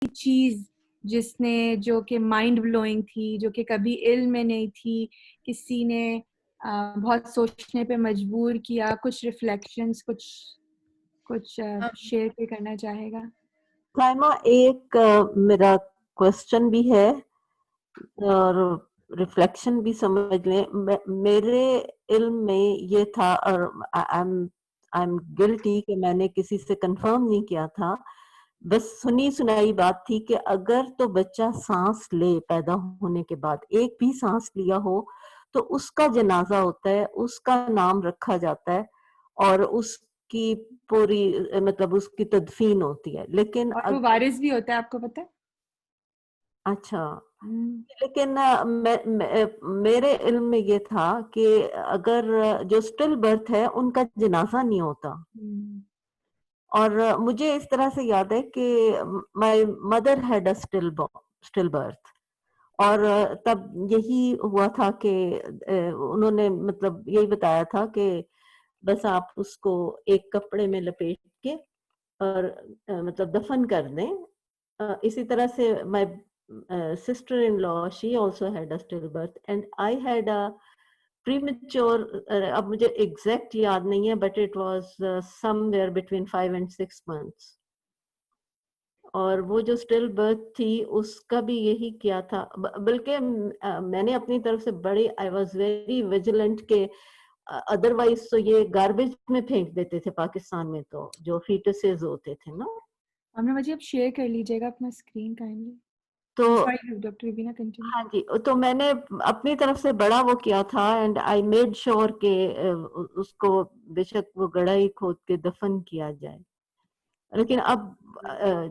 چیز جس نے جو کہ مائنڈ بلوئنگ تھی, جو کہ کبھی علم میں نہیں تھی, کسی نے بہت سوچنے پہ مجبور کیا, کچھ ریفلیکشنز, کچھ شیئر پہ کرنا چاہے گا؟ سائمہ ایک میرا کوشچن بھی ہے اور ریفلیکشن بھی سمجھ لیں. میرے علم میں یہ تھا اور آئی ایم گلٹی کہ میں نے کسی سے کنفرم نہیں کیا تھا, بس سنی سنائی بات تھی کہ اگر تو بچہ سانس لے پیدا ہونے کے بعد, ایک بھی سانس لیا ہو تو اس کا جنازہ ہوتا ہے, اس کا نام رکھا جاتا ہے اور اس کی پوری مطلب اس کی تدفین ہوتی ہے. لیکن اور وہ وارث بھی ہوتا ہے, آپ کو پتہ ہے؟ اچھا, لیکن میرے علم میں یہ تھا کہ اگر جو اسٹل برتھ ہے ان کا جنازہ نہیں ہوتا. اور مجھے اس طرح سے یاد ہے کہ my mother had a still birth, اور تب یہی ہوا تھا کہ انہوں نے مطلب یہی بتایا تھا کہ بس آپ اس کو ایک کپڑے میں لپیٹ کے اور مطلب دفن کر دیں. اسی طرح سے مائی sister-in-law, she also had a stillbirth and I had a premature, اب مجھے exact یاد نہیں ہے, but it was somewhere between 5 and 6 months. اور وہ جو اسٹل برتھ تھی اس کا بھی یہی کیا تھا, بلکہ میں نے اپنی طرف سے بڑی I was very vigilant کہ ادروائز تو یہ گاربیج میں پھینک دیتے تھے پاکستان میں, تو جو فیٹسز ہوتے تھے نا. مجھے اب شیئر کر لیجیے گا اپنا اسکرین کائنڈلی. تو ڈاکٹر ریبینا کنٹینیو. ہاں جی, تو میں نے اپنی طرف سے بڑا وہ کیا تھا اینڈ آئی میڈ شیور کہ اس کو بے شک وہ گڑھا ہی کھود کے دفن کیا جائے. لیکن اب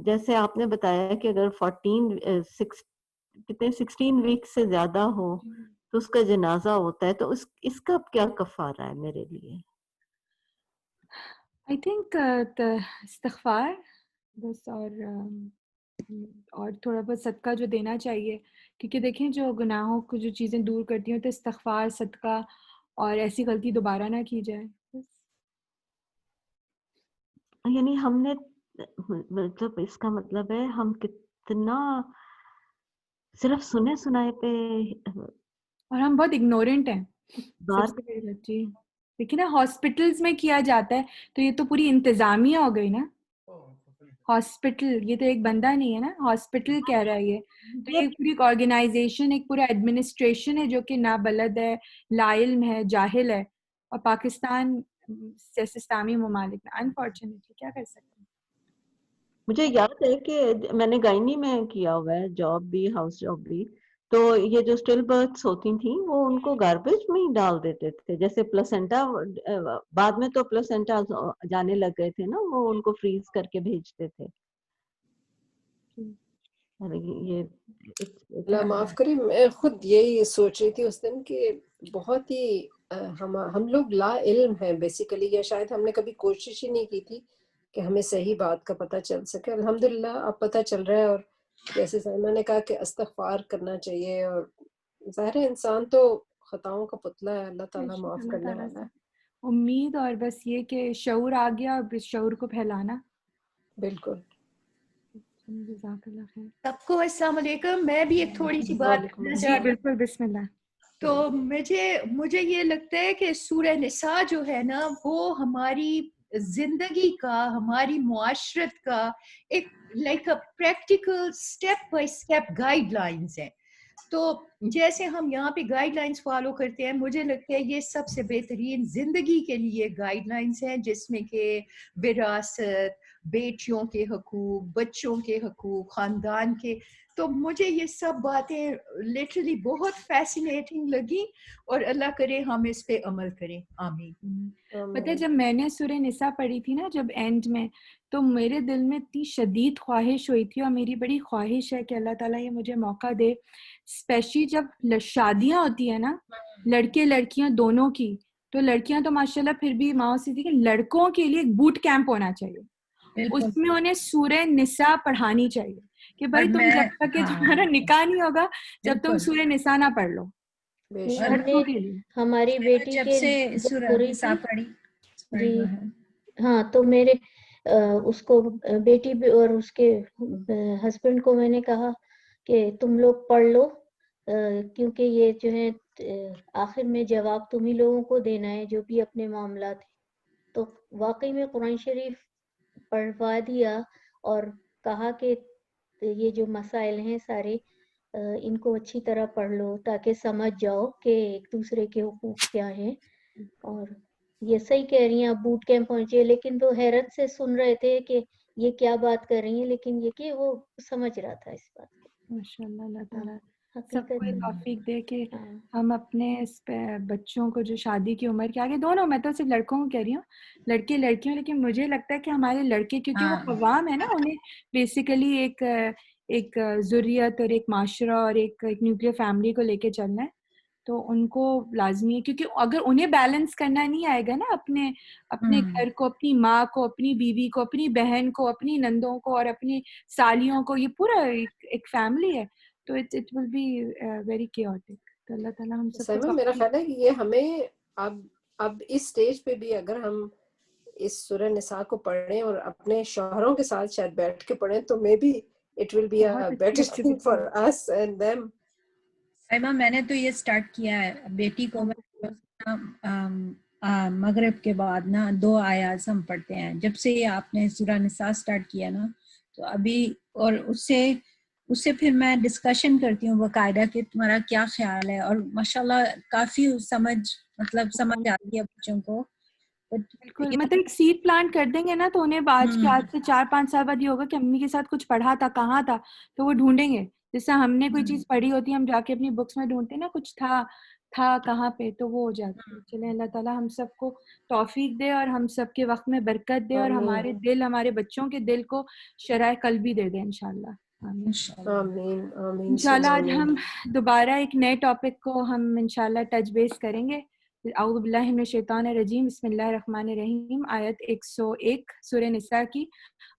جیسے آپ نے بتایا کہ اگر 16 ویک سے زیادہ ہو تو اس کا جنازہ ہوتا ہے, تو اس کا کیا کفارہ ہے میرے لیے؟ آئی تھنک استغفار بس, اور تھوڑا بہت صدقہ جو دینا چاہیے, کیونکہ دیکھیں جو گناہوں کو جو چیزیں دور کرتی ہیں تو استغفار, صدقہ, اور ایسی غلطی دوبارہ نہ کی جائے. یعنی ہم نے مطلب اس کا مطلب ہے ہم کتنا صرف سنے سنائے پہ, اور ہم بہت اگنورینٹ ہیں. سب سے بڑی بات جی دیکھیں نا, ہاسپٹلز میں کیا جاتا ہے تو یہ تو پوری انتظامیہ ہو گئی نا. ہاسپٹل, یہ تو ایک بندہ نہیں ہے نا, ہاسپٹل کہہ رہا ہے یہ تو یہ پوری ایک آرگنائزیشن, ایک پورا ایڈمنسٹریشن ہے جو کہ نابلد ہے, لا علم ہے, جاہل ہے. اور پاکستان جیسے اسلامی ممالک میں انفارچونیٹلی کیا کر سکتے ہیں. مجھے یاد ہے کہ میں نے گائنی میں کیا ہوا ہے جاب بھی, ہاؤس جاب بھی, تو یہ جو اسٹل برتھس ہوتی تھیں وہ ان کو گاربیج میں ہی ڈال دیتے تھے. جیسے پلاسنٹا, بعد میں تو پلاسنٹا جانے لگ گئے تھے نا, وہ ان کو فریز کر کے بھیجتے تھے. یہ اللہ معاف کرے, میں خود یہی سوچ رہی تھی اس دن کہ بہت ہی ہم لوگ لا علم ہیں بیسیکلی, یا شاید ہم نے کبھی کوشش ہی نہیں کی تھی کہ ہمیں صحیح بات کا پتہ چل سکے. الحمدللہ اب پتہ چل رہا ہے, اور جیسے سائمہ نے کہا کہ استغفار کرنا چاہیے, اور ظاہر انسان تو خطاؤں کا پتلا ہے, اللہ تعالیٰ معاف کرنے والا ہے. امید اور بس یہ کہ شعور آ گیا, اور اس شعور کو پھیلانا. بالکل. جزاک اللہ خیر. سب کو السلام علیکم. میں بھی ایک تھوڑی سی بات کرنا جی چاہتی ہوں. بالکل, بسم اللہ. تو مجھے یہ لگتا ہے کہ سورہ نساء جو ہے نا وہ ہماری زندگی کا, ہماری معاشرت کا ایک like a practical step by step guide lines ہیں. تو جیسے ہم یہاں پہ گائیڈ لائنز فالو کرتے ہیں, مجھے لگتا ہے یہ سب سے بہترین زندگی کے لیے گائیڈ لائنز ہیں, جس میں کہ وراثت, بیٹیوں کے حقوق, بچوں کے حقوق, خاندان کے. تو مجھے یہ سب باتیں لٹرلی بہت فیسینیٹنگ لگی, اور اللہ کرے ہم اس پہ عمل کریں. آمین. پتہ ہے جب میں نے سورہ نساء پڑھی تھی نا جب اینڈ میں, تو میرے دل میں اتنی شدید خواہش ہوئی تھی, اور میری بڑی خواہش ہے کہ اللہ تعالیٰ یہ مجھے موقع دے, اسپیشلی جب شادیاں ہوتی ہیں نا لڑکے لڑکیاں دونوں کی, تو لڑکیاں تو ماشاءاللہ پھر بھی ماؤں سے تھی, کہ لڑکوں کے لیے ایک بوٹ کیمپ ہونا چاہیے, اس میں انہیں سورہ نساء پڑھانی چاہیے کہ بھائی تم جب تک کہ تمہارا نکاح نہیں ہوگا جب تم سورہ نساء نہ پڑھ لو. ہماری بیٹی کے جی ہاں, تو میرے اس کو بیٹی بھی اور اس کے ہسبینڈ کو میں نے کہا کہ تم لوگ پڑھ لو کیونکہ یہ جو ہے آخر میں جواب تم ہی لوگوں کو دینا ہے جو بھی اپنے معاملات ہیں. تو واقعی میں قرآن شریف پڑھوا دیا اور کہا کہ یہ جو مسائل ہیں سارے ان کو اچھی طرح پڑھ لو تاکہ سمجھ جاؤ کہ ایک دوسرے کے حقوق کیا ہیں. اور یہ صحیح کہہ رہی ہیں، آپ بوٹ کیمپ پہنچے لیکن تو حیرت سے سن رہے تھے کہ یہ کیا بات کر رہی ہیں، لیکن یہ کہ وہ سمجھ رہا تھا اس بات کو. ماشاءاللہ، اللہ تعالیٰ سب حقیقت کو یہ توفیق دے کہ ہاں. ہم اپنے بچوں کو جو شادی کی عمر کے آگے، دونوں، میں تو صرف لڑکوں کو کہہ رہی ہوں، لڑکے لڑکیوں، لیکن مجھے لگتا ہے کہ ہمارے لڑکے کیونکہ وہ قوام ہے نا، انہیں بیسیکلی ایک ذریت اور ایک معاشرہ اور ایک نیوکلیر فیملی کو لے کے چلنا ہے، تو ان کو لازمی ہے، کیونکہ اگر انہیں بیلنس کرنا نہیں آئے گا نا اپنے گھر کو، اپنی ماں کو، اپنی بیوی کو، اپنی بہن کو، اپنی نندوں کو اور اپنی سالیوں کو، یہ پورا ایک فیملی ہے، تو it will be very chaotic. تو اللہ تعالیٰ ہم سب کو میرا خیال ہے کہ یہ ہمیں اب اس سٹیج پہ بھی اگر ہم اس سورہ نساء کو پڑھیں اور اپنے شوہروں کے ساتھ شاید بیٹھ کے پڑھیں تو may be it will be a better thing for us and them. ایما میں نے تو یہ سٹارٹ کیا ہے بیٹی کو، مغرب کے بعد نا 2 آیات ہم پڑھتے ہیں. جب سے یہ آپ نے سورہ نساء سٹارٹ کیا نا تو ابھی، اور اس سے پھر میں ڈسکشن کرتی ہوں باقاعدہ کہ تمہارا کیا خیال ہے، اور ماشاءاللہ کافی سمجھ آتی ہے بچوں کو. بالکل، مطلب ایک سیڈ پلانٹ کر دیں گے نا تو انہیں آج سے 4-5 سال بعد یہ ہوگا کہ امی کے ساتھ کچھ پڑھا تھا، کہاں تھا، تو وہ ڈھونڈیں گے. جیسے ہم نے کوئی چیز پڑھی ہوتی ہے، ہم جا کے اپنی بکس میں ڈھونڈتے ہیں نا کچھ تھا کہاں پہ، تو وہ ہو جاتی ہے. چلیں اللہ تعالیٰ ہم سب کو توفیق دے اور ہم سب کے وقت میں برکت دے اور ہمارے بچوں کے دل کو شرح قلبی دے دے انشاءاللہ. آمین آمین. انشاءاللہ آج ہم دوبارہ ایک نئے ٹاپک کو ہم انشاءاللہ ٹچ بیس کریں گے. اعوذ باللہ من الشیطان الرجیم، بسم اللہ الرحمن الرحیم. آیت 101 سورہ نساء کی.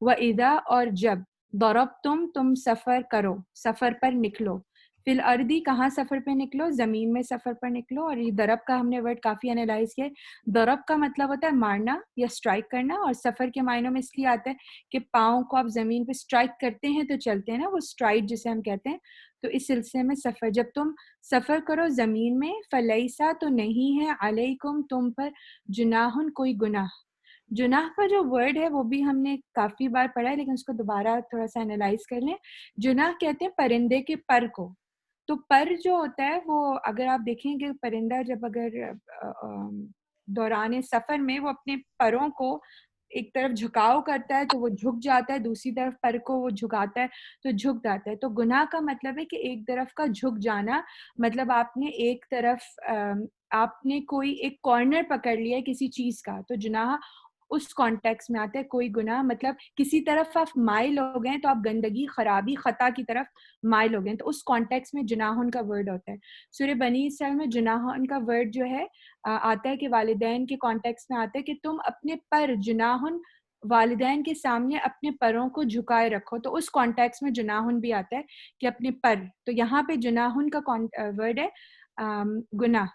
وَإِذَا، اور جب، ضَرَبْتُمْ، تم سفر کرو، سفر پر نکلو. فی الارضی، کہاں سفر پہ نکلو؟ زمین میں سفر پر نکلو. اور یہ ضرب کا ہم نے ورڈ کافی انالائز کیا. ضرب کا مطلب ہوتا ہے مارنا یا اسٹرائک کرنا، اور سفر کے معنوں میں اس لیے آتا ہے کہ پاؤں کو آپ زمین پہ اسٹرائک کرتے ہیں تو چلتے ہیں نا، وہ اسٹرائڈ جسے ہم کہتے ہیں. تو اس سلسلے میں سفر، جب تم سفر کرو زمین میں، فلیسا، تو نہیں ہے، علیکم، تم پر، جناحن، کوئی گناہ. جناح کا جو ورڈ ہے وہ بھی ہم نے کافی بار پڑھا ہے، لیکن اس کو دوبارہ تھوڑا سا انالائز کر لیں. جناح کہتے ہیں پرندے کے پر کو. تو پر جو ہوتا ہے وہ، اگر آپ دیکھیں کہ پرندہ جب اگر دوران سفر میں وہ اپنے پروں کو ایک طرف جھکاؤ کرتا ہے تو وہ جھک جاتا ہے، دوسری طرف پر کو وہ جھکاتا ہے تو جھک جاتا ہے. تو گناہ کا مطلب ہے کہ ایک طرف کا جھک جانا، مطلب آپ نے ایک طرف آپ نے کوئی ایک کارنر پکڑ لیا ہے کسی چیز کا، تو جناح اس کانٹیکس میں آتا ہے. کوئی گناہ مطلب کسی طرف آپ مائل ہو گئے تو آپ گندگی، خرابی، خطا کی طرف مائل ہو گئے، تو اس کانٹیکس میں جناحن کا ورڈ ہوتا ہے. سورہ بنی اسرائیل میں جناحن کا ورڈ جو ہے آتا ہے کہ والدین کے کانٹیکس میں آتا ہے کہ تم اپنے پر، جناحن، والدین کے سامنے اپنے پروں کو جھکائے رکھو. تو اس کانٹیکس میں جناحن بھی آتا ہے کہ اپنے پر. تو یہاں پہ جناحن کا ورڈ ہے گناہ.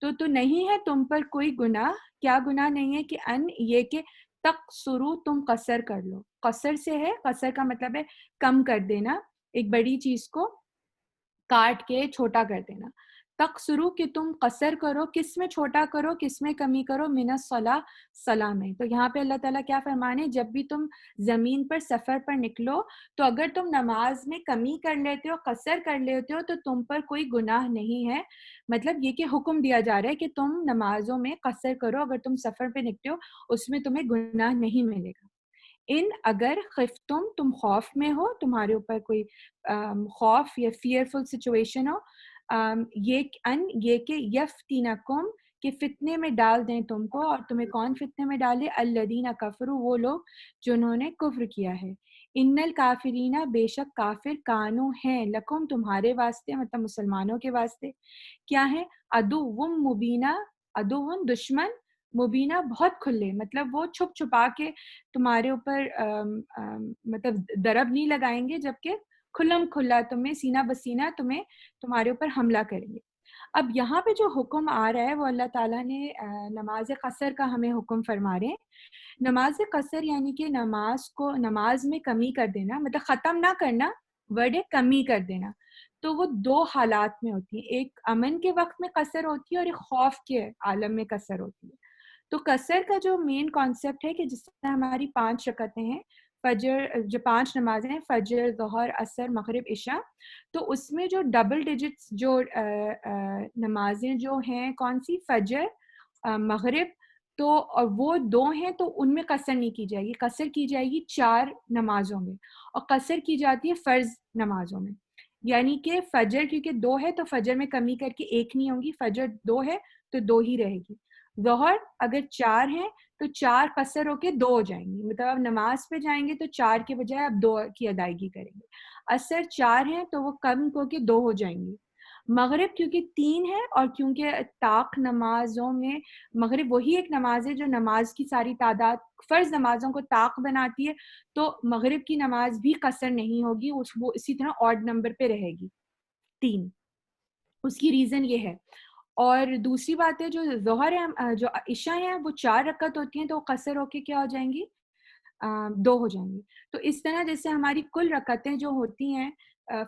تو نہیں ہے تم پر کوئی گناہ. کیا گناہ نہیں ہے؟ کہ یہ کہ تقصروا، تم قصر کر لو. قصر سے ہے، قصر کا مطلب ہے کم کر دینا، ایک بڑی چیز کو کاٹ کے چھوٹا کر دینا. تقصروا، کہ تم قصر کرو. کس میں چھوٹا کرو، کس میں کمی کرو؟ من الصلاۃ، صلاۃ میں. تو یہاں پہ اللہ تعالیٰ کیا فرمانے، جب بھی تم زمین پر سفر پر نکلو تو اگر تم نماز میں کمی کر لیتے ہو، قصر کر لیتے ہو، تو تم پر کوئی گناہ نہیں ہے. مطلب یہ کہ حکم دیا جا رہا ہے کہ تم نمازوں میں قصر کرو، اگر تم سفر پہ نکلتے ہو اس میں تمہیں گناہ نہیں ملے گا. ان، اگر، خفتم، تم خوف میں ہو، تمہارے اوپر کوئی خوف یا فیئرفل سچویشن ہو. یہ کہ یفتینکم، کہ فتنے میں ڈال دیں تم کو. اور تمہیں کون فتنے میں ڈالے؟ الذین کفروا، وہ لوگ جنہوں نے کفر کیا ہے. ان الکافرین، بے شک کافر، کانو، ہیں، لکم، تمہارے واسطے، مطلب مسلمانوں کے واسطے کیا ہے؟ عدو مبینہ، عدو، دشمن، مبینہ، بہت کھلے. مطلب وہ چھپ چھپا کے تمہارے اوپر مطلب ضرب نہیں لگائیں گے، جبکہ کھلم کھلا تمہیں، سینہ بسینہ تمہیں، تمہارے اوپر حملہ کریں گے. اب یہاں پہ جو حکم آ رہا ہے وہ اللہ تعالیٰ نے نماز قصر کا ہمیں حکم فرما رہے ہیں. نماز قصر یعنی کہ نماز میں کمی کر دینا، مطلب ختم نہ کرنا، ورڈ ہے کمی کر دینا. تو وہ دو حالات میں ہوتی ہے، ایک امن کے وقت میں قصر ہوتی ہے اور ایک خوف کے عالم میں قصر ہوتی ہے. تو قصر کا جو مین کانسیپٹ ہے کہ جس سے ہماری 5 رکعتیں ہیں، فجر جو 5 نمازیں ہیں، فجر، ظہر، عصر، مغرب، عشاء، تو اس میں جو ڈبل ڈیجٹس جو نمازیں جو ہیں کون سی، فجر، مغرب، تو وہ 2 ہیں تو ان میں قصر نہیں کی جائے گی. قصر کی جائے گی 4 نمازوں میں، اور قصر کی جاتی ہے فرض نمازوں میں. یعنی کہ فجر کیونکہ 2 ہے تو فجر میں کمی کر کے 1 نہیں ہوگی، فجر 2 ہے تو 2 ہی رہے گی. ظہر اگر 4 ہیں تو 4 قصر ہو کے 2 ہو جائیں گی، مطلب اب نماز پہ جائیں گے تو 4 کے بجائے اب 2 کی ادائیگی کریں گے. عصر 4 ہیں تو وہ کم ہو کے 2 ہو جائیں گی. مغرب کیونکہ 3 ہے اور کیونکہ طاق نمازوں میں مغرب وہی ایک نماز ہے جو نماز کی ساری تعداد فرض نمازوں کو طاق بناتی ہے، تو مغرب کی نماز بھی قصر نہیں ہوگی، وہ اسی طرح آڈ نمبر پہ رہے گی 3. اس کی ریزن یہ ہے. اور دوسری بات ہے جو ظہر ہے، جو عشاء ہیں وہ 4 رکعت ہوتی ہیں تو وہ قصر ہو کے کیا ہو جائیں گی، 2 ہو جائیں گی. تو اس طرح جیسے ہماری کل رکعتیں جو ہوتی ہیں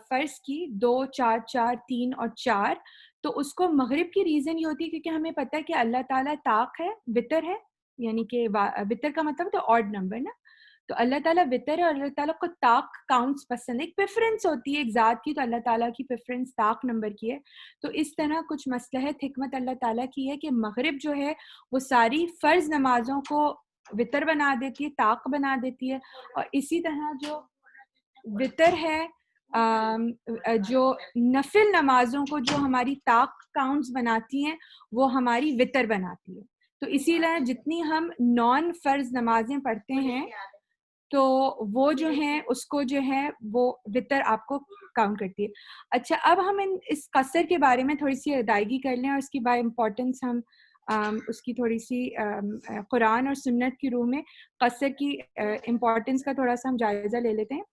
فرض کی 2 4 4 3 اور 4، تو اس کو مغرب کی ریزن یہ ہوتی ہے کیونکہ ہمیں پتہ ہے کہ اللہ تعالیٰ طاق ہے، وطر ہے، یعنی کہ وطر کا مطلب تو آڈ نمبر نا، تو اللہ تعالیٰ وطر ہے اور اللہ تعالیٰ کو طاق کاؤنٹس پسند ہے. ایک پریفرنس ہوتی ہے ایک ذات کی، تو اللہ تعالیٰ کی پریفرنس طاق نمبر کی ہے. تو اس طرح کچھ مصلحت حکمت اللہ تعالیٰ کی ہے کہ مغرب جو ہے وہ ساری فرض نمازوں کو وطر بنا دیتی ہے، طاق بنا دیتی ہے، اور اسی طرح جو وطر ہے جو نفل نمازوں کو جو ہماری طاق کاؤنٹس بناتی ہیں وہ ہماری وطر بناتی ہے. تو اسی لیے جتنی ہم نان فرض نمازیں پڑھتے ہیں تو وہ جو ہیں اس کو جو ہے وہ وطر آپ کو کاؤنٹ کرتی ہے. اچھا، اب ہم اس قصر کے بارے میں تھوڑی سی ادائیگی کر لیں اور اس کی بائی امپورٹنس ہم اس کی تھوڑی سی قرآن اور سنت کی روح میں قصر کی امپورٹنس کا تھوڑا سا ہم جائزہ لے لیتے ہیں.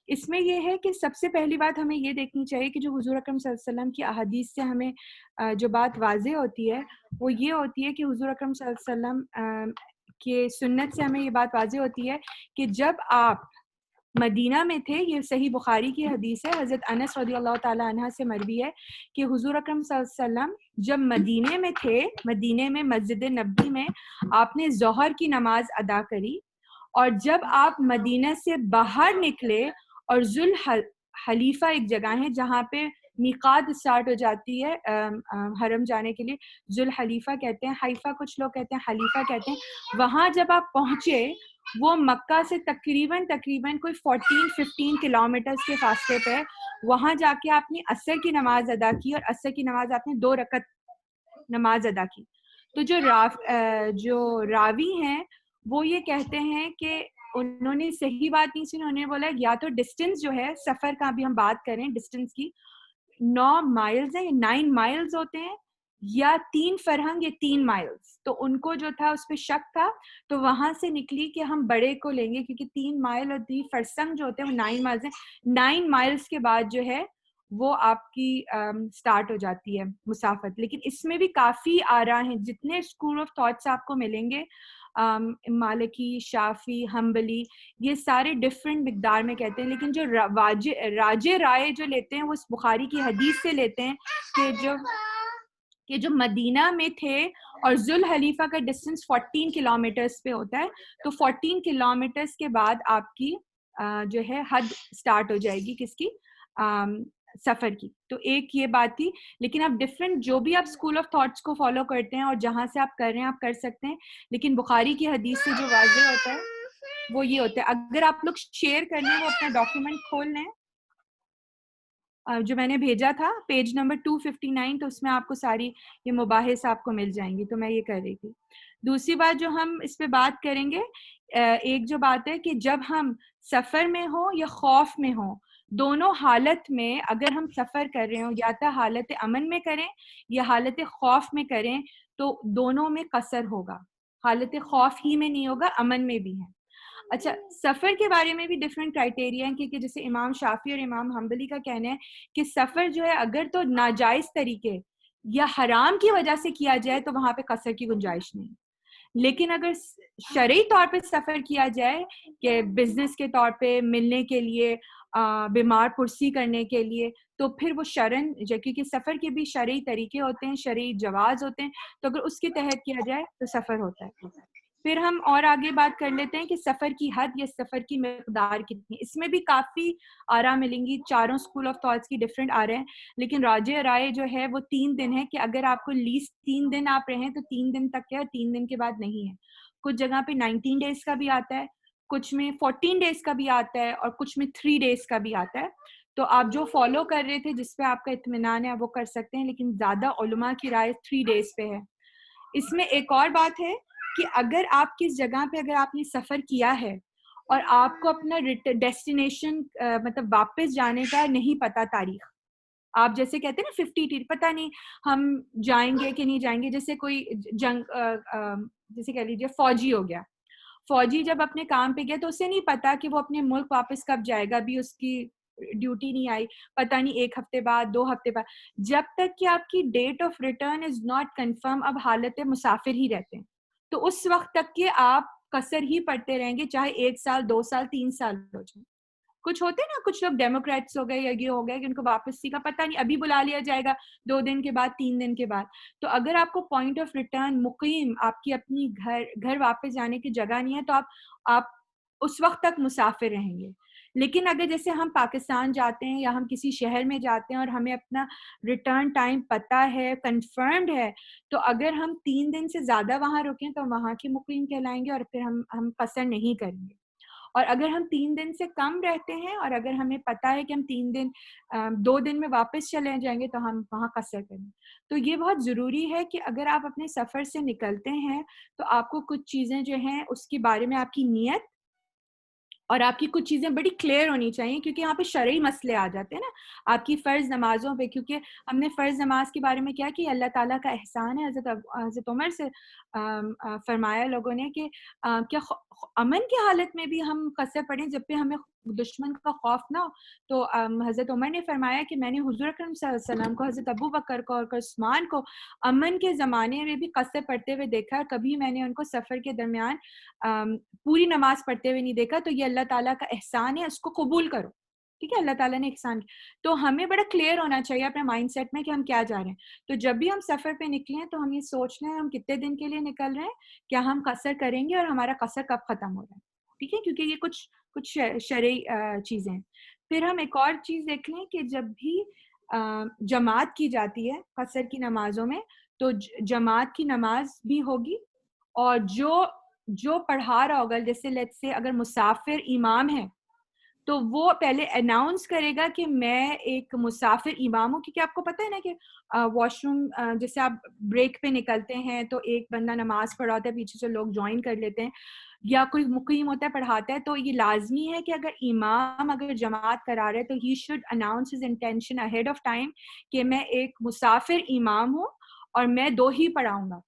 اس میں یہ ہے کہ سب سے پہلی بات ہمیں یہ دیکھنی چاہیے کہ جو حضور اکرم صلی اللہ علیہ وسلم کی احادیث سے ہمیں جو بات واضح ہوتی ہے وہ یہ ہوتی ہے کہ حضور اکرم صلی اللہ علیہ وسلم کی سنت سے ہمیں یہ بات واضح ہوتی ہے کہ جب آپ مدینہ میں تھے، یہ صحیح بخاری کی حدیث ہے، حضرت انس رضی اللہ تعالیٰ عنہ سے مروی ہے کہ حضور اکرم صلی اللہ علیہ وسلم جب مدینے میں تھے، مدینے میں مسجد نبوی میں آپ نے ظہر کی نماز ادا کری، اور جب آپ مدینہ سے باہر نکلے اور ذوالحلیفہ ایک جگہ ہے جہاں پہ میقات اسٹارٹ ہو جاتی ہے حرم جانے کے لیے، ذوالحلیفہ کہتے ہیں، حیفہ کچھ لوگ کہتے ہیں، حلیفہ کہتے ہیں، وہاں جب آپ پہنچے وہ مکہ سے تقریباً کوئی 14-15 کلومیٹرز کے فاصلے پہ، وہاں جا کے آپ نے عصر کی نماز ادا کی اور عصر کی نماز آپ نے 2 رکعت نماز ادا کی. تو جو راوی ہیں وہ یہ کہتے ہیں کہ انہوں نے صحیح بات نہیں سنی، انہوں نے بولا یا تو ڈسٹینس جو ہے سفر کا بھی ہم بات کریں ڈسٹینس کی 9 مائلز ہیں یا 9 مائلز ہوتے ہیں یا 3 فرہنگ یا 3 مائلز، تو ان کو جو تھا اس پہ شک تھا، تو وہاں سے نکلی کہ ہم بڑے کو لیں گے کیونکہ 3 مائل اور 3 فرسنگ جو ہوتے ہیں وہ 9 مائلز ہیں. 9 مائلز کے بعد جو ہے وہ آپ کی سٹارٹ ہو جاتی ہے مسافت. لیکن اس میں بھی کافی آراء ہیں، جتنے اسکول آف تھاٹس آپ کو ملیں گے، مالکی، شافی، حنبلی، یہ سارے ڈفرینٹ مقدار میں کہتے ہیں، لیکن جو راج رائے جو لیتے ہیں وہ اس بخاری کی حدیث سے لیتے ہیں کہ جو مدینہ میں تھے اور ذوالحلیفہ کا ڈسٹینس 14 کلومیٹرز پہ ہوتا ہے، تو 14 کلومیٹرز کے بعد آپ کی جو ہے حد سٹارٹ ہو جائے گی کس کی، سفر کی. تو ایک یہ بات تھی. لیکن آپ ڈفرینٹ جو بھی آپ اسکول آف تھاٹس کو فالو کرتے ہیں اور جہاں سے آپ کر رہے ہیں آپ کر سکتے ہیں، لیکن بخاری کی حدیث سے جو واضح ہوتا ہے وہ یہ ہوتا ہے. اگر آپ لوگ شیئر کر لیں وہ اپنا ڈاکیومنٹ کھول لیں جو میں نے بھیجا تھا پیج نمبر 259، تو اس میں آپ کو ساری یہ مباحث آپ کو مل جائیں گی. تو میں یہ کر رہی تھی. دوسری بات جو ہم اس پہ بات کریں گے، ایک جو بات ہے کہ جب ہم سفر میں ہوں یا خوف میں ہوں، دونوں حالت میں اگر ہم سفر کر رہے ہوں یا تو حالت امن میں کریں یا حالت خوف میں کریں تو دونوں میں قصر ہوگا. حالت خوف ہی میں نہیں ہوگا، امن میں بھی ہے. اچھا، سفر کے بارے میں بھی ڈفرینٹ کرائٹیریا ہیں کیونکہ جیسے امام شافعی اور امام حنبلی کا کہنا ہے کہ سفر جو ہے اگر تو ناجائز طریقے یا حرام کی وجہ سے کیا جائے تو وہاں پہ قصر کی گنجائش نہیں. لیکن اگر شرعی طور پہ سفر کیا جائے کہ بزنس کے طور پہ ملنے کے لیے, بیمار پرسی کرنے کے لیے, تو پھر وہ شرعن, کیونکہ سفر کے بھی شرعی طریقے ہوتے ہیں, شرعی جواز ہوتے ہیں, تو اگر اس کے تحت کیا جائے تو سفر ہوتا ہے. پھر ہم اور آگے بات کر لیتے ہیں کہ سفر کی حد یا سفر کی مقدار کتنی. اس میں بھی کافی آراء ملیں گی, چاروں اسکول آف تھاٹس کی ڈفرینٹ آ رہے ہیں, لیکن راجع رائے جو ہے وہ 3 دن ہے کہ اگر آپ کو لیسٹ 3 دن آپ رہیں تو 3 دن تک ہے, 3 دن کے بعد نہیں ہے. کچھ جگہ پہ 19 ڈیز کا بھی آتا ہے, کچھ میں 14 ڈیز کا بھی آتا ہے, اور کچھ میں 3 ڈیز کا بھی آتا ہے. تو آپ جو فالو کر رہے تھے جس پہ آپ کا اطمینان ہے وہ کر سکتے ہیں, لیکن زیادہ علماء کی رائے 3 ڈیز پہ ہے. اس میں ایک اور بات ہے کہ اگر آپ کس جگہ پہ اگر آپ نے سفر کیا ہے اور آپ کو اپنا ڈیسٹینیشن مطلب واپس جانے کا نہیں پتا تاریخ, آپ جیسے کہتے ہیں نا 50 پتہ نہیں ہم جائیں گے کہ نہیں جائیں گے, جیسے کوئی جنگ جیسے کہہ لیجیے فوجی ہو گیا, فوجی جب اپنے کام پہ گیا تو اسے نہیں پتا کہ وہ اپنے ملک واپس کب جائے گا, بھی اس کی ڈیوٹی نہیں آئی, پتہ نہیں 1 ہفتے بعد 2 ہفتے بعد, جب تک کہ آپ کی date of return is not confirm, اب حالت مسافر ہی رہتے ہیں, تو اس وقت تک کہ آپ قصر ہی پڑھتے رہیں گے, چاہے 1 سال 2 سال 3 سال ہو جائیں. کچھ ہوتے ہیں نا, کچھ لوگ ڈیموکریٹس ہو گئے یا یہ ہو گئے کہ ان کو واپسی کا پتہ نہیں, ابھی بلا لیا جائے گا 2 دن کے بعد 3 دن کے بعد. تو اگر آپ کو پوائنٹ آف ریٹرن مقیم آپ کی اپنی گھر واپس جانے کی جگہ نہیں ہے تو آپ اس وقت تک مسافر رہیں گے. لیکن اگر جیسے ہم پاکستان جاتے ہیں یا ہم کسی شہر میں جاتے ہیں اور ہمیں اپنا ریٹرن ٹائم پتہ ہے, کنفرمڈ ہے, تو اگر ہم 3 دن سے زیادہ وہاں رکیں تو وہاں کے مقیم کہلائیں گے, اور پھر ہم قصر نہیں کریں گے. اور اگر ہم 3 دن سے کم رہتے ہیں اور اگر ہمیں پتہ ہے کہ ہم 3 دن 2 دن میں واپس چلے جائیں گے تو ہم وہاں قصر کریں. تو یہ بہت ضروری ہے کہ اگر آپ اپنے سفر سے نکلتے ہیں تو آپ کو کچھ چیزیں جو ہیں اس کے بارے میں آپ کی نیت اور آپ کی کچھ چیزیں بڑی کلیئر ہونی چاہیے, کیونکہ یہاں پہ شرعی مسئلے آ جاتے ہیں نا آپ کی فرض نمازوں پہ, کیونکہ ہم نے فرض نماز کے بارے میں کیا کہ اللہ تعالیٰ کا احسان ہے. حضرت عمر سے فرمایا لوگوں نے کہ کیا امن کی حالت میں بھی ہم قصر پڑھیں جب پہ ہمیں دشمن کا خوف نہ ہو. تو حضرت عمر نے فرمایا کہ میں نے حضور اکرم صلی اللہ علیہ وسلم کو, حضرت ابو بکر کو اور عثمان کو امن کے زمانے میں بھی قصر پڑھتے ہوئے دیکھا, کبھی میں نے ان کو سفر کے درمیان پوری نماز پڑھتے ہوئے نہیں دیکھا. تو یہ اللہ تعالیٰ کا احسان ہے, اس کو قبول کرو. ٹھیک ہے, اللہ تعالیٰ نے احسان کیا. تو ہمیں بڑا کلیئر ہونا چاہیے اپنے مائنڈ سیٹ میں کہ ہم کیا جا رہے ہیں. تو جب بھی ہم سفر پہ نکلیں تو ہم یہ سوچنا ہے ہم کتنے دن کے لیے نکل رہے ہیں, کیا ہم قصر کریں گے اور ہمارا قصر کب ختم ہو رہا ہے. ٹھیک ہے, کیونکہ یہ کچھ شرعی چیزیں ہیں. پھر ہم ایک اور چیز دیکھ لیں کہ جب بھی جماعت کی جاتی ہے قصر کی نمازوں میں, تو جماعت کی نماز بھی ہوگی, اور جو پڑھا رہا ہوگا, جیسے لیٹس سے اگر مسافر امام ہے تو وہ پہلے اناؤنس کرے گا کہ میں ایک مسافر امام ہوں, کیونکہ آپ کو پتہ ہے نا کہ واش روم جیسے آپ بریک پہ نکلتے ہیں تو ایک بندہ نماز پڑھا ہوتا ہے, پیچھے سے لوگ جوائن کر لیتے ہیں, یا کوئی مقیم ہوتا ہے پڑھاتا ہے. تو یہ لازمی ہے کہ اگر جماعت کرا رہے تو he should announce his intention ahead of time کہ میں ایک مسافر امام ہوں اور میں 2 ہی پڑھاؤں گا.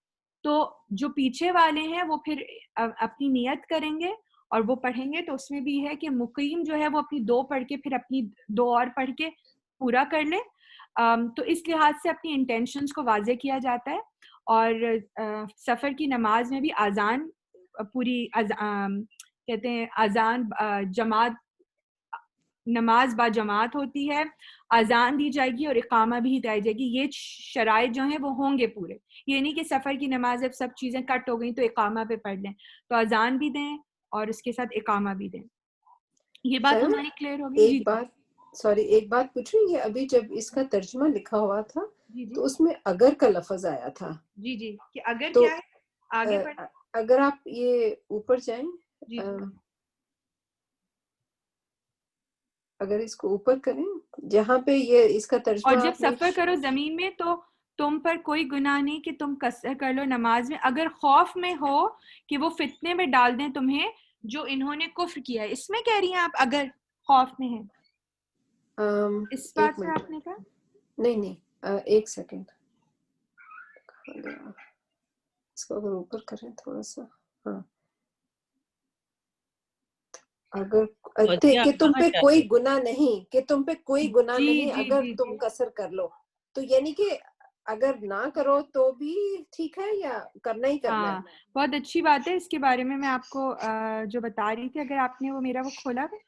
تو جو پیچھے والے ہیں وہ پھر اپنی نیت کریں گے اور وہ پڑھیں گے. تو اس میں بھی ہے کہ مقیم جو ہے وہ اپنی 2 پڑھ کے پھر اپنی 2 اور پڑھ کے پورا کر لے. تو اس لحاظ سے اپنی انٹینشنز کو واضح کیا جاتا ہے. اور سفر کی نماز میں بھی اذان پوری کہتے ہیں اذان جماعت نماز با جماعت ہوتی ہے, اذان دی جائے گی اور اقامہ بھی ہدائی جائے گی. یہ شرائط جو ہیں وہ ہوں گے پورے. یہ نہیں کہ سفر کی نماز اب سب چیزیں کٹ ہو گئیں تو اقامہ پہ پڑھ لیں. تو اذان بھی دیں اور اس کے ساتھ اقامہ بھی دیں. یہ بات ہماری کلیئر ہوگی. ایک بات پوچھ رہی ہے, ابھی جب اس کا ترجمہ لکھا ہوا تھا تو اس میں اگر کا لفظ آیا تھا. جی کہ اگر تو کیا ہے آگے پڑھ, اگر آپ یہ اوپر جائیں, اگر اس کو اوپر کریں جہاں پہ یہ اس کا ترجمہ, اور جب سفر کرو زمین میں تو تم پر کوئی گناہ نہیں کہ تم قصر کر لو نماز میں, اگر خوف میں ہو کہ وہ فتنے میں ڈال دیں تمہیں جو انہوں نے کفر کیا ہے. اس میں کہہ رہی ہیں آپ اگر خوف میں ہیں, اس بات سے آپ نے کہا نہیں, ایک سیکنڈ, اس کو اگر اوپر کریں تھوڑا سا. ہاں, اگر کہ تم پہ کوئی گناہ نہیں, کہ تم پہ کوئی گناہ نہیں اگر تم قصر کر لو, تو یعنی کہ اگر نہ کرو تو بھی ٹھیک ہے یا کرنا ہی کرنا ہاں ہے؟ بہت اچھی بات ہے. اس کے بارے میں آپ کو جو بتا رہی تھی, اگر آپ نے وہ میرا وہ کھولا ہے.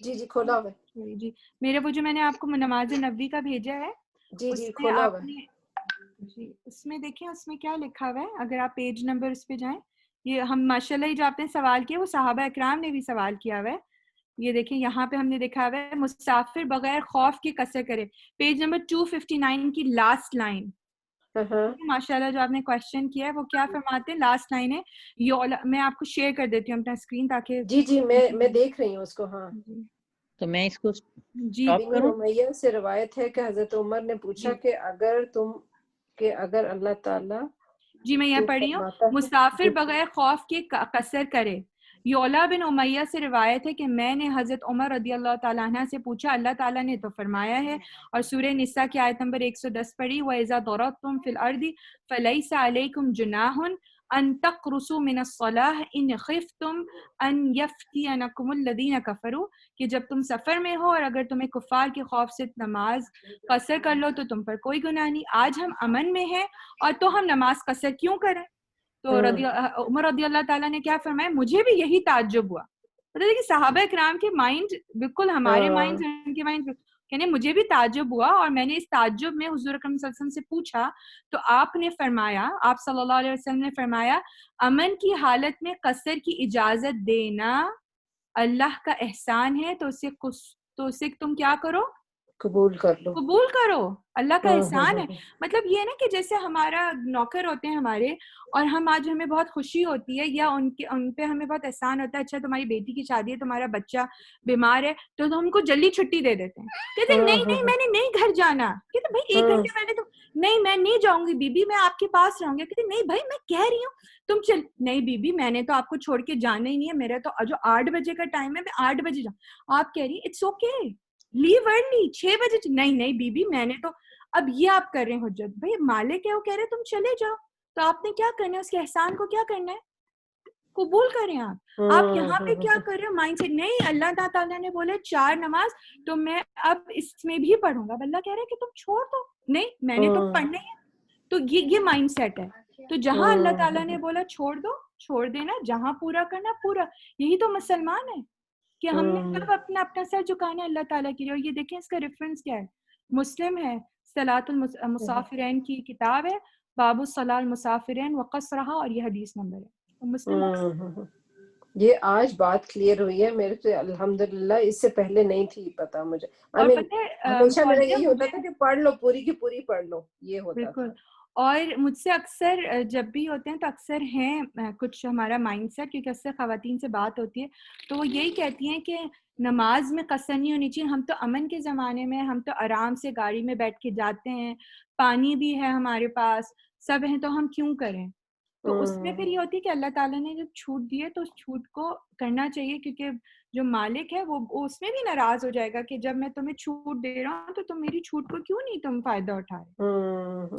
جی جی کھولا ہوا ہے. جی میرا وہ جو میں نے آپ کو نماز نبوی کا بھیجا ہے, جی اس جی میں کھولا ہوا آپ ہے. نے جی اس میں دیکھیں اس میں کیا لکھا ہوا ہے. اگر آپ پیج نمبر اس پہ جائیں, یہ ہم ماشاءاللہ یہ جو آپ نے سوال کیا وہ صحابہ اکرام نے بھی سوال کیا ہوا ہے. یہ دیکھیں یہاں پہ ہم نے دیکھا ہوا ہے مسافر بغیر خوف کے قصر کرے, پیج نمبر 259 کی لاسٹ لائن. ماشاءاللہ جو آپ نے کوشچن کیا ہے وہ کیا فرماتے ہیں, لاسٹ لائن ہے میں آپ کو شیئر کر دیتی ہوں اپنا اسکرین تاکہ جی جی میں دیکھ رہی ہوں اس کو. ہاں تو میں اس کو جی اسٹاپ کروں. امیہ سے روایت ہے کہ حضرت عمر نے پوچھا کہ اگر اللہ تعالیٰ جی میں یہ پڑھی ہوں, فرماتا ہے مسافر بغیر خوف کے قصر کرے. یولا بن امیہ سے روایت ہے کہ میں نے حضرت عمر رضی اللہ تعالیٰ عنہ سے پوچھا, اللہ تعالیٰ نے تو فرمایا ہے, اور سورہ نساء کی آیت نمبر 110 پڑھی, وَإِذَا ضَرَبْتُمْ فِي الْأَرْضِ فَلَيْسَ عَلَيْكُمْ جُنَاحٌ أَن تَقْصُرُوا مِنَ الصَّلَاةِ إِنْ خِفْتُمْ أَن يَفْتِنَكُمُ الَّذِينَ كَفَرُوا, کہ جب تم سفر میں ہو اور اگر تمہیں کفار کے خوف سے نماز قصر کر لو تو تم پر کوئی گناہ نہیں. آج ہم امن میں ہیں اور تو ہم نماز قصر کیوں کریں؟ تو عمر رضی اللہ تعالیٰ نے کیا فرمایا, مجھے بھی یہی تعجب ہوا. مطلب کہ صحابہ اکرام کے مائنڈ بالکل ہمارے مائنڈ ان کے مائنڈ, یعنی مجھے بھی تعجب ہوا, اور میں نے اس تعجب میں حضور اکرم صلی اللہ علیہ وسلم سے پوچھا تو آپ نے فرمایا, آپ صلی اللہ علیہ وسلم نے فرمایا, امن کی حالت میں قصر کی اجازت دینا اللہ کا احسان ہے, تو اسے تم کیا کرو, قبول کر لو. قبول کرو, اللہ کا احسان ہے. مطلب یہ نا کہ جیسے ہمارا نوکر ہوتے ہیں ہمارے, اور ہم آج ہمیں بہت خوشی ہوتی ہے یا ان پہ ہمیں بہت احسان ہوتا ہے, اچھا تمہاری بیٹی کی شادی ہے, تمہارا بچہ بیمار ہے, تو ہم کو جلدی چھٹی دے دیتے ہیں. کہتے ہیں نہیں میں نے نہیں گھر جانا. کہتے بھائی 1 گھنٹے پہلے تو نہیں میں نہیں جاؤں گی بی بی, میں آپ کے پاس رہوں گی. کہتے نہیں بھائی میں کہہ رہی ہوں تم چل, نہیں بی بی میں نے تو آپ کو چھوڑ کے جانا ہی نہیں ہے, میرا تو جو 8 بجے کا ٹائم ہے میں 8 بجے جاؤں. آپ کہہ رہی ہیں اٹس اوکے لیو ارلی 6 بجے. نہیں بی بی میں نے تو, اب یہ آپ کر رہے ہیں حجت, بھائی مالک ہے وہ کہہ رہے تم چلے جاؤ, تو آپ نے کیا کرنا ہے, اس کے احسان کو کیا کرنا ہے, قبول کریں. آپ یہاں پہ کیا کر رہے ہو, مائنڈ سے نہیں اللہ تعالیٰ نے بولے 4 نماز تو میں اب اس میں بھی پڑھوں گا, اللہ کہہ رہے کہ تم چھوڑ دو, نہیں میں نے تو پڑھنا ہی ہے. تو یہ مائنڈ سیٹ ہے. تو جہاں اللہ تعالیٰ نے بولا چھوڑ دو, چھوڑ دینا, جہاں پورا کرنا پورا. یہی تو مسلمان ہے کہ ہم نے کب اپنا سر جھکانا ہے اللہ تعالیٰ کے لیے. اور یہ دیکھیں اس کا ریفرنس کیا ہے, مسلم ہے, صلاۃ المسافرین کی کتاب ہے, باب الصلاۃ المسافرین وقصرہا, اور یہ حدیث نمبر ہے. مسلم یہ آج بات کلیئر ہوئی ہے میرے سے الحمدللہ, اس سے پہلے نہیں تھی پتا مجھے. اور پتہ ہے ہمیشہ میرا یہی ہوتا تھا کہ پڑھ لو, پوری کی پوری پڑھ لو, یہ ہوتا تھا. اور مجھ سے اکثر جب بھی ہوتے ہیں تو اکثر ہیں کچھ ہمارا مائنڈ سیٹ, کیونکہ اکثر خواتین سے بات ہوتی ہے تو وہ یہی کہتی ہیں کہ نماز میں قصر نہیں ہونی چاہیے, ہم تو امن کے زمانے میں, ہم تو آرام سے گاڑی میں بیٹھ کے جاتے ہیں, پانی بھی ہے ہمارے پاس, سب ہیں, تو ہم کیوں کریں. تو اس میں پھر یہ ہوتی ہے کہ اللہ تعالیٰ نے جب چھوٹ دی ہے تو اس چھوٹ کو کرنا چاہیے, کیونکہ جو مالک ہے وہ اس میں بھی ناراض ہو جائے گا کہ جب میں تمہیں چھوٹ دے رہا ہوں تو تم میری چھوٹ کو کیوں نہیں تم فائدہ اٹھائے.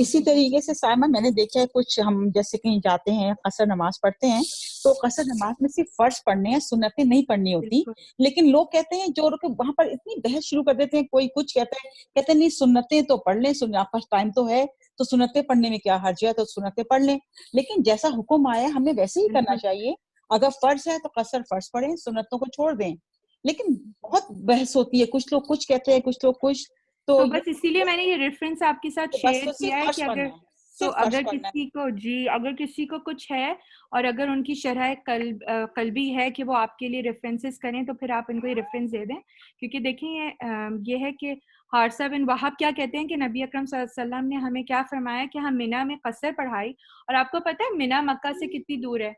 اسی طریقے سے سائمہ میں نے دیکھا ہے, کچھ ہم جیسے کہیں جاتے ہیں قصر نماز پڑھتے ہیں تو قصر نماز میں صرف فرض پڑھنے ہیں, سنتیں نہیں پڑھنی ہوتی. لیکن لوگ کہتے ہیں جو وہاں پر اتنی بحث شروع کر دیتے ہیں, کوئی کچھ کہتا ہے, کہتے ہیں نہیں سنتیں تو پڑھ لیں, آپ کا ٹائم تو ہے تو سنتیں پڑھنے میں کیا حرج ہے, تو سنتیں پڑھ لیں. لیکن جیسا حکم آیا ہمیں ویسے ہی کرنا چاہیے. اگر فرض ہے تو قصر فرض پڑھیں, سنتوں کو چھوڑ دیں. لیکن بہت بحث ہوتی ہے, کچھ لوگ کچھ کہتے ہیں, کچھ لوگ کچھ. تو بس اسی لیے میں نے یہ ریفرنس آپ کے ساتھ شیئر کیا ہے کہ اگر کسی کو کچھ ہے اور اگر ان کی شرح قلبی ہے کہ وہ آپ کے لیے ریفرنسز کریں تو پھر آپ ان کو یہ ریفرنس دے دیں. کیونکہ دیکھیں یہ ہے کہ حارثہ بن وہب کیا کہتے ہیں کہ نبی اکرم صلی اللہ علیہ وسلم نے ہمیں کیا فرمایا کہ ہم منی میں قصر پڑھائی, اور آپ کو پتہ ہے منی مکہ سے کتنی دور ہے,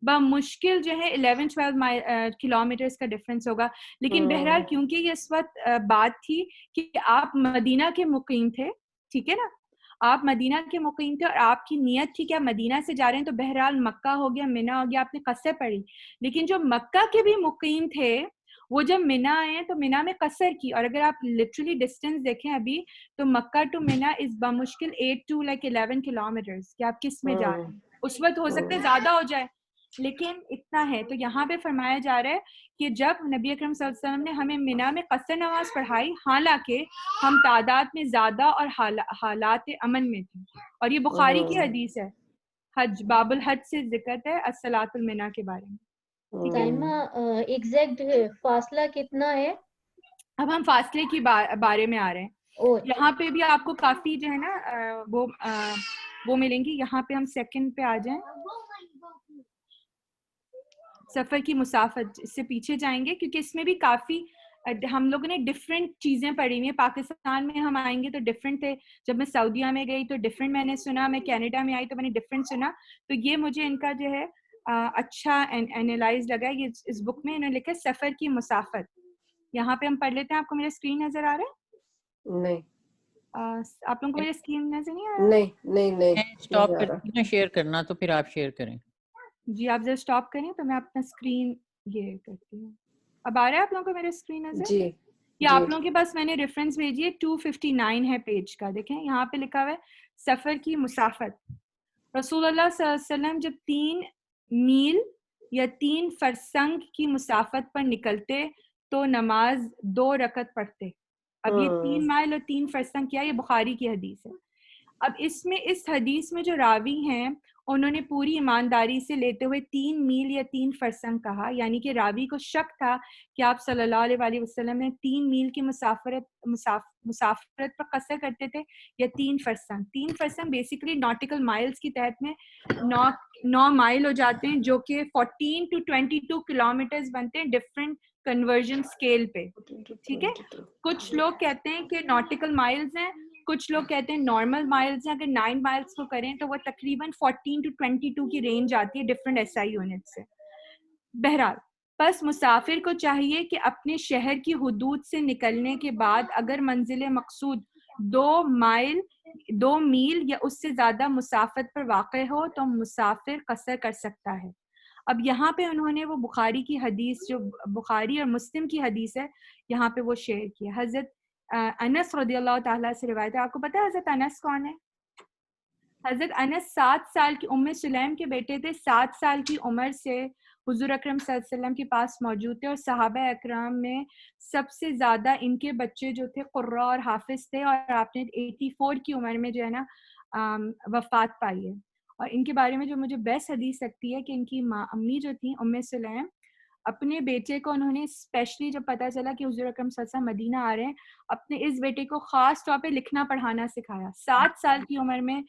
بمشکل جو ہے 11-12 کلومیٹرز کا ڈفرینس ہوگا. لیکن بہرحال کیونکہ یہ اس وقت بات تھی کہ آپ مدینہ کے مقیم تھے, ٹھیک ہے نا, آپ مدینہ کے مقیم تھے اور آپ کی نیت تھی کہ آپ مدینہ سے جا رہے ہیں, تو بہرحال مکہ ہو گیا, منی ہو گیا, آپ نے قصر پڑھی. لیکن جو مکہ کے بھی مقیم تھے وہ جب منی آئے تو منی میں قصر کی. اور اگر آپ لٹرلی ڈسٹینس دیکھیں ابھی تو مکہ ٹو منی از بمشکل 8 to 11 کلومیٹرز کہ آپ کس میں جا رہے ہیں. اس وقت ہو سکتا ہے زیادہ ہو جائے, لیکن اتنا ہے. تو یہاں پہ فرمایا جا رہا ہے کہ جب نبی اکرم صلی اللہ علیہ وسلم نے ہمیں منا میں قصر نماز پڑھائی، حالانکہ ہم تعداد میں زیادہ اور حالات امن میں تھے. اور یہ بخاری کی حدیث ہے، حج باب الحج سے ذکر ہے الصلاۃ المنا کے بارے میں. ٹھیک ہے، سائمہ ایگزیکٹ فاصلہ کتنا ہے؟ اب ہم فاصلے کی بارے میں آ رہے ہیں. یہاں پہ بھی آپ کو کافی جو ہے نا وہ ملیں گی. یہاں پہ ہم سیکنڈ پہ آ جائیں، سفر کی مسافت، اس سے پیچھے جائیں گے کیونکہ اس میں بھی کافی ہم لوگوں نے ڈفرینٹ چیزیں پڑھی ہوئی ہیں. پاکستان میں ہم آئیں گے تو ڈفرینٹ تھے، جب میں سعودیہ میں گئی تو ڈفرینٹ میں نے سنا، میں کینیڈا میں آئی تو میں نے ڈفرینٹ سنا. تو یہ مجھے ان کا جو ہے اچھا انالائز لگا. یہ اس بک میں انہوں نے لکھا سفر کی مسافت. یہاں پہ ہم پڑھ لیتے ہیں. آپ کو میرا اسکرین نظر آ رہا ہے؟ نہیں. آپ لوگوں کو میرا اسکرین نظر نہیں آ رہا؟ نہیں اسٹاپ کرنا شیئر کرنا تو پھر آپ شیئر کریں. جی آپ ذرا اسٹاپ کریں تو میں اپنا اسکرین یہ کرتی ہوں. اب آ رہا ہے آپ لوگوں کو میرا اسکرین نظر؟ جی. یہ آپ لوگوں کے پاس میں نے ریفرنس بھیجی ہے، 259 ہے پیج کا. دیکھیں یہاں پہ لکھا ہوا ہے سفر کی مسافت. رسول اللہ صلی اللہ علیہ وسلم جب 3 میل یا 3 فرسنگ کی مسافت پر نکلتے تو نماز 2 رکعت پڑھتے. اب یہ 3 مائل اور 3 فرسنگ کیا؟ یہ بخاری کی حدیث ہے. اب اس میں اس حدیث میں جو راوی ہیں انہوں نے پوری ایمانداری سے لیتے ہوئے 3 میل یا 3 فرسنگ کہا، یعنی کہ راوی کو شک تھا کہ آپ صلی اللہ علیہ وآلہ وسلم نے 3 میل کی مسافرت پر قصر کرتے تھے یا 3 فرسنگ. 3 فرسنگ بیسیکلی ناٹیکل مائلز کی تحت میں 9 مائل ہو جاتے ہیں، جو کہ 14 to 22 کلومیٹرز بنتے ہیں ڈفرینٹ کنورژن اسکیل پہ. ٹھیک ہے، کچھ لوگ کہتے ہیں کہ ناٹیکل مائلز ہیں، کچھ لوگ کہتے ہیں نارمل مائلز ہیں. اگر 9 مائلز کو کریں تو وہ تقریباً 14 to 22 کی رینج آتی ہے ڈفرینٹ SI یونٹ سے. بہرحال پس مسافر کو چاہیے کہ اپنے شہر کی حدود سے نکلنے کے بعد اگر منزل مقصود 2 میل یا اس سے زیادہ مسافت پر واقع ہو تو مسافر قصر کر سکتا ہے. اب یہاں پہ انہوں نے وہ بخاری کی حدیث، جو بخاری اور مسلم کی حدیث ہے، یہاں پہ وہ شیئر کیا. حضرت انس رضی اللہ تعالیٰ سے روایت ہے. آپ کو پتا ہے حضرت انس کون ہے؟ حضرت انس 7 سال کی ام سلیم کے بیٹے تھے. 7 سال کی عمر سے حضور اکرم صلی اللہ علیہ وسلم کے پاس موجود تھے، اور صحابہ اکرام میں سب سے زیادہ ان کے بچے جو تھے قرہ اور حافظ تھے، اور آپ نے 84 کی عمر میں جو ہے نا وفات پائی ہے. اور ان کے بارے میں جو مجھے بیسٹ حدیث لگتی ہے کہ ان کی امی جو تھیں ام سلیم، اپنے بیٹے کو انہوں نے اسپیشلی جب پتا چلا کہ حضور اکرم صلی اللہ علیہ وسلم مدینہ آ رہے ہیں، اپنے اس بیٹے کو خاص طور پہ لکھنا پڑھانا سکھایا. 7 سال کی عمر میں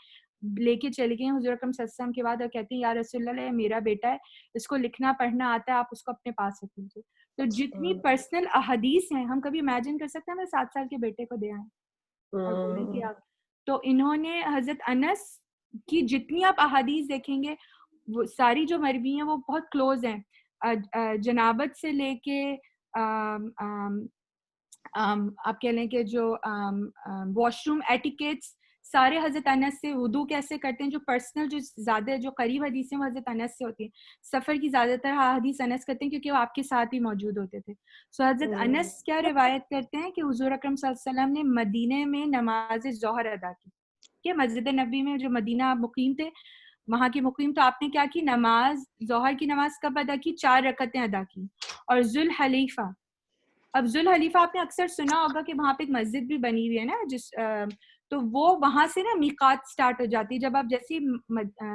لے کے چلے گئے حضور اکرم صلی اللہ علیہ وسلم کے بعد، اور کہتے ہیں یا رسول اللہ یہ میرا بیٹا ہے، اس کو لکھنا پڑھنا آتا ہے، آپ اس کو اپنے پاس رکھ لیجیے. تو جتنی پرسنل احادیث ہیں ہم کبھی امیجن کر سکتے ہیں میں 7 سال کے بیٹے کو دے آئیں اور بولیں کہ آپ. تو انہوں نے حضرت انس کی جتنی آپ احادیث دیکھیں گے وہ ساری جو مروی ہیں وہ بہت کلوز ہیں. جنابت سے لے کے آپ کہہ لیں کہ جو واش روم ایٹیکیٹس سارے حضرت انس سے. وضو کیسے کرتے ہیں، جو پرسنل جو زیادہ جو قریب حدیثیں وہ حضرت انس سے ہوتی ہیں. سفر کی زیادہ تر حدیث انس کرتے ہیں کیونکہ وہ آپ کے ساتھ ہی موجود ہوتے تھے. سو حضرت انس کیا روایت کرتے ہیں کہ حضور اکرم صلی اللہ علیہ وسلم نے مدینے میں نماز ظہر ادا کی. کہ مسجد نبی میں جو مدینہ آپ مقیم تھے، وہاں کی مقیم، تو آپ نے کیا کی، نماز ظہر کی نماز کب ادا کی؟ 4 رکعتیں ادا کی. اور ذوالحلیفہ، اب ذوالحلیفہ آپ نے اکثر سنا ہوگا کہ وہاں پہ ایک مسجد بھی بنی ہوئی ہے نا، جس تو وہ وہاں سے نا میقات سٹارٹ ہو جاتی ہے. جب آپ جیسے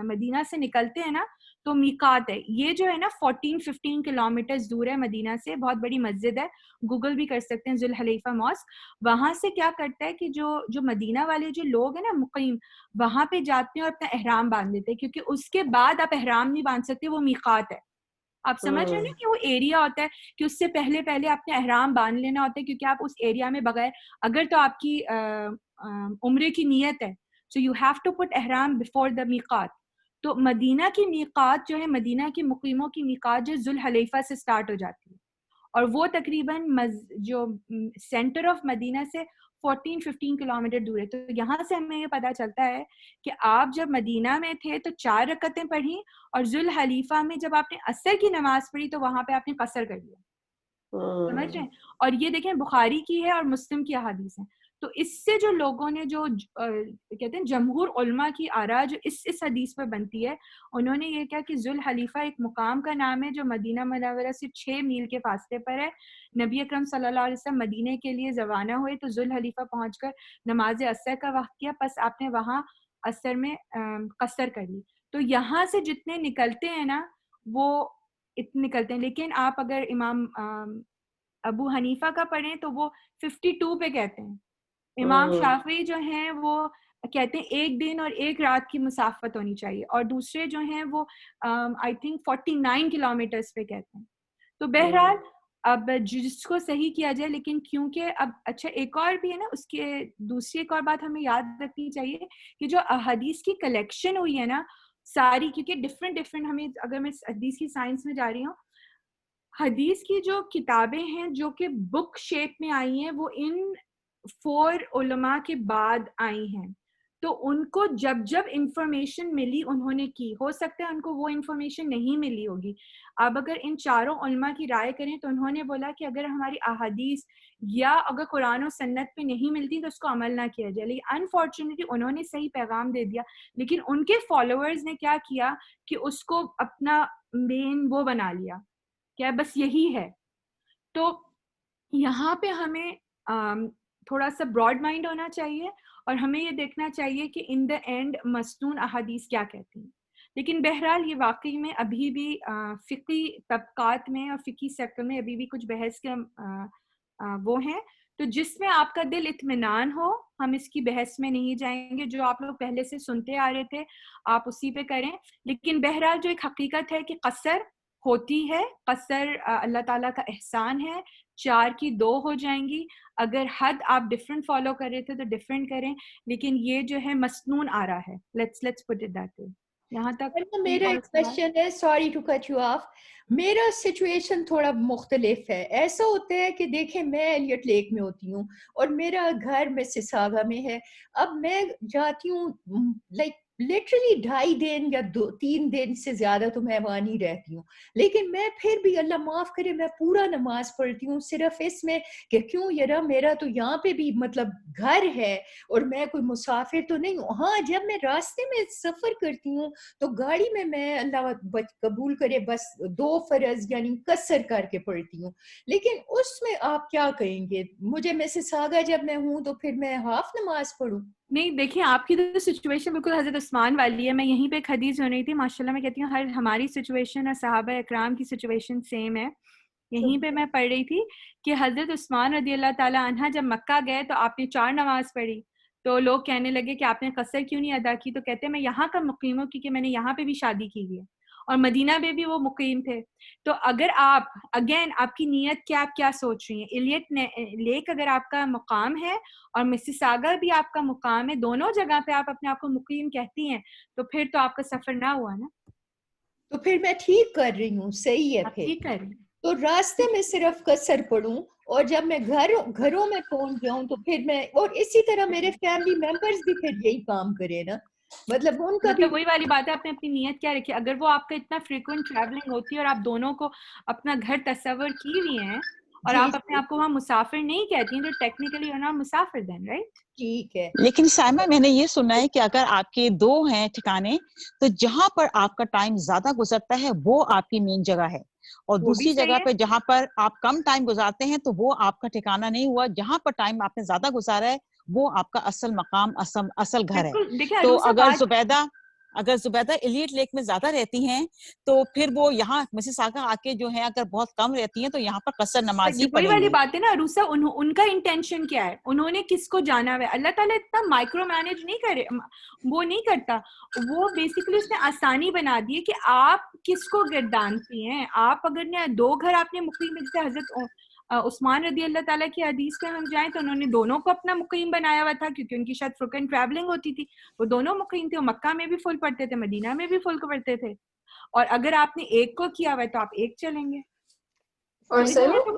مدینہ سے نکلتے ہیں نا تو میقات ہے. یہ جو ہے نا 14-15 کلومیٹر دور ہے مدینہ سے، بہت بڑی مسجد ہے، گوگل بھی کر سکتے ہیں ذوالحلیفہ ماسک. وہاں سے کیا کرتا ہے کہ جو مدینہ والے جو لوگ ہیں نا مقیم، وہاں پہ جاتے ہیں اور اپنا احرام باندھ دیتے ہیں، کیونکہ اس کے بعد آپ احرام نہیں باندھ سکتے، وہ میقات ہے. آپ سمجھ رہے ہیں نا کہ وہ ایریا ہوتا ہے کہ اس سے پہلے آپ نے احرام باندھ لینا ہوتا ہے، کیونکہ آپ اس ایریا میں بغیر، اگر تو آپ کی عمرے کی نیت ہے so you have to put احرام before the میقات. تو مدینہ کی میقات جو ہے، مدینہ کی مقیموں کی میقات جو ذوالحلیفہ سے سٹارٹ ہو جاتی ہے، اور وہ تقریباً جو سینٹر آف مدینہ سے 14-15 کلومیٹر دور ہے. تو یہاں سے ہمیں یہ پتہ چلتا ہے کہ آپ جب مدینہ میں تھے تو 4 رکعتیں پڑھی، اور ذوالحلیفہ میں جب آپ نے عصر کی نماز پڑھی تو وہاں پہ آپ نے قصر کر لیا. سمجھ رہے ہیں. اور یہ دیکھیں بخاری کی ہے اور مسلم کی احادیث ہیں. تو اس سے جو لوگوں نے جو کہتے ہیں جمہور علماء کی آراء جو اس حدیث پر بنتی ہے, انہوں نے یہ کہا کہ ذوالحلیفہ ایک مقام کا نام ہے جو مدینہ منورہ سے 6 میل کے فاصلے پر ہے. نبی اکرم صلی اللہ علیہ وسلم مدینے کے لیے روانہ ہوئے تو ذوالحلیفہ پہنچ کر نماز عصر کا وقت کیا, پس آپ نے وہاں عصر میں قصر کر لی. تو یہاں سے جتنے نکلتے ہیں نا وہ اتنے نکلتے ہیں. لیکن آپ اگر امام ابو حنیفہ کا پڑھیں تو وہ 52 پہ کہتے ہیں. امام شافعی جو ہیں وہ کہتے ہیں 1 دن اور 1 رات کی مسافت ہونی چاہیے, اور دوسرے جو ہیں وہ آئی تھنک 49 کلومیٹرز پہ کہتے ہیں. تو بہرحال اب جس کو صحیح کیا جائے, لیکن کیونکہ اب اچھا ایک اور بھی ہے نا, اس کے دوسری ایک اور بات ہمیں یاد رکھنی چاہیے کہ جو احادیث کی کلیکشن ہوئی ہے نا ساری, کیونکہ ڈفرینٹ ہمیں, اگر میں حدیث کی سائنس میں جا رہی ہوں, حدیث کی جو کتابیں ہیں جو کہ بک شیپ میں آئی ہیں وہ ان 4 علماء کے بعد آئی ہیں. تو ان کو جب انفارمیشن ملی انہوں نے کی, ہو سکتا ہے ان کو وہ انفارمیشن نہیں ملی ہوگی. اب اگر ان چاروں علماء کی رائے کریں تو انہوں نے بولا کہ اگر ہماری احادیث یا اگر قرآن و سنت پہ نہیں ملتی تو اس کو عمل نہ کیا جائے. لیکن انفارچونیٹلی انہوں نے صحیح پیغام دے دیا, لیکن ان کے فالوورز نے کیا کیا کہ اس کو اپنا مین وہ بنا لیا, کیا بس یہی ہے. تو یہاں پہ ہمیں تھوڑا سا براڈ مائنڈ ہونا چاہیے اور ہمیں یہ دیکھنا چاہیے کہ ان دا اینڈ مسنون احادیث کیا کہتی ہیں. لیکن بہرحال یہ واقعی میں ابھی بھی فقی طبقات میں اور فقی سیکٹر میں ابھی بھی کچھ بحث کے وہ ہیں. تو جس میں آپ کا دل اطمینان ہو, ہم اس کی بحث میں نہیں جائیں گے, جو آپ لوگ پہلے سے سنتے آ رہے تھے آپ اسی پہ کریں. لیکن بہرحال جو ایک حقیقت ہے کہ قصر ہوتی ہے, قصر اللہ تعالیٰ کا احسان ہے, 4 کی 2 ہو جائیں گی. اگر حد آپ ڈفرینٹ فالو کر رہے تھے تو ڈفرینٹ کریں, لیکن یہ جو ہے مسنون آ رہا ہے. Let's put it that way. یہاں تک میرا ایک کوشچن ہے, sorry to cut you off, میرا سچویشن تھوڑا مختلف ہے. ایسا ہوتا ہے کہ دیکھیں میں ایلیٹ لیک میں ہوتی ہوں اور میرا گھر مسیساگا میں ہے. اب میں جاتی ہوں لائک لٹرلی 2.5 دن یا 3 دن سے زیادہ تو میں وہاں نہیں رہتی ہوں, لیکن میں پھر بھی اللہ معاف کرے میں پورا نماز پڑھتی ہوں, صرف اس میں کہ کیوں یار میرا تو یہاں پہ بھی مطلب گھر ہے اور میں کوئی مسافر تو نہیں ہوں. ہاں جب میں راستے میں سفر کرتی ہوں تو گاڑی میں اللہ قبول کرے بس 2 فرض یعنی قصر کر کے پڑھتی ہوں. لیکن اس میں آپ کیا کہیں گے, مجھے مسیساگا جب میں ہوں تو پھر میں ہاف نماز پڑھوں؟ نہیں دیکھیں آپ کی تو سچویشن بالکل حضرت عثمان والی ہے. میں یہیں پہ ایک حدیث ہو رہی تھی, ماشاءاللہ میں کہتی ہوں ہماری سچویشن اور صحابہ اکرام کی سچویشن سیم ہے. یہیں پہ میں پڑھ رہی تھی کہ حضرت عثمان رضی اللہ تعالیٰ عنہ جب مکہ گئے تو آپ نے 4 نماز پڑھی, تو لوگ کہنے لگے کہ آپ نے قصر کیوں نہیں ادا کی, تو کہتے ہیں میں یہاں کا مقیم ہوں کیونکہ میں نے یہاں پہ بھی شادی کی ہے اور مدینہ میں بھی وہ مقیم تھے. تو اگر آپ اگین آپ کی نیت کیا, آپ کیا سوچ رہی ہیں, ایلیٹ لیک اگر آپ کا مقام ہے اور مسیساگا بھی آپ کا مقام ہے, دونوں جگہ پہ آپ اپنے آپ کو مقیم کہتی ہیں, تو پھر تو آپ کا سفر نہ ہوا نا. تو پھر میں ٹھیک کر رہی ہوں, صحیح ہے. پھر ٹھیک کر رہی ہیں. تو راستے میں صرف قصر پڑھوں اور جب میں گھروں میں پہنچ جاؤں تو پھر میں, اور اسی طرح میرے فیملی ممبرز بھی پھر یہی کام کرے نا, مطلب ان کا بھی وہی والی بات ہے, آپ نے اپنی نیت کیا رکھی. اگر وہ آپ کا اتنا فریکوینٹ ٹریولنگ ہوتی ہے اور آپ دونوں کو اپنا گھر تصور کی ہوئی ہیں اور آپ اپنے آپ کو وہاں مسافر نہیں کہتی ہیں, تو ٹیکنیکلی یو ناٹ مسافر دین, رائٹ؟ ٹھیک ہے. لیکن سائمہ میں نے یہ سنا ہے کہ اگر آپ کے 2 ہیں ٹھکانے تو جہاں پر آپ کا ٹائم زیادہ گزرتا ہے وہ آپ کی مین جگہ ہے, اور دوسری جگہ پہ جہاں پر آپ کم ٹائم گزارتے ہیں تو وہ آپ کا ٹھکانہ نہیں ہوا. جہاں پر ٹائم آپ نے زیادہ گزارا ہے وہ آپ کا اصل مقام, اصل گھر ہے. تو اگر زبیدہ ایلیٹ لیک میں زیادہ رہتی ہیں تو پھر وہ یہاں مسیساگا آ کے جو ہے اگر بہت کم رہتی ہیں تو یہاں پر قصر نماز ہی وہی پڑھیں والی گی. بات ہے نا عروسہ, ان کا انٹینشن کیا ہے, انہوں نے کس کو جانا ہے. اللہ تعالیٰ اتنا مائکرو مینج نہیں کرے, وہ نہیں کرتا. وہ بیسیکلی اس نے آسانی بنا دی ہے کہ آپ کس کو گردانتی ہیں. آپ اگر نے 2 گھر آپ نے مقیم, جیسے حضرت عثمان رضی اللہ تعالیٰ کی حدیث پہ ہم جائیں تو انہوں نے دونوں کو اپنا مقیم بنایا ہوا تھا, کیونکہ ان کی شاید فرقن ٹریولنگ ہوتی تھی, وہ دونوں مقیم تھے. وہ مکہ میں بھی فل پڑھتے تھے, مدینہ میں بھی فل پڑھتے تھے. اور اگر آپ نے ایک کو کیا ہوا ہے تو آپ ایک چلیں گے. اور تو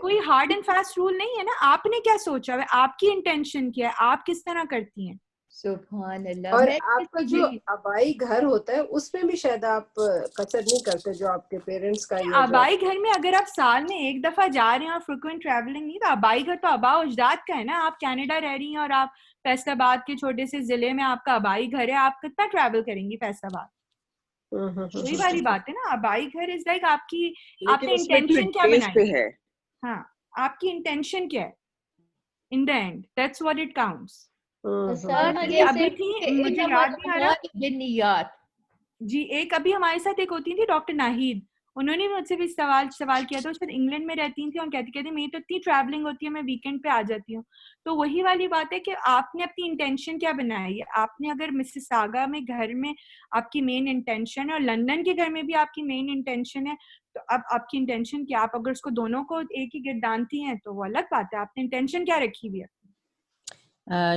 کوئی ہارڈ اینڈ فاسٹ رول نہیں ہے نا. آپ نے کیا سوچا ہے, آپ کی انٹینشن کیا ہے, آپ کس طرح کرتی ہیں. سبحان اللہ. اور میں آپ کا جو آبائی گھر ہوتا ہے اس میں بھی شاید آپ قصر نہیں کرتے جو آپ کے پیرنٹس کا. آبائی گھر میں اگر آپ سال میں ایک دفعہ جا رہے ہیں اور فریکوینٹ ٹریولنگ نہیں, تو آبائی گھر تو آبا و اجداد کا ہے نا. آپ کینیڈا رہ رہی ہیں اور آپ فیصل آباد کے چھوٹے سے ضلع میں آپ کا آبائی گھر ہے, آپ کتنا ٹریول کریں گی فیصل آباد؟ وہی والی بات ہے نا, آبائی گھر از لائک آپ کی, آپ نے انٹینشن کیا بنائی ہے. ہاں, آپ کی انٹینشن کیا ہے, in the end that's what it counts. ابھی تھی, مجھے یاد نہیں آ رہا جی, ایک ابھی ہمارے ساتھ ایک ہوتی تھی ڈاکٹر ناہید, انہوں نے مجھ سے بھی سوال کیا تھا. شاید انگلینڈ میں رہتی تھیں اور کہتی میری تو اتنی ٹریولنگ ہوتی ہے, میں ویکینڈ پہ آ جاتی ہوں. تو وہی والی بات ہے کہ آپ نے اپنی انٹینشن کیا بنائی ہے. آپ نے اگر مسیساگا میں گھر میں آپ کی مین انٹینشن ہے اور لندن کے گھر میں بھی آپ کی مین انٹینشن ہے, تو اب آپ کی انٹینشن کیا, آپ اگر اس کو دونوں کو ایک ہی گردانتی ہیں تو وہ الگ بات ہے. آپ نے انٹینشن کیا رکھی ہوئی ہے.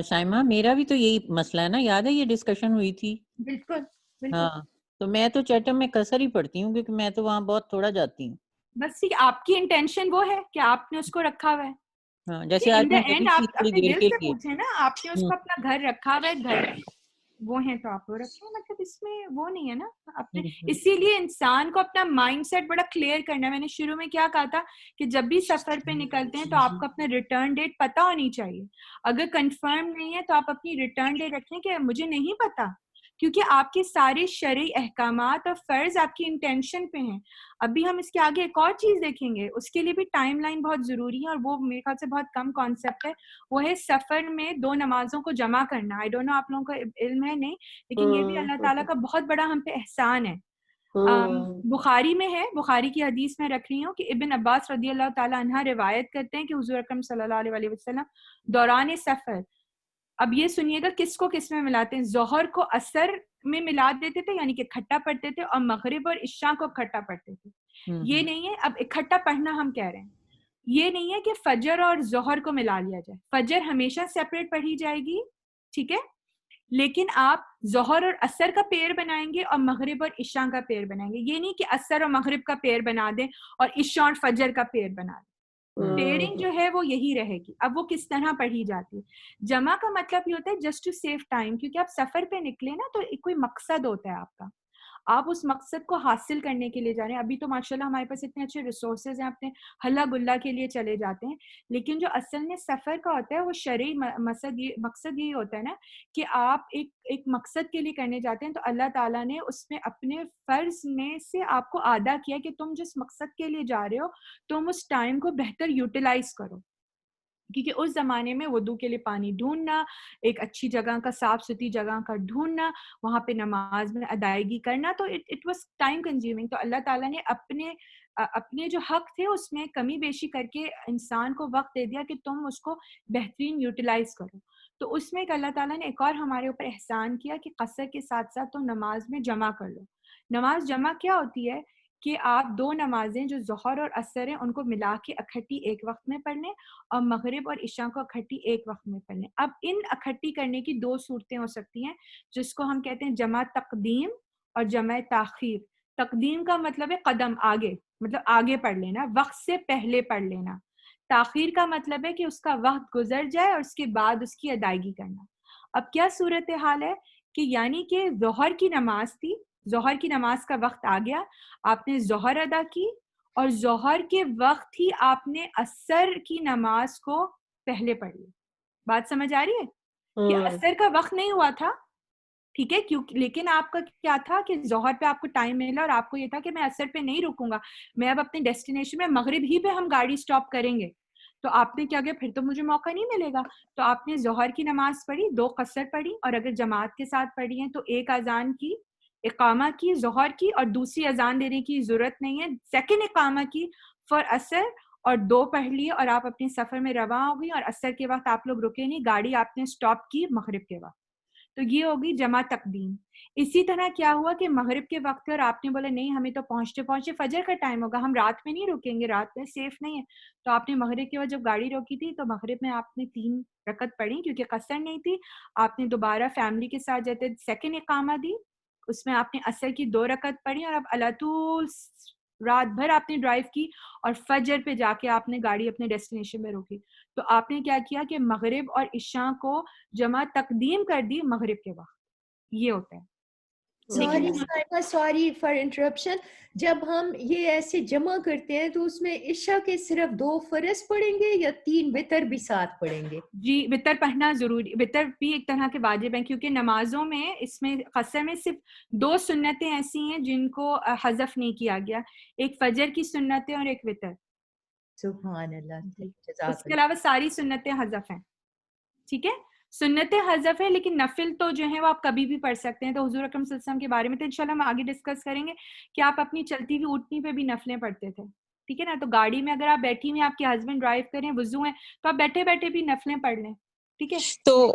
شائمہ, میرا بھی تو یہی مسئلہ ہے نا, یاد ہے یہ ڈسکشن ہوئی تھی. بالکل. ہاں, تو میں تو چیٹم میں قصر ہی پڑھتی ہوں کیونکہ میں تو وہاں بہت تھوڑا جاتی ہوں. بس آپ کی انٹینشن وہ ہے کہ آپ نے اس کو رکھا ہوا ہے. ہاں, جیسے آج میں گئی تھی تھوڑی اپنے دیر دل کے سے لیے. پوچھیں نا, آپ نے اس کو اپنا گھر رکھا ہوا ہے, گھر وہ ہیں تو آپ وہ رکھیں, مطلب اس میں وہ نہیں ہے نا اپنے. اسی لیے انسان کو اپنا مائنڈ سیٹ بڑا کلیئر کرنا ہے. میں نے شروع میں کیا کہا تھا کہ جب بھی سفر پہ نکلتے ہیں تو آپ کو اپنا ریٹرن ڈیٹ پتا ہونی چاہیے. اگر کنفرم نہیں ہے تو آپ اپنی ریٹرن ڈیٹ رکھیں کہ مجھے نہیں پتا, کیونکہ آپ کے سارے شرعی احکامات اور فرض آپ کی انٹینشن پہ ہیں. ابھی ہم اس کے آگے ایک اور چیز دیکھیں گے, اس کے لیے بھی ٹائم لائن بہت ضروری ہے, اور وہ میرے خیال سے بہت کم کانسیپٹ ہے. وہ ہے سفر میں 2 نمازوں کو جمع کرنا. آئی ڈونٹ نو آپ لوگوں کو علم ہے نہیں, لیکن یہ بھی اللہ تعالیٰ کا بہت بڑا ہم پہ احسان ہے. بخاری میں ہے, بخاری کی حدیث میں رکھ رہی ہوں کہ ابن عباس رضی اللہ تعالیٰ عنہ روایت کرتے ہیں کہ حضور اکرم صلی اللہ علیہ وسلم دوران سفر, اب یہ سنیے گا کس کو کس میں ملاتے ہیں, ظہر کو عصر میں ملا دیتے تھے, یعنی کہ اکٹھا پڑھتے تھے, اور مغرب اور عشاء کو اکٹھا پڑھتے تھے. یہ نہیں ہے, اب اکٹھا پڑھنا ہم کہہ رہے ہیں, یہ نہیں ہے کہ فجر اور ظہر کو ملا لیا جائے. فجر ہمیشہ سیپریٹ پڑھی جائے گی, ٹھیک ہے, لیکن آپ ظہر اور عصر کا پیر بنائیں گے اور مغرب اور عشاء کا پیر بنائیں گے. یہ نہیں کہ عصر اور مغرب کا پیر بنا دیں اور عشاء اور فجر کا پیر بنا دیں. پیئرنگ جو ہے وہ یہی رہے گی. اب وہ کس طرح پڑھی جاتی ہے. جمع کا مطلب یہ ہوتا ہے جسٹ ٹو سیو ٹائم, کیونکہ آپ سفر پہ نکلے نا تو کوئی مقصد ہوتا ہے آپ کا, آپ اس مقصد کو حاصل کرنے کے لیے جا رہے ہیں. ابھی تو ماشاءاللہ ہمارے پاس اتنے اچھے ریسورسز ہیں, اپنے ہلا گلا کے لیے چلے جاتے ہیں, لیکن جو اصل میں سفر کا ہوتا ہے وہ شرعی مقصد یہی ہوتا ہے نا کہ آپ ایک مقصد کے لیے کرنے جاتے ہیں, تو اللہ تعالیٰ نے اس میں اپنے فرض میں سے آپ کو آدھا کیا کہ تم جس مقصد کے لیے جا رہے ہو تم اس ٹائم کو بہتر یوٹیلائز کرو. کیونکہ اس زمانے میں وضو کے لیے پانی ڈھونڈنا, ایک اچھی جگہ کا, صاف ستھری جگہ کا ڈھونڈنا, وہاں پہ نماز میں ادائیگی کرنا, تو اٹ واز ٹائم کنزیومنگ. تو اللہ تعالیٰ نے اپنے جو حق تھے اس میں کمی بیشی کر کے انسان کو وقت دے دیا کہ تم اس کو بہترین یوٹیلائز کرو. تو اس میں ایک اللہ تعالیٰ نے ایک اور ہمارے اوپر احسان کیا کہ قصر کے ساتھ ساتھ تم نماز میں جمع کر لو. نماز جمع کیا ہوتی ہے کہ آپ 2 نمازیں جو ظہر اور عصر ہیں ان کو ملا کے اکٹھی ایک وقت میں پڑھ لیں, اور مغرب اور عشاء کو اکٹھی ایک وقت میں پڑھ لیں. اب ان اکٹھی کرنے کی 2 صورتیں ہو سکتی ہیں, جس کو ہم کہتے ہیں جمع تقدیم اور جمع تاخیر. تقدیم کا مطلب ہے قدم آگے, مطلب آگے پڑھ لینا, وقت سے پہلے پڑھ لینا. تاخیر کا مطلب ہے کہ اس کا وقت گزر جائے اور اس کے بعد اس کی ادائیگی کرنا. اب کیا صورتحال ہے کہ یعنی کہ ظہر کی نماز تھی, ظہر کی نماز کا وقت آ گیا, آپ نے ظہر ادا کی, اور ظہر کے وقت ہی آپ نے عصر کی نماز کو پہلے پڑھ لی. بات سمجھ آ رہی ہے کہ عصر کا وقت نہیں ہوا تھا, ٹھیک ہے, لیکن آپ کا کیا تھا کہ ظہر پہ آپ کو ٹائم ملا اور آپ کو یہ تھا کہ میں عصر پہ نہیں رکوں گا, میں اب اپنے ڈیسٹینیشن میں مغرب ہی پہ ہم گاڑی سٹاپ کریں گے. تو آپ نے کیا کیا, پھر تو مجھے موقع نہیں ملے گا, تو آپ نے ظہر کی نماز پڑھی, 2 قصر پڑھی, اور اگر جماعت کے ساتھ پڑھی ہیں تو ایک اذان کی, اقامہ کی ظہر کی, اور دوسری اذان دینے کی ضرورت نہیں ہے, سیکنڈ اقامہ کی فار عصر, اور 2 پڑھ لیے اور آپ اپنے سفر میں رواں ہو گئی, اور عصر کے وقت آپ لوگ رکے نہیں, گاڑی آپ نے سٹاپ کی مغرب کے وقت. تو یہ ہوگی جمع تقدیم. اسی طرح کیا ہوا کہ مغرب کے وقت اور آپ نے بولا نہیں ہمیں تو پہنچتے پہنچتے فجر کا ٹائم ہوگا, ہم رات میں نہیں رکیں گے, رات میں سیف نہیں ہے, تو آپ نے مغرب کے وقت جب گاڑی روکی تھی تو مغرب میں آپ نے 3 رکعت پڑھی, کیونکہ قصر نہیں تھی. آپ نے دوبارہ فیملی کے ساتھ جاتے سیکنڈ اقامہ دی, اس میں آپ نے عصر کی 2 رکعت پڑھی, اور اب اللہ طول رات بھر آپ نے ڈرائیو کی اور فجر پہ جا کے آپ نے گاڑی اپنے ڈیسٹینیشن میں روکی. تو آپ نے کیا کیا کہ مغرب اور عشاء کو جمع تقدیم کر دی مغرب کے وقت. یہ ہوتا ہے. Sorry for interruption. جب ہم یہ ایسے جمع کرتے ہیں تو اس میں عشاء کے صرف 2 فرض پڑھیں گے یا 3 وتر بھی ساتھ پڑھیں گے؟ جی وتر پڑھنا ضروری, وتر بھی ایک طرح کے واجب ہیں, کیونکہ نمازوں میں اس میں قصر میں صرف 2 سنتیں ایسی ہیں جن کو حذف نہیں کیا گیا, ایک فجر کی سنتیں اور ایک وتر. سبحان اللہ. اس کے علاوہ ساری سنتیں حذف ہیں. ٹھیک ہے, سنتیں حذف ہے لیکن نفل تو جو ہے وہ آپ کبھی بھی پڑھ سکتے ہیں. تو حضور اکرم صلی اللہ علیہ وسلم کے بارے میں تو انشاءاللہ ہم آگے ڈسکس کریں گے کہ آپ اپنی چلتی ہوئی اٹھنی پہ بھی نفلیں پڑھتے تھے. ٹھیک ہے نا, تو گاڑی میں اگر آپ بیٹھی ہوئی, آپ کے ہسبینڈ ڈرائیو کریں, وضو ہیں, تو آپ بیٹھے بیٹھے بھی نفلیں پڑھ لیں. ٹھیک ہے. تو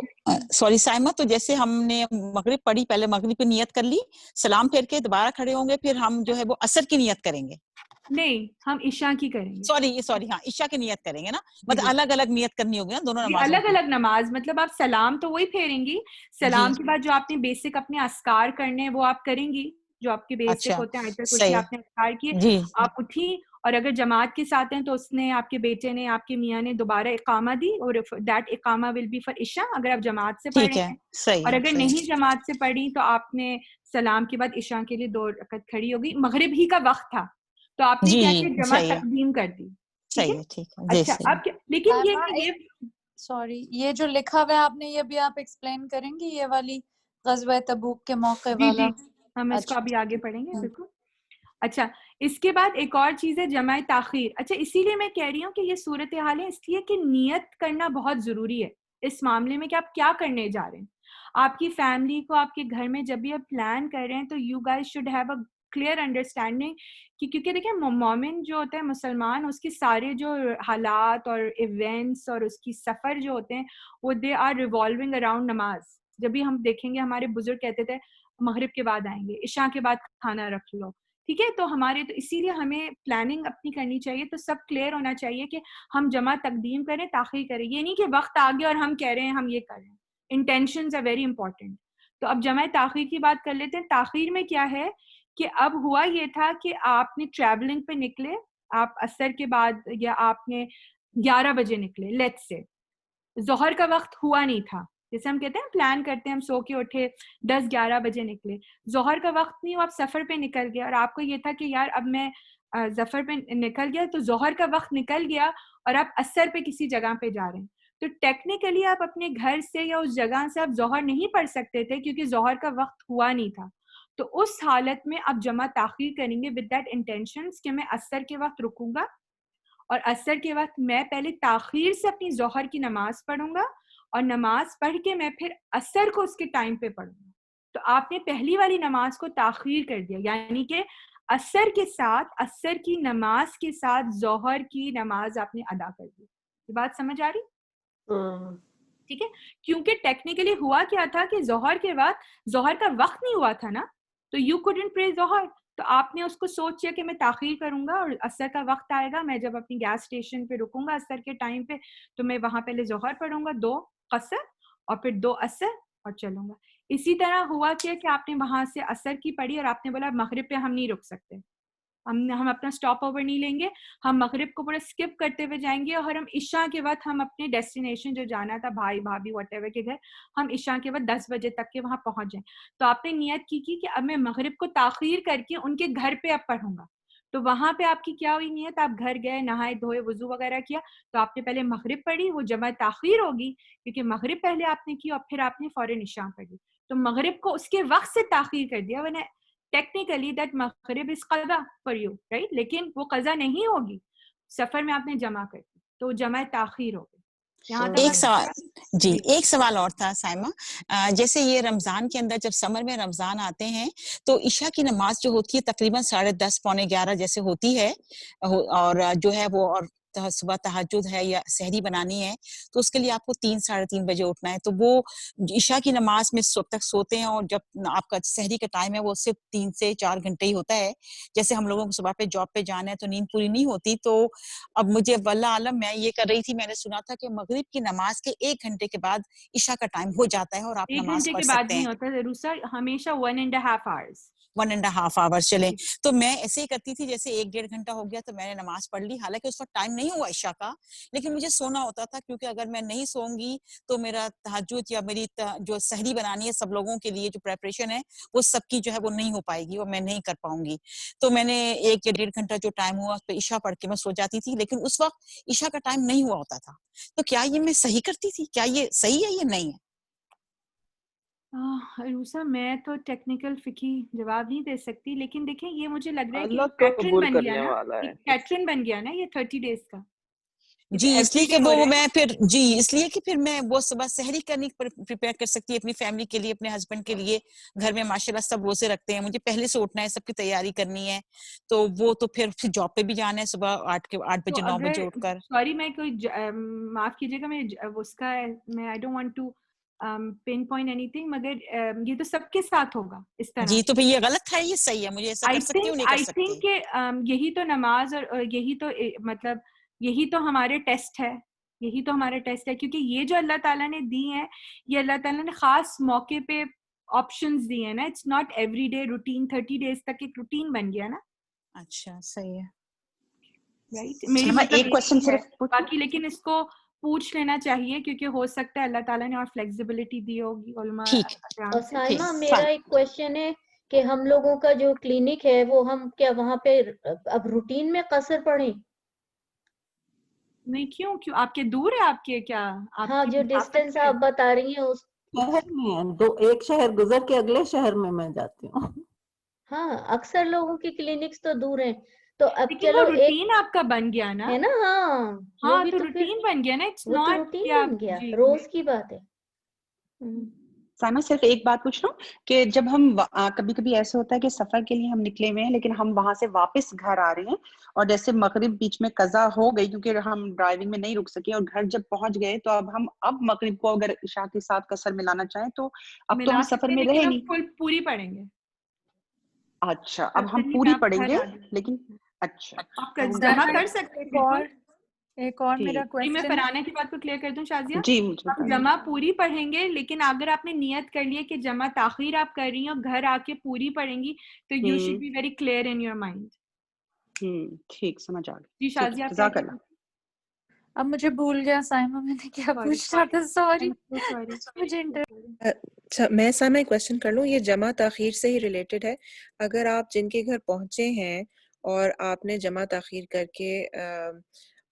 سوری سائمہ, تو جیسے ہم نے مغرب پڑھی, پہلے مغرب کی نیت کر لی, سلام پھیر کے دوبارہ کھڑے ہوں گے, پھر ہم جو ہے وہ عصر کی نیت کریں گے. نہیں, ہم عشاء کی کریں گے. سوری ہاں, عشاء کی نیت کریں گے نا, مطلب الگ الگ نیت کرنی ہوگی نا دونوں نمازوں الگ الگ نماز. مطلب آپ سلام تو وہی پھیریں گی, سلام کے بعد جو آپ نے بیسک اپنے اذکار کرنے ہیں وہ آپ کریں گی, جو آپ کے بیسک ہوتے ہیں. آیت الکرسی آپ نے اذکار کیے, آپ اٹھی, اور اگر جماعت کے ساتھ ہیں تو اس نے, آپ کے بیٹے نے, آپ کے میاں نے دوبارہ اقامہ دی, اور دیٹ اقامہ ول بی فار عشاء اگر آپ جماعت سے پڑھ رہے ہیں. اور اگر نہیں جماعت سے پڑھی تو آپ نے سلام کے بعد عشاء کے لیے 2 رکعت کھڑی ہوگی. مغرب ہی کا وقت تھا تو آپ نے کیا کیا, جمع تقدیم کر دی. اچھا, اب لیکن یہ سوری, یہ جو لکھا ہوا ہے آپ نے, یہ بھی آپ ایکسپلین کریں گی, یہ والی غزوہ تبوک کے موقع والا؟ جی ہم اس کو ابھی آگے پڑھیں گے. بالکل. اچھا, اس کے بعد ایک اور چیز ہے جمع تاخیر. اچھا, اسی لیے میں کہہ رہی ہوں کہ یہ صورتحال ہے اس لیے کہ نیت کرنا بہت ضروری ہے اس معاملے میں کہ آپ کیا کرنے جا رہے ہیں. آپ کی فیملی کو آپ کے گھر میں جب بھی آپ پلان کر رہے ہیں تو you guys should have a clear understanding کہ, کیونکہ دیکھیں مومن جو ہوتا ہے, مسلمان, اس کے سارے جو حالات اور ایونٹس اور اس کی سفر جو ہوتے ہیں وہ دے آر ریوالونگ اراؤنڈ نماز. جب بھی ہم دیکھیں گے ہمارے بزرگ کہتے تھے مغرب کے بعد آئیں گے, عشاء کے بعد کھانا رکھ لو. ٹھیک ہے, تو ہمارے تو اسی لیے ہمیں پلاننگ اپنی کرنی چاہیے. تو سب کلیئر ہونا چاہیے کہ ہم جمع تقدیم کریں, تاخیر کریں. یہ نہیں کہ وقت آ گیا اور ہم کہہ رہے ہیں ہم یہ کر رہے ہیں. Intentions are very important. تو اب جمع تاخیر کی بات کر لیتے ہیں. تاخیر میں کیا ہے کہ اب ہوا یہ تھا کہ آپ نے ٹریولنگ پہ نکلے, آپ عصر کے بعد یا آپ نے 11 بجے نکلے, لیٹ سے ظہر کا وقت ہوا نہیں تھا. جیسے ہم کہتے ہیں پلان کرتے ہیں, ہم سو کے اٹھے 10-11 بجے نکلے, ظہر کا وقت نہیں ہوا, آپ سفر پہ نکل گئے, اور آپ کو یہ تھا کہ یار اب میں سفر پہ نکل گیا, تو ظہر کا وقت نکل گیا اور آپ عصر پہ کسی جگہ پہ جا رہے ہیں. تو ٹیکنیکلی آپ اپنے گھر سے یا اس جگہ سے آپ ظہر نہیں پڑھ سکتے تھے کیونکہ ظہر کا وقت ہوا نہیں تھا. تو اس حالت میں آپ جمع تاخیر کریں گے ود دیٹ انٹینشنس کہ میں عصر کے وقت رکوں گا, اور عصر کے وقت میں پہلے تاخیر سے اپنی ظہر کی نماز پڑھوں گا, اور نماز پڑھ کے میں پھر عصر کو اس کے ٹائم پہ پڑھوں گا. تو آپ نے پہلی والی نماز کو تاخیر کر دیا, یعنی کہ عصر کے ساتھ, عصر کی نماز کے ساتھ ظہر کی نماز آپ نے ادا کر دی. یہ بات سمجھ آ رہی؟ ٹھیک ہے, کیونکہ ٹیکنیکلی ہوا کیا تھا کہ ظہر کے بعد ظہر کا وقت نہیں ہوا تھا نا, تو یو کوڈنٹ پرے ظہر. تو آپ نے اس کو سوچا کہ میں تاخیر کروں گا, اور عصر کا وقت آئے گا, میں جب اپنی گیس اسٹیشن پہ رکوں گا عصر کے ٹائم پہ, تو میں وہاں پہلے ظہر پڑھوں گا 2 قصر, اور پھر 2 عصر, اور چلوں گا. اسی طرح ہوا کیا کہ آپ نے وہاں سے عصر کی پڑھی اور آپ نے بولا مغرب پہ ہم نہیں رک سکتے, ہم اپنا سٹاپ اوور نہیں لیں گے, ہم مغرب کو پورا اسکپ کرتے ہوئے جائیں گے, اور ہم عشاء کے بعد ہم اپنے ڈیسٹینیشن جو جانا تھا بھائی بھابھی واٹ ایور کے گھر, ہم عشاء کے بعد 10 بجے تک کے وہاں پہنچ جائیں. تو آپ نے نیت کی کہ اب میں مغرب کو تاخیر کر کے ان کے گھر پہ اب پڑھوں گا. تو وہاں پہ آپ کی کیا ہوئی نیت, آپ گھر گئے, نہائے دھوئے, وضو وغیرہ کیا, تو آپ نے پہلے مغرب پڑھی, وہ جمع تاخیر ہوگی کیونکہ مغرب پہلے آپ نے کی اور پھر آپ نے فوراً عشاء پڑھی. تو مغرب کو اس کے وقت سے تاخیر کر دیا, ورنہ ٹیکنیکلی دیٹ مغرب از قضا فار یو, رائٹ, لیکن وہ قضا نہیں ہوگی, سفر میں آپ نے جمع کر دی, تو جمع تاخیر ہوگی. ایک سوال اور تھا سائمہ, جیسے یہ رمضان کے اندر جب سمر میں رمضان آتے ہیں تو عشاء کی نماز جو ہوتی ہے تقریباً 10:30 پونے 11 جیسے ہوتی ہے, اور جو ہے وہ اور صبح تہجد ہے یا سحری بنانی ہے, تو اس کے لیے آپ کو 3-3:30 بجے اٹھنا ہے. تو وہ عشاء کی نماز میں صبح تک سوتے ہیں, اور جب آپ کا سحری کا ٹائم ہے وہ صرف 3 سے 4 گھنٹے ہی ہوتا ہے. جیسے ہم لوگوں کو صبح پہ جاب پہ جانا ہے تو نیند پوری نہیں ہوتی. تو اب مجھے واللہ عالم میں یہ کر رہی تھی, میں نے سنا تھا کہ مغرب کی نماز کے 1 گھنٹے کے بعد عشاء کا ٹائم ہو جاتا ہے اور آپ نماز پڑھ سکتے ہیں. 1 گھنٹے کے بعد نہیں ہوتا ضرور سر, ہمیشہ 1.5 hours. 1.5 hours چلیں. تو میں ایسے ہی کرتی تھی, جیسے 1-1.5 گھنٹہ ہو گیا تو میں نے نماز پڑھ لی, حالانکہ اس وقت ٹائم نہیں ہوا عشاء کا, لیکن مجھے سونا ہوتا تھا, کیونکہ اگر میں نہیں سوؤں گی تو میرا تہجد یا میری جو سحری بنانی ہے سب لوگوں کے لیے جو پریپریشن ہے وہ سب کی جو ہے وہ نہیں ہو پائے گی اور میں نہیں کر پاؤں گی. تو میں نے 1 یا 1.5 گھنٹہ جو ٹائم ہوا تو عشاء پڑھ کے میں سو جاتی تھی, لیکن اس وقت عشاء کا ٹائم نہیں ہوا ہوتا تھا. تو کیا یہ میں صحیح کرتی تھی؟ کیا یہ صحیح ہے یا نہیں ہے؟ روسا میں تو ٹیکنیکل فقی جواب نہیں دے سکتی, لیکن دیکھیں یہ مجھے لگ رہا ہے کہ اللہ تو پیٹرن قبول بن گیا کرنے نا, والا ہے. ایک پیٹرن بن گیا نا یہ 30 days کا. جی اس لیے کہ وہ میں پھر اس لیے کہ پھر میں وہ صبح سحری کرنے پریپیئر کر سکتی ہے اپنی فیملی کے لیے, اپنے ہسبینڈ کے لیے. گھر میں ماشاءاللہ سب روزے رکھتے ہیں, مجھے پہلے سے اٹھنا ہے, سب کی تیاری کرنی ہے, تو وہ تو پھر جاب پہ بھی جانا ہے صبح 8 بجے 9 بجے اٹھ کر. سوری میں کوئی معاف کیجیے گا, میں اس کا میں I don't want to pinpoint anything, مگر یہ تو سب کے ساتھ ہوگا اس طرح. جی تو پھر یہ غلط ہے یہ صحیح ہے؟ مجھے ایسا کر سکتی ہوں نہیں کر سکتی؟ آئی تھنک کہ یہی تو نماز اور یہی تو مطلب یہی تو ہمارے ٹیسٹ ہے, یہی تو ہمارے ٹیسٹ ہے, کیونکہ یہ جو اللہ تعالیٰ نے دی ہیں یہ اللہ تعالیٰ نے خاص موقع پہ آپشنز دی ہیں نا. It's not every day routine. 30 days تک ایک روٹین بن گیا نا. اچھا صحیح ہے. رائٹ, میری مطلب ایک کوشچن صرف باقی, لیکن اس کو پوچھ لینا چاہیے کیونکہ ہو سکتا ہے اللہ تعالیٰ نے اور فلیکسیبلٹی دی ہوگی علماء. اور سائمہ میرا ایک کوشچن ہے کہ ہم لوگوں کا جو کلینک ہے وہ ہم کیا وہاں پہ اب روٹین میں قصر پڑھیں؟ نہیں, کیوں آپ کے دور ہے آپ کے کیا؟ ہاں جو ڈسٹینس آپ بتا رہی ہیں اس شہر میں ایک شہر گزر کے اگلے شہر میں جاتی ہوں. ہاں اکثر لوگوں کی کلینکس تو دور ہیں, تو اب لیکن چلو وہ روٹین آپ کا بن گیا نا, ہے نا. ہاں تو روٹین بن گیا نا. اٹس وہ تو ناٹ روٹین بن گیا, روز کی بات ہے. سائمہ صرف ایک بات پوچھ رہا ہوں کہ جب ہم کبھی کبھی ایسا ہوتا ہے کہ سفر کے لیے ہم نکلے ہوئے ہیں لیکن ہم وہاں سے واپس گھر آ رہے ہیں اور جیسے مغرب بیچ میں قضا ہو گئی کیونکہ ہم ڈرائیونگ میں نہیں رک سکے اور گھر جب پہنچ گئے تو اب مغرب کو اگر عشاء کے ساتھ قصر ملانا چاہیں تو اب تو ہم سفر میں رہے نہیں, پوری پڑھیں گے. اچھا اب ہم پوری پڑھیں گے لیکن اچھا آپ جمع کر سکتے ہیں. ایک اور میرا کوشچن, میں فرانا کی بات کو کلیئر کر دوں شازیہ. جی ہم جمع پوری پڑھیں گے, لیکن اگر آپ نے نیت کر لی کہ جمع تاخیر آپ کر رہی ہیں اور گھر آ کے پوری پڑھیں گی تو you should be very clear in your mind. ٹھیک سمجھ آ گئی. جی شازیہ جزاک اللہ. اب مجھے بھول گیا سائمہ میں نے کیا پوچھا تھا, سوری مجھے اچھا میں سائمہ ایک کوشچن کر لوں, یہ جمع تاخیر سے ہی ریلیٹڈ ہے. اگر آپ جن کے گھر پہنچے ہیں اور آپ نے جمع تاخیر کر کے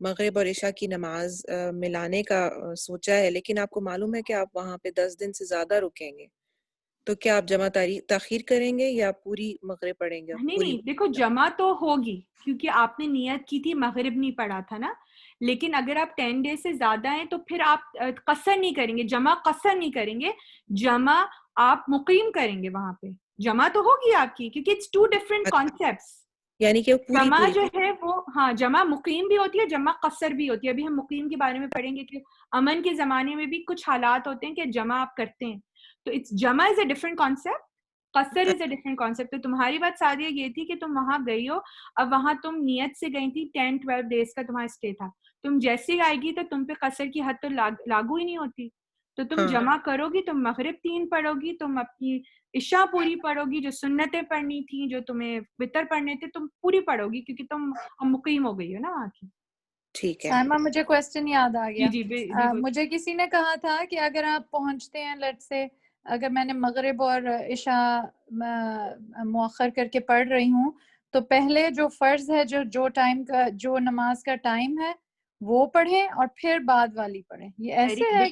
مغرب اور عشاء کی نماز ملانے کا سوچا ہے لیکن آپ کو معلوم ہے کہ آپ وہاں پہ 10 دن سے زیادہ رکیں گے, تو کیا آپ جمع تاخیر کریں گے یا پوری مغرب پڑھیں گے؟ نہیں دیکھو جمع تو ہوگی کیونکہ آپ نے نیت کی تھی, مغرب نہیں پڑھا تھا نا. لیکن اگر آپ 10 days سے زیادہ ہیں تو پھر آپ قصر نہیں کریں گے, جمع قصر نہیں کریں گے, جمع آپ مقیم کریں گے. وہاں پہ جمع تو ہوگی آپ کی کیونکہ اٹس 2 different concepts. یعنی کہ جمع جو ہے وہ ہاں جمع مقیم بھی ہوتی ہے, جمع قصر بھی ہوتی ہے. ابھی ہم مقیم کے بارے میں پڑھیں گے کہ امن کے زمانے میں بھی کچھ حالات ہوتے ہیں کہ جمع آپ کرتے ہیں, تو جمع از اے ڈفرنٹ کانسیپٹ, قصر از اے ڈفرنٹ کانسیپٹ. تو تمہاری بات سادیہ یہ تھی کہ تم وہاں گئی ہو, اب وہاں تم نیت سے گئی تھی, 10-12 days کا تمہارا اسٹے تھا, تم جیسے ہی آئے گی تو تم پہ قصر کی حد تو لاگو ہی نہیں ہوتی. تو تم جمع کرو گی, تم مغرب 3 پڑھو گی, تم اپنی عشاء پوری پڑھو گی, جو سنتیں پڑھنی تھیں, جو تمہیں وتر پڑھنے تھے تم پوری پڑھو گی کیونکہ تم مقیم ہو گئی ہو نا وہاں کی. ٹھیک ہے. سائمہ مجھے کوسچن یاد آ گیا. جی مجھے کسی نے کہا تھا کہ اگر آپ پہنچتے ہیں لیٹ سے اگر میں نے مغرب اور عشاء مؤخر کر کے پڑھ رہی ہوں تو پہلے جو فرض ہے جو ٹائم کا جو نماز کا ٹائم ہے وہ پڑھیں اور پھر بعد والی پڑھیں. یہ ایسے ہے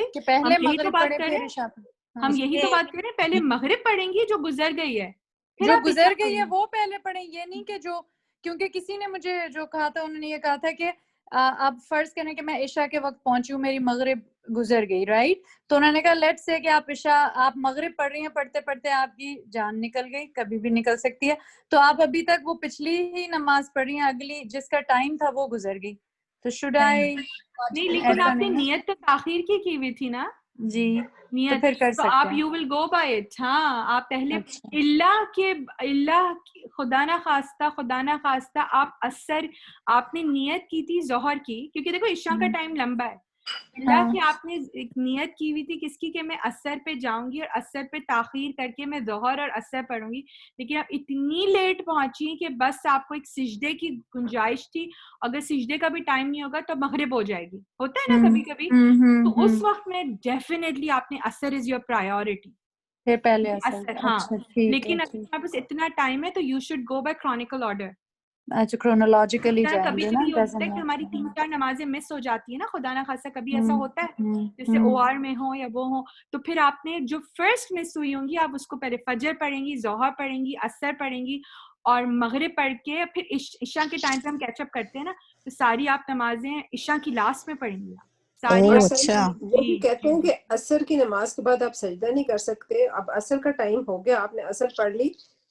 کہ پہلے مغرب پڑھیں پھر عشاء پڑھیں؟ ہم یہی تو بات کریں, پہلے مغرب پڑھیں گی جو گزر گئی ہے, جو گزر گئی ہے وہ پہلے پڑھیں. یہ نہیں کہ جو, کیونکہ کسی نے مجھے جو کہا تھا انہوں نے یہ کہا تھا کہ آپ فرض کریں کہ میں عشاء کے وقت پہنچی ہوں, میری مغرب گزر گئی, رائٹ, تو انہوں نے کہا لیٹ سے کہ آپ مغرب پڑھ رہی ہیں, پڑھتے پڑھتے آپ کی جان نکل گئی, کبھی بھی نکل سکتی ہے, تو آپ ابھی تک وہ پچھلی ہی نماز پڑھ رہی ہیں, اگلی جس کا ٹائم تھا وہ گزر گئی, تو شوڈ آئی نہیں, لیکن آپ نے نیت تو تاخیر کی ہوئی تھی نا. جی نیت, تو پھر کر تو سکتے آپ ہیں. You will go by it. ہاں آپ پہلے اللہ خدا نہ خواستہ آپ اثر آپ نے نیت کی تھی ظہر کی, کیونکہ دیکھو عشاء کا ٹائم لمبا ہے, اللہ کہ آپ نے ایک نیت کی ہوئی تھی کس کی کہ میں عصر پہ جاؤں گی اور عصر پہ تاخیر کر کے میں ظہر اور عصر پڑھوں گی، لیکن آپ اتنی لیٹ پہنچی کہ بس آپ کو ایک سجدے کی گنجائش تھی، اگر سجدے کا بھی ٹائم نہیں ہوگا تو مغرب ہو جائے گی، ہوتا ہے نا کبھی کبھی، تو اس وقت میں ڈیفینیٹلی آپ نے عصر از یور پرائیورٹی، پھر پہلے عصر ہاں، اچھا ٹھیک ہے لیکن اگر ٹھیک، آپ پاس اتنا ٹائم ہے تو you should go by chronicle order. اچھا کرونالوجیکلی کبھی جائیں گے نا، کبھی یہ ہوتا ہے ڈزنٹ کہ ہماری 3-4 نمازیں مس ہو جاتی ہیں نا، خدا نہ خاصہ کبھی ایسا ہوتا ہے جیسے میٹر. او آر میں ہو یا وہ ہو، تو پھر آپ نے جو فرسٹ مس ہوئی ہوں گی آپ اس کو پہلے فجر پڑھیں گی، ظہر پڑھیں گی، عصر پڑھیں گی اور مغرب پڑھ کے پھر عشاء کے ٹائم پہ ہم کیچ اپ کرتے ہیں نا، تو ساری آپ نمازیں عشاء کی لاسٹ میں پڑھیں گی، ساری اور آپ سر وہ بھی کہتے ہیں کہ عصر کی نماز کے بعد آپ سجدہ نہیں کر سکتے، اب عصر کا ٹائم ہو گیا، آپ نے عصر پڑھ لی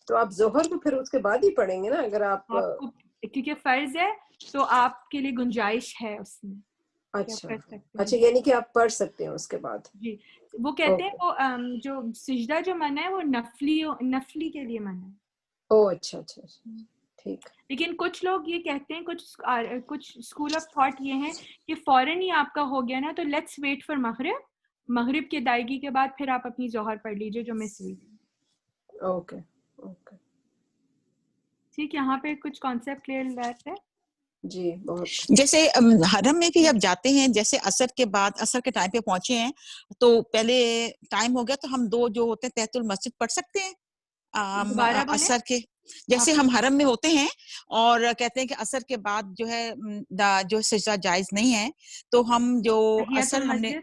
تو آپ ظہر کو پھر اس کے بعد ہی پڑھیں گے نا، اگر آپ کو کیونکہ فرض ہے تو آپ کے لیے گنجائش ہے اس میں کہ آپ اچھا کر سکتے اچھا، ہیں. یعنی کہ آپ پڑھ سکتے ہیں اس کے بعد. جی وہ کہتے ہیں وہ جو سجدہ جو منع ہے وہ نفلی کے لیے منع ہے. او اچھا اچھا ٹھیک. لیکن کچھ لوگ یہ کہتے ہیں، کچھ اسکول آف تھاٹ یہ ہیں کہ فوراً ہی آپ کا ہو گیا نا تو لیٹس ویٹ فار مغرب کی ادائیگی کے بعد پھر آپ اپنی ظہر پڑھ لیجیے جو مس ہوئی تھی. اوکے اوکے ٹھیک، یہاں پہ کچھ کانسیپٹ کلیئر ہے. جی بہت. جیسے حرم میں بھی اب جاتے ہیں، جیسے عصر کے بعد عصر کے ٹائم پہ پہنچے ہیں تو پہلے ٹائم ہو گیا تو ہم دو جو ہوتے ہیں تحت المسجد پڑھ سکتے ہیں دوبارہ بولیں. عصر کے، جیسے ہم حرم میں ہوتے ہیں اور کہتے ہیں کہ عصر کے بعد جو ہے جو سجدہ جائز نہیں ہے، تو ہم جو عصر ہم نے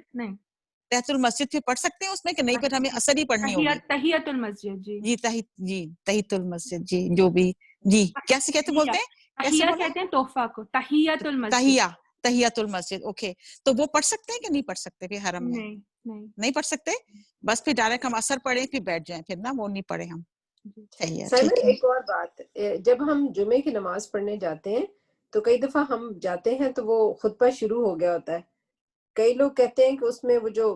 تحت المسجد پہ پڑھ سکتے ہیں اس میں کہ نہیں، پھر ہمیں عصر ہی پڑھنی ہوگی. تحیت المسجد جی تحیت المسجد جی جو بھی جی کیسے کہتے بولتے ہیں، کیسے تحیہ بولنا کہتے ہیں تحفہ کو، تحیت المسجد. تحیت المسجد. اوکے، تو وہ پڑھ سکتے ہیں کہ نہیں پڑھ سکتے پھر حرم میں؟ نہیں پڑھ سکتے، بس پھر ڈائریکٹ ہم عصر پڑھیں پھر بیٹھ جائیں، پھر نا وہ نہیں پڑھے ہم. صحیح ہے، سائمن ٹھیک ہے. ایک اور بات، جب ہم جمعے کی نماز پڑھنے جاتے ہیں تو کئی دفعہ ہم جاتے ہیں تو وہ خطبہ شروع ہو گیا ہوتا ہے، کئی لوگ کہتے ہیں کہ اس میں وہ جو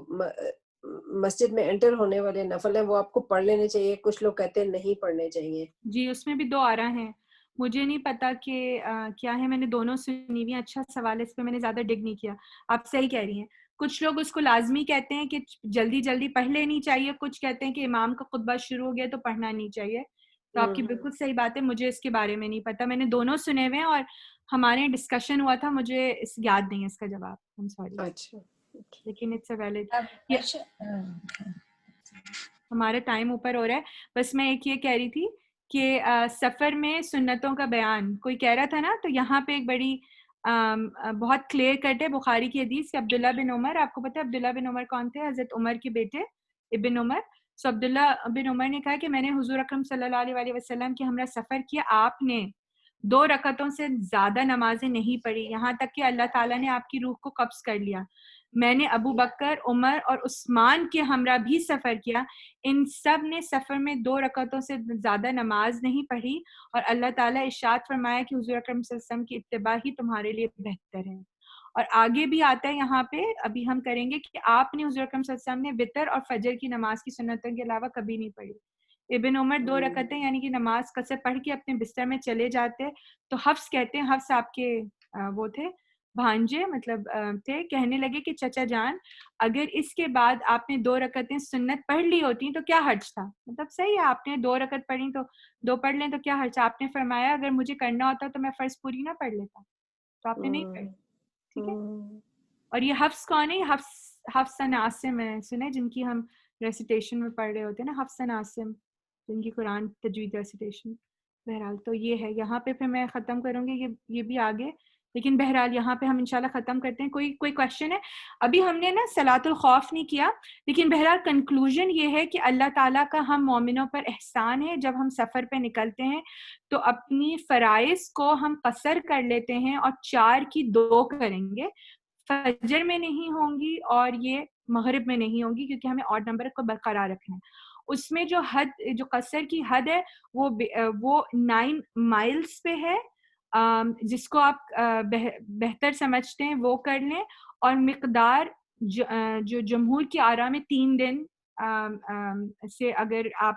مسجد میں انٹر ہونے والے نفل ہیں وہ آپ کو پڑھ لینے چاہیے، کچھ لوگ کہتے ہیں نہیں پڑھنے چاہیے. جی اس میں بھی دو آرا ہیں، مجھے نہیں پتا کہ کیا ہے، میں نے دونوں سنی ہوئی. اچھا سوال ہے، اس پہ میں نے زیادہ ڈگ نہیں کیا. آپ صحیح کہہ رہی ہیں، کچھ لوگ اس کو لازمی کہتے ہیں کہ جلدی جلدی پڑھ لینی چاہیے، کچھ کہتے ہیں کہ امام کا خطبہ شروع ہو گیا تو پڑھنا نہیں چاہیے. تو آپ کی بالکل صحیح بات ہے، مجھے اس کے بارے میں نہیں پتا، میں نے دونوں سنے ہوئے ہیں اور ہمارے ڈسکشن ہوا تھا، مجھے یاد نہیں ہے اس کا جواب. I'm sorry. اچھا لیکن اٹس اے ویلڈ. ہمارا ٹائم اوپر ہو رہا ہے، بس میں ایک یہ کہہ رہی تھی کہ سفر میں سنتوں کا بیان کوئی کہہ رہا تھا نا، تو یہاں پہ ایک بڑی بہت کلیئر کٹ ہے بخاری کی حدیث کہ عبداللہ بن عمر، آپ کو پتہ ہے عبداللہ بن عمر کون تھے؟ حضرت عمر کے بیٹے ابن عمر. سو عبداللہ بن عمر نے کہا کہ میں نے حضور اکرم صلی اللہ علیہ وسلم کے ہمراہ سفر کیا، آپ نے 2 رکعتوں سے زیادہ نمازیں نہیں پڑھی، یہاں تک کہ اللہ تعالیٰ نے آپ کی روح کو قبض کر لیا. میں نے ابو بکر، عمر اور عثمان کے ہمراہ بھی سفر کیا، ان سب نے سفر میں 2 رکعتوں سے زیادہ نماز نہیں پڑھی، اور اللہ تعالیٰ ارشاد فرمایا کہ حضور اکرم صلی اللہ علیہ وسلم کی اتباع ہی تمہارے لیے بہتر ہے. اور آگے بھی آتا ہے یہاں پہ، ابھی ہم کریں گے کہ آپ نے حضور اکرم صلی اللہ علیہ وسلم نے وتر اور فجر کی نماز کی سنتوں کے علاوہ کبھی نہیں پڑھی. ابن عمر 2 رکعتیں یعنی کہ نماز قصر پڑھ کے اپنے بستر میں چلے جاتے. تو حفص کہتے ہیں، حفص آپ کے وہ تھے بھانجے، مطلب تھے، کہنے لگے کہ چچا جان اگر اس کے بعد آپ نے 2 رکعتیں سنت پڑھ لی ہوتی تو کیا حرج تھا، مطلب صحیح ہے آپ نے 2 رکعت پڑھی تو 2 پڑھ لیں تو کیا حرج. آپ نے فرمایا اگر مجھے کرنا ہوتا تو میں فرض پوری نہ پڑھ لیتا، تو آپ نے نہیں پڑھی. ٹھیک ہے. اور یہ حفص کون ہے؟ حفص بن عاصم ہے، سنے جن کی ہم ریسیٹیشن میں پڑھ رہے ہوتے ہیں نا، حفص بن عاصم جن کی قرآن تجوید ریسیٹیشن. بہرحال تو یہ ہے، یہاں پہ پھر میں ختم کروں گی، یہ بھی آگے، لیکن بہرحال یہاں پہ ہم انشاءاللہ ختم کرتے ہیں. کوئی کویشچن ہے؟ ابھی ہم نے نا صلاۃ الخوف نہیں کیا، لیکن بہرحال کنکلوژن یہ ہے کہ اللہ تعالیٰ کا ہم مومنوں پر احسان ہے، جب ہم سفر پہ نکلتے ہیں تو اپنی فرائض کو ہم قصر کر لیتے ہیں اور 4 کی 2 کریں گے، فجر میں نہیں ہوں گی اور یہ مغرب میں نہیں ہوں گی، کیونکہ ہمیں آڈ نمبر کو برقرار رکھنا ہے. اس میں جو قصر کی حد ہے وہ 9 مائلز پہ ہے، جس کو آپ بہتر سمجھتے ہیں وہ کر لیں. اور مقدار جو جمہور کی آراء میں 3 دن سے اگر آپ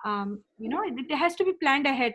it has to be planned ahead.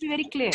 Be very clear.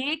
1,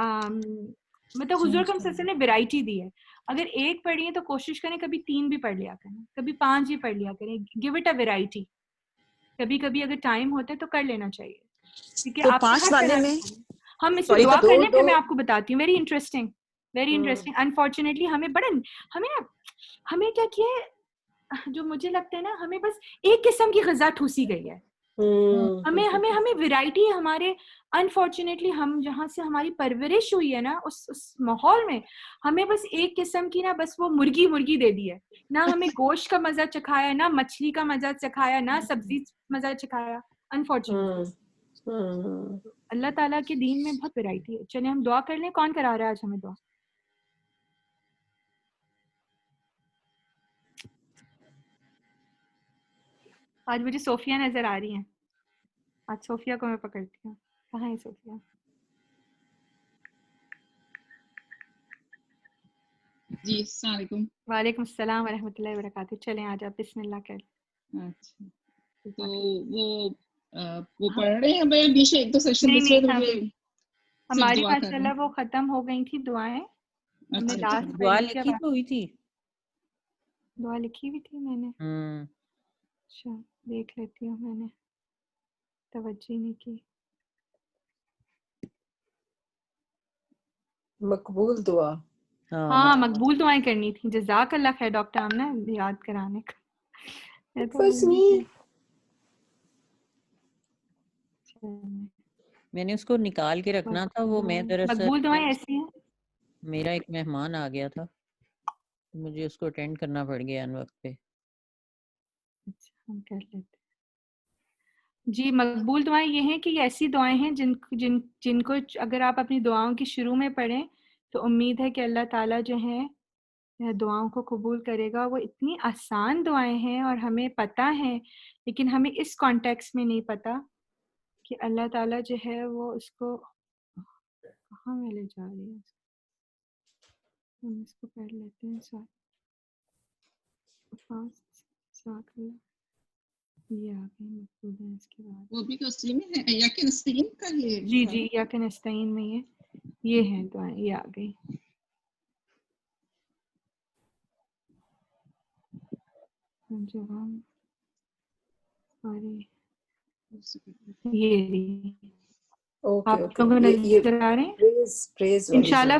مطلب حضور کا مسلسل نے ویرائٹی دی ہے. اگر ایک پڑھی ہے تو کوشش کریں کبھی 3 بھی پڑھ لیا کریں, کبھی 5 بھی پڑھ لیا کریں. Give it a variety. کبھی کبھی اگر ٹائم ہوتا ہے تو کر لینا چاہیے, کیونکہ تو آپ 5 والے میں ہم اس میں Sorry, دعا تو کر لیں, پھر میں آپ کو بتاتی ہوں. Very interesting. انفارچونیٹلی ہمیں کیا کیا ہے, جو مجھے لگتا ہے نا, ہمیں بس ایک قسم کی غذا ٹھوسی گئی ہے. ہمیں ویرائٹی ہے ہمارے. انفارچونیٹلی ہم جہاں سے ہماری پرورش ہوئی ہے نا, اس ماحول میں ہمیں بس ایک قسم کی نا بس وہ مرغی دے دی ہے. نہ ہمیں گوشت کا مزہ چکھایا, نہ مچھلی کا مزہ چکھایا, نہ سبزی مزہ چکھایا. انفارچونیٹلی اللہ تعالیٰ کے دین میں بہت ویرائٹی ہے. چلیں ہم دعا کر لیں. کون کرا رہا ہے آج ہمیں دعا؟ آج مجھے صوفیہ نظر آ رہی ہیں. آج صوفیہ کو میں پکڑتی ہوں. کہاں ہے صوفیہ؟ جی السلام علیکم. وعلیکم السلام ورحمۃ اللہ وبرکاتہ. چلیں آج آپ بسم اللہ کر لیں. اچھا تو وہ پڑھ رہے ہیں بھائی بیچ ایک دو سیشن نہیں, ہماری ماشاءاللہ وہ ختم ہو گئی تھی دعائیں. ہم نے لاسٹ دعا لکھی تو ہوئی تھی, دعا لکھی ہوئی تھی میں نے. اچھا دیکھ لیتی ہوں, میں نے توجہ نہیں کی. مقبول دعا. ہاں مقبول دعائیں کرنی تھی. جزاک اللہ خیر ڈاکٹر آمنہ یاد کرانے کا. میں نے اس کو نکال کے رکھنا تھا. وہ میں دراصل مقبول دعائیں ایسی ہیں. میرا ایک مہمان آ گیا تھا, مجھے اس کو اٹینڈ کرنا پڑ گیا ان وقت پہ. اچھا ہم کر لیتے. جی مقبول دعائیں یہ ہیں کہ یہ ایسی دعائیں ہیں جن کو اگر آپ اپنی دعاؤں کی شروع میں پڑھیں تو امید ہے کہ اللہ تعالیٰ جو ہے دعاؤں کو قبول کرے گا. وہ اتنی آسان دعائیں ہیں اور ہمیں پتہ ہے, لیکن ہمیں اس کانٹیکس میں نہیں پتہ کہ اللہ تعالیٰ جو ہے وہ اس کو کہاں میں لے جا رہی ہے. ہم اس کو پڑھ لیتے ہیں ساتھ یہ آگے مقبول ہے. اس کے بعد وہ بھی تو اصلی میں ہے یا کہ نستعین کا یہ جی یا کہ نستعین میں یہ ہیں دعائیں. یہ آ گئی. یہ آپ کو نظر آ رہے ہیں انشاءاللہ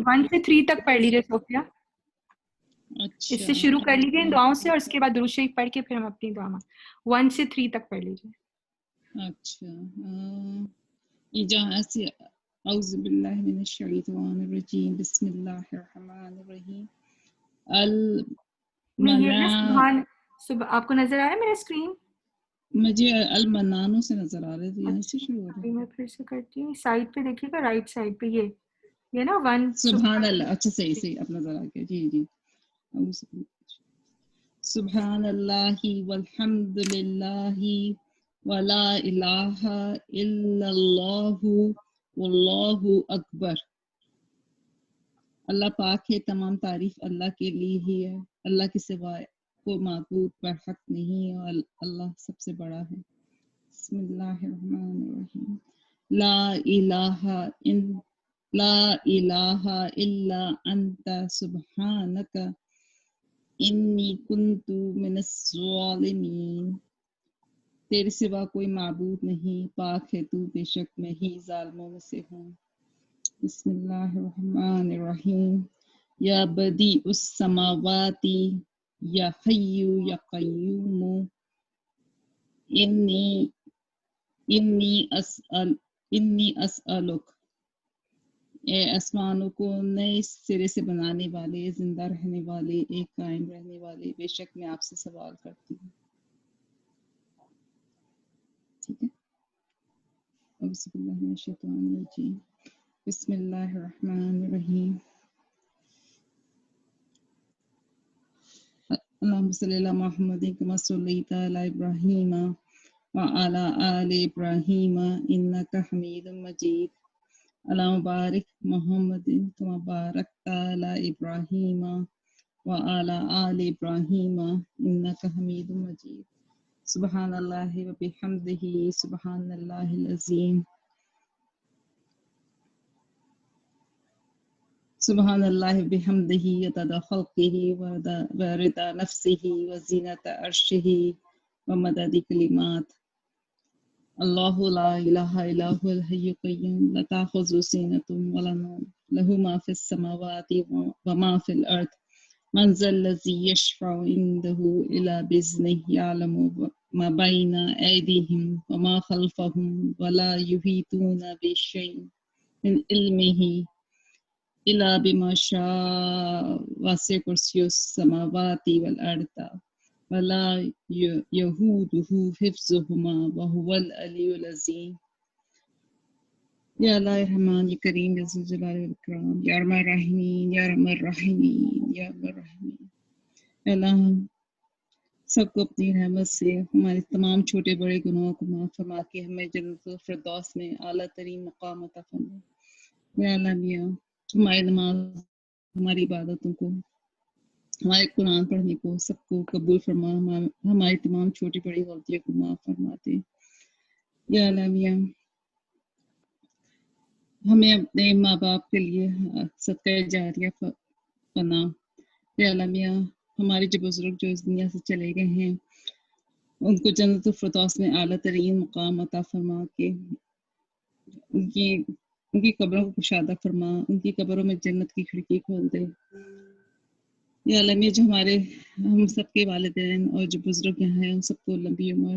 1 سے 3 تک پڑھ لیجیے صوفیہ. اس سے شروع کر لیجیے ان دعاؤں سے, اور اس کے بعد درود شریف پڑھ کے پھر ہم اپنی دعا میں 1 سے 3 تک پڑھ لیجیے. اچھا جہاں سے اعوذ باللہ من الشیطان الرجیم بسم اللہ الرحمن الرحیم. آپ کو نظر آ رہا ہے میرا اسکرین؟ مجھے المنانو سے نظر آ رہے تھے, یہاں سے شروع ہو رہا ہے. میں پھر سے کرتی ہوں. سائڈ پہ دیکھیے گا, رائٹ سائڈ پہ یہ نا 1 سبحان اللہ. اچھا صحیح اب نظر آ گیا. جی سبحان اللہ والحمد للہ ولا الہ الا اللہ واللہ اکبر. اللہ پاک ہے, تمام تعریف اللہ کے لیے ہی ہے, اللہ کے سوا کوئی معبود برحق نہیں ہے, اور اللہ سب سے بڑا ہے. بسم اللہ الرحمن الرحیم. لا الہ الا انت سبحانک انی کنت من الظالمین. تیرے سوا کوئی معبود نہیں, پاک ہے تو, بے شک میں ہی ظالموں میں سے ہوں. بسم اللہ الرحمن الرحیم. یا بدیع السماوات یا حی یا قیوم انی اسألک. اے آسمانوں کو نئے سرے سے بنانے والے, زندہ رہنے والے, ایک قائم رہنے والے, بے شک میں آپ سے سوال کرتی ہوں. ٹھیک ہے. اعوذ باللہ من الشیطان الرجیم بسم اللہ الرحمن الرحیم. اللہم صلی علی محمد کما صلیت علی ابراہیم وعلی آل ابراہیم انک حمید مجید. اللہم بارک محمد کما بارکت علی ابراہیم وعلی آل ابراہیم انک حمید مجید. سبحان اللہ و بحمدہ سبحان اللہ العظیم. سبحان اللہ بحمدہ عدد خلقہ ورضا نفسہ وزینۃ عرشہ ومدد کلمات اللہ لا الہ الا هو الحی القیوم لا تأخذہ سنۃ ولا نوم لہ ما فی السماوات وما فی الارض من ذا الذی یشفع عنده الا باذنہ یعلم ما بین ایدیہم وما خلفہم ولا یحیطون بشیء من علمہ الا بما شاء وسع کرسیہ السماوات والارض ولا یؤودہ حفظہما وہو العلی العظیم. یا اللہ رحمان، یا کریم، یا ذو الجلال والاکرام، یا ارحم الراحمین، یا ارحم الراحمین، یا ارحم الراحمین. یا اللہ ہم سب کو اپنی رحمت سے ہمارے تمام چھوٹے بڑے گناہوں کو معاف فرما کے ہمیں جنت الفردوس میں اعلیٰ ترین مقام عطا فرما. یا اللہ میاں ہماری نماز، ہماری عبادتوں کو، ہمارے قرآن پڑھنے کو سب کو قبول فرما، ہماری تمام چھوٹی بڑی غلطیوں کو معاف فرماتے. یا اللہ میاں ہمیں اپنے ماں باپ کے لیے صدقہ جاریہ بنا. یا اللہ میاں ہمارے جو بزرگ جو اس دنیا سے چلے گئے ہیں ان کو جنت الفردوس میں اعلیٰ ترین مقام عطا فرما کے ان کی قبروں کو کشادہ فرما، ان کی قبروں میں جنت کی کھڑکی کھول دے. یا اللہ میاں جو ہم سب کے والدین اور جو بزرگ یہاں ہیں ان سب کو لمبی عمر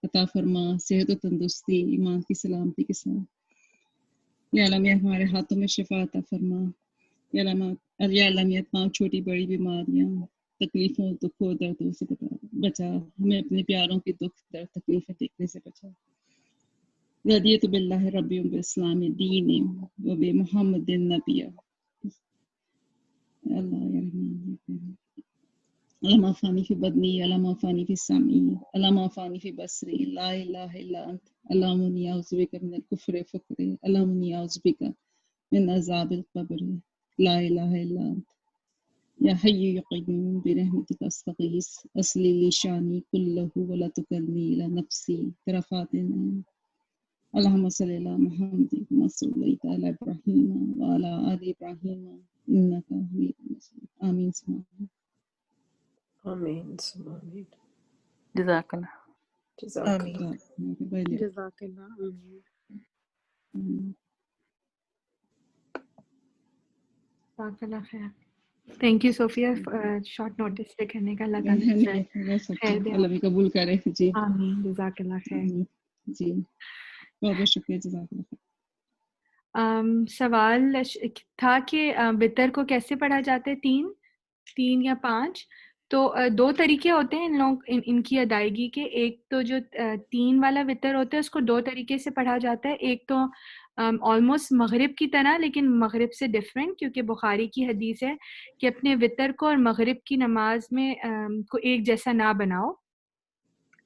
عطا فرما، صحت و تندرستی، ایمان کی سلامتی کے ساتھ. یا اللہ میاں ہمارے ہاتھوں میں شفا عطا فرما. یا اللہ میاں تمام چھوٹی بڑی بیماریاں، تکلیفوں، دکھوں، دردوں سے بچا، ہمیں اپنے پیاروں کی دکھ درد تکلیفیں دیکھنے سے بچا. رضیت باللہ رب وبالاسلام دین وبمحمد نبی. اللہ یا رحمان اللہم افانی فی بدنی، اللہم افانی فی سمعی، اللہم افانی فی بصری، لا الہ الا انت، اللہم انی اعوذ بک من الکفر فقر، اللہم انی اعوذ بک من عذاب القبر، لا الہ الا انت یا حی یا قیوم برحمتک استغیث اصلح لی شانی کلہ ولا تکلنی الی نفسی طرفات عین. اللہم صلی علی محمد کما صلیت علی ابراہیم وعلی آل ابراہیم انک حمید مجید. آمین ثم آمین ثم آمین. جزاک اللہ. جزاک آمین. اللہ. جزاک اللہ. آمین. جزاک اللہ خیر. Thank you Sofia short notice پہ کرنے کا. اللہ تعالیٰ خیر دے. اللہ بھی قبول کرے. جی آمین. جزاک اللہ خیر. جی بہت بہت شکریہ. جزاک اللہ خیر. سوال تھا کہ وتر کو کیسے پڑھا جاتا ہے، تین یا 5؟ تو 2 طریقے ہوتے ہیں ان کی ادائیگی کے. ایک تو جو 3 والا وتر ہوتا ہے اس کو 2 طریقے سے پڑھا جاتا ہے. ایک تو آلموسٹ مغرب کی طرح لیکن مغرب سے ڈفرینٹ، کیونکہ بخاری کی حدیث ہے کہ اپنے وتر کو اور مغرب کی نماز میں کو ایک جیسا نہ بناؤ.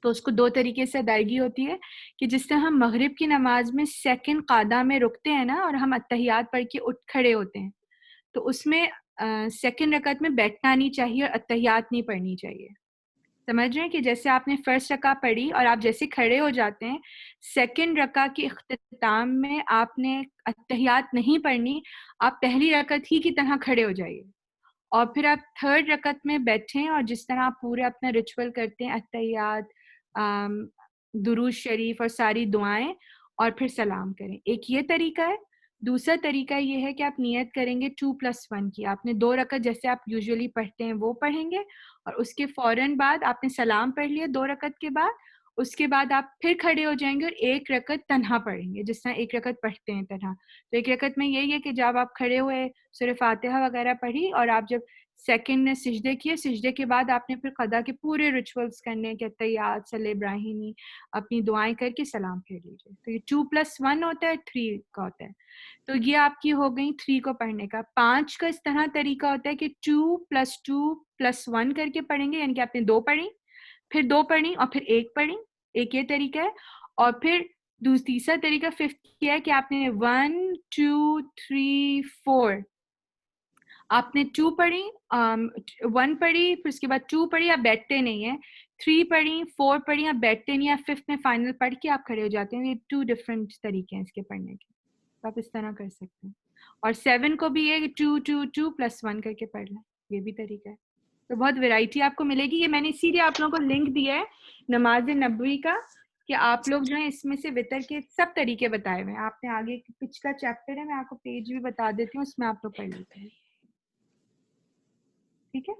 تو اس کو 2 طریقے سے ادائیگی ہوتی ہے کہ جس طرح ہم مغرب کی نماز میں سیکنڈ قعدہ میں رکتے ہیں نا اور ہم اتحیات پڑھ کے اٹھ کھڑے ہوتے ہیں، تو اس میں سیکنڈ رکعت میں بیٹھنا نہیں چاہیے اور اتحیات نہیں پڑھنی چاہیے. سمجھ رہے ہیں کہ جیسے آپ نے فرسٹ رکعت پڑھی اور آپ جیسے کھڑے ہو جاتے ہیں، سیکنڈ رکعت کے اختتام میں آپ نے اتحیات نہیں پڑھنی، آپ پہلی رکعت ہی کی طرح کھڑے ہو جائیے اور پھر آپ تھرڈ رکعت میں بیٹھیں اور جس طرح آپ پورے اپنا ریچول کرتے ہیں، اتحیات، درود شریف اور ساری دعائیں، اور پھر سلام کریں. ایک یہ طریقہ ہے. دوسرا طریقہ یہ ہے کہ آپ نیت کریں گے 2+1 کی. آپ نے 2 رکعت جیسے آپ یوزولی پڑھتے ہیں وہ پڑھیں گے اور اس کے فوراً بعد آپ نے سلام پڑھ لیا 2 رکعت کے بعد. اس کے بعد آپ پھر کھڑے ہو جائیں گے اور 1 رکعت تنہا پڑھیں گے جس طرح 1 رکعت پڑھتے ہیں تنہا. تو 1 رکعت میں یہی ہے کہ جب آپ کھڑے ہوئے سورہ فاتحہ وغیرہ پڑھی اور آپ جب سیکنڈ نے سجدے کیے، سجدے کے بعد آپ نے پھر قضا کے پورے ریچولز کرنے کے تیات صلی ابراہیمی اپنی دعائیں کر کے سلام پھیر لیجیے. تو یہ 2+1 ہوتا ہے، 3 کا ہوتا ہے. تو یہ آپ کی ہو گئی 3 کو پڑھنے کا. 5 کا اس طرح طریقہ ہوتا ہے کہ 2+2+1 کر کے پڑھیں گے، یعنی کہ آپ نے 2 پڑھی، پھر 2 پڑھی اور پھر 1 پڑھی. ایک یہ طریقہ ہے. اور پھر تیسرا طریقہ 5 کیا ہے کہ آپ نے 1 2 3 4 آپ نے 2 پڑھی، 1 پڑھی، پھر اس کے بعد 2 پڑھی، آپ بیٹھتے نہیں ہیں. 3 پڑھی، 4 پڑھی، آپ بیٹھتے نہیں ہیں. 5th میں فائنل پڑھ کے آپ کھڑے ہو جاتے ہیں. یہ 2 ڈفرینٹ طریقے ہیں اس کے پڑھنے کے. تو آپ اس طرح کر سکتے ہیں. اور 7 کو بھی یہ 2 2 2 + 1 کر کے پڑھ لیں, یہ بھی طریقہ ہے. تو بہت ویرائٹی آپ کو ملے گی. یہ میں نے اسی لیے آپ لوگوں کو لنک دیا ہے نماز نبوی کا, کہ آپ لوگ جو ہیں اس میں سے وطر کے سب طریقے بتائے ہوئے ہیں. آپ نے آگے پچھلا چیپٹر ہے, میں آپ کو پیج بھی بتا دیتی ہوں, اس میں آپ لوگ پڑھ لیتے ہیں. ٹھیک ہے.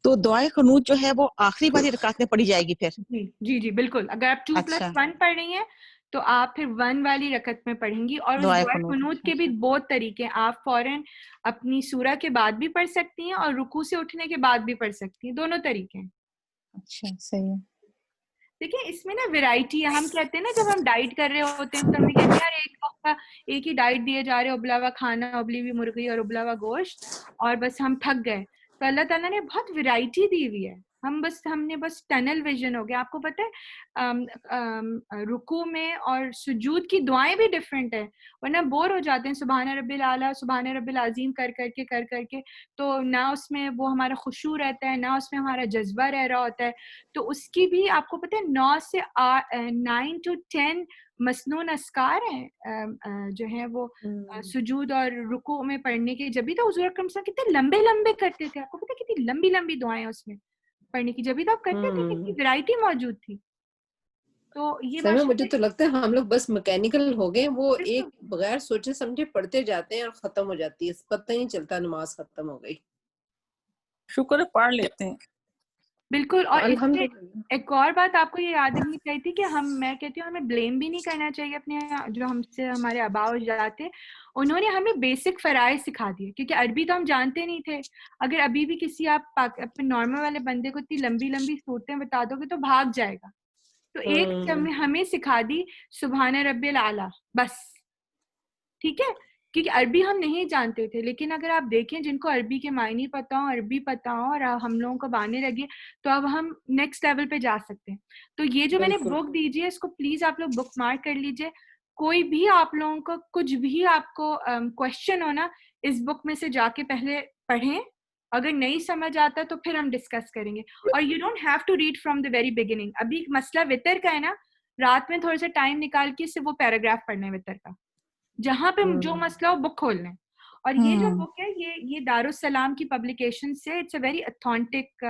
تو دعائے قنوت جو ہے وہ آخری والی رکعت میں پڑھی جائے گی پھر؟ جی جی جی بالکل. اگر آپ 2 + 1 پڑھ رہی ہیں تو آپ پھر 1 والی رکعت میں پڑھیں گی. اور اس دعائے قنوت کے بھی بہت طریقے ہیں. آپ فوراً اپنی سورہ کے بعد بھی پڑھ سکتی ہیں اور رکوع سے اٹھنے کے بعد بھی پڑھ سکتی ہیں, دونوں طریقے ہیں. اچھا صحیح ہے. دیکھیں اس میں نا ویرائٹی ہے. ہم کہتے ہیں نا جب ہم ڈائٹ کر رہے ہوتے ہیں تو ہمیں کہتے ہیں یار ایک وقت کا ایک ہی ڈائٹ دیے جا رہے, ابلا ہوا کھانا, ابلی ہوئی مرغی اور ابلا ہوا گوشت, اور بس ہم تھک گئے. تو اللہ تعالیٰ نے بہت ویرائٹی دی ہوئی ہے. ہم نے بس ٹنل ویژن ہو گیا. آپ کو پتہ ہے رکوع میں اور سجود کی دعائیں بھی ڈفرینٹ ہیں, ورنہ بور ہو جاتے ہیں سبحان رب العلیٰ سبحان رب العظیم کر کر کے, تو نہ اس میں وہ ہمارا خشوع رہتا ہے, نہ اس میں ہمارا جذبہ رہ رہا ہوتا ہے. تو اس کی بھی آپ کو پتہ ہے 9 سے 9 to 10 مسنون اذکار ہیں جو ہیں وہ سجود اور رکوع میں پڑھنے کے. جبھی تو حضور اکرم صلی اللہ علیہ وسلم کتنے لمبے لمبے کرتے تھے. آپ کو پتہ ہے کتنی لمبی لمبی دعائیں اس میں پڑھنے کی, جبھی تو آپ کرتے تھے, کتنی ویرائٹی موجود تھی. تو یہ سیما مجھے تو لگتا ہے ہم لوگ بس میکینیکل ہو گئے, وہ ایک بغیر سوچے سمجھے پڑھتے جاتے ہیں اور ختم ہو جاتی ہے, پتہ ہی نہیں چلتا نماز ختم ہو گئی. شکر ہے پڑھ لیتے ہیں بالکل. اور اس سے ایک اور بات آپ کو یہ یاد رکھنی چاہیے تھی کہ میں کہتی ہوں ہمیں بلیم بھی نہیں کرنا چاہیے اپنے جو ہم سے ہمارے آباء و اجداد تھے. انہوں نے ہمیں بیسک فرائض سکھا دیے, کیونکہ عربی تو ہم جانتے نہیں تھے. اگر ابھی بھی کسی آپ اپنے نارمل والے بندے کو اتنی لمبی لمبی صورتیں بتا دو گے تو بھاگ جائے گا. تو ایک ہمیں سکھا دی سبحان رب العلیٰ بس, ٹھیک ہے, کیونکہ عربی ہم نہیں جانتے تھے. لیکن اگر آپ دیکھیں جن کو عربی کے معنی پتہ ہوں, عربی پتہ ہوں, اور ہم لوگوں کو بانے لگے, تو اب ہم نیکسٹ لیول پہ جا سکتے ہیں. تو یہ جو میں نے بک دیجیے اس کو پلیز آپ لوگ بک مارک کر لیجیے. کوئی بھی آپ لوگوں کو کچھ بھی آپ کو کوشچن ہونا, اس بک میں سے جا کے پہلے پڑھیں. اگر نہیں سمجھ آتا تو پھر ہم ڈسکس کریں گے. اور you don't have to read from the very beginning. ابھی مسئلہ وطر کا ہے نا, رات میں تھوڑا سا ٹائم نکال کے صرف وہ پیراگراف پڑھنا ہے وطر کا, جہاں پہ جو مسئلہ ہو بک کھول لیں. اور یہ جو بک ہے یہ دارالسلام کی پبلیکیشن سے, it's a very authentic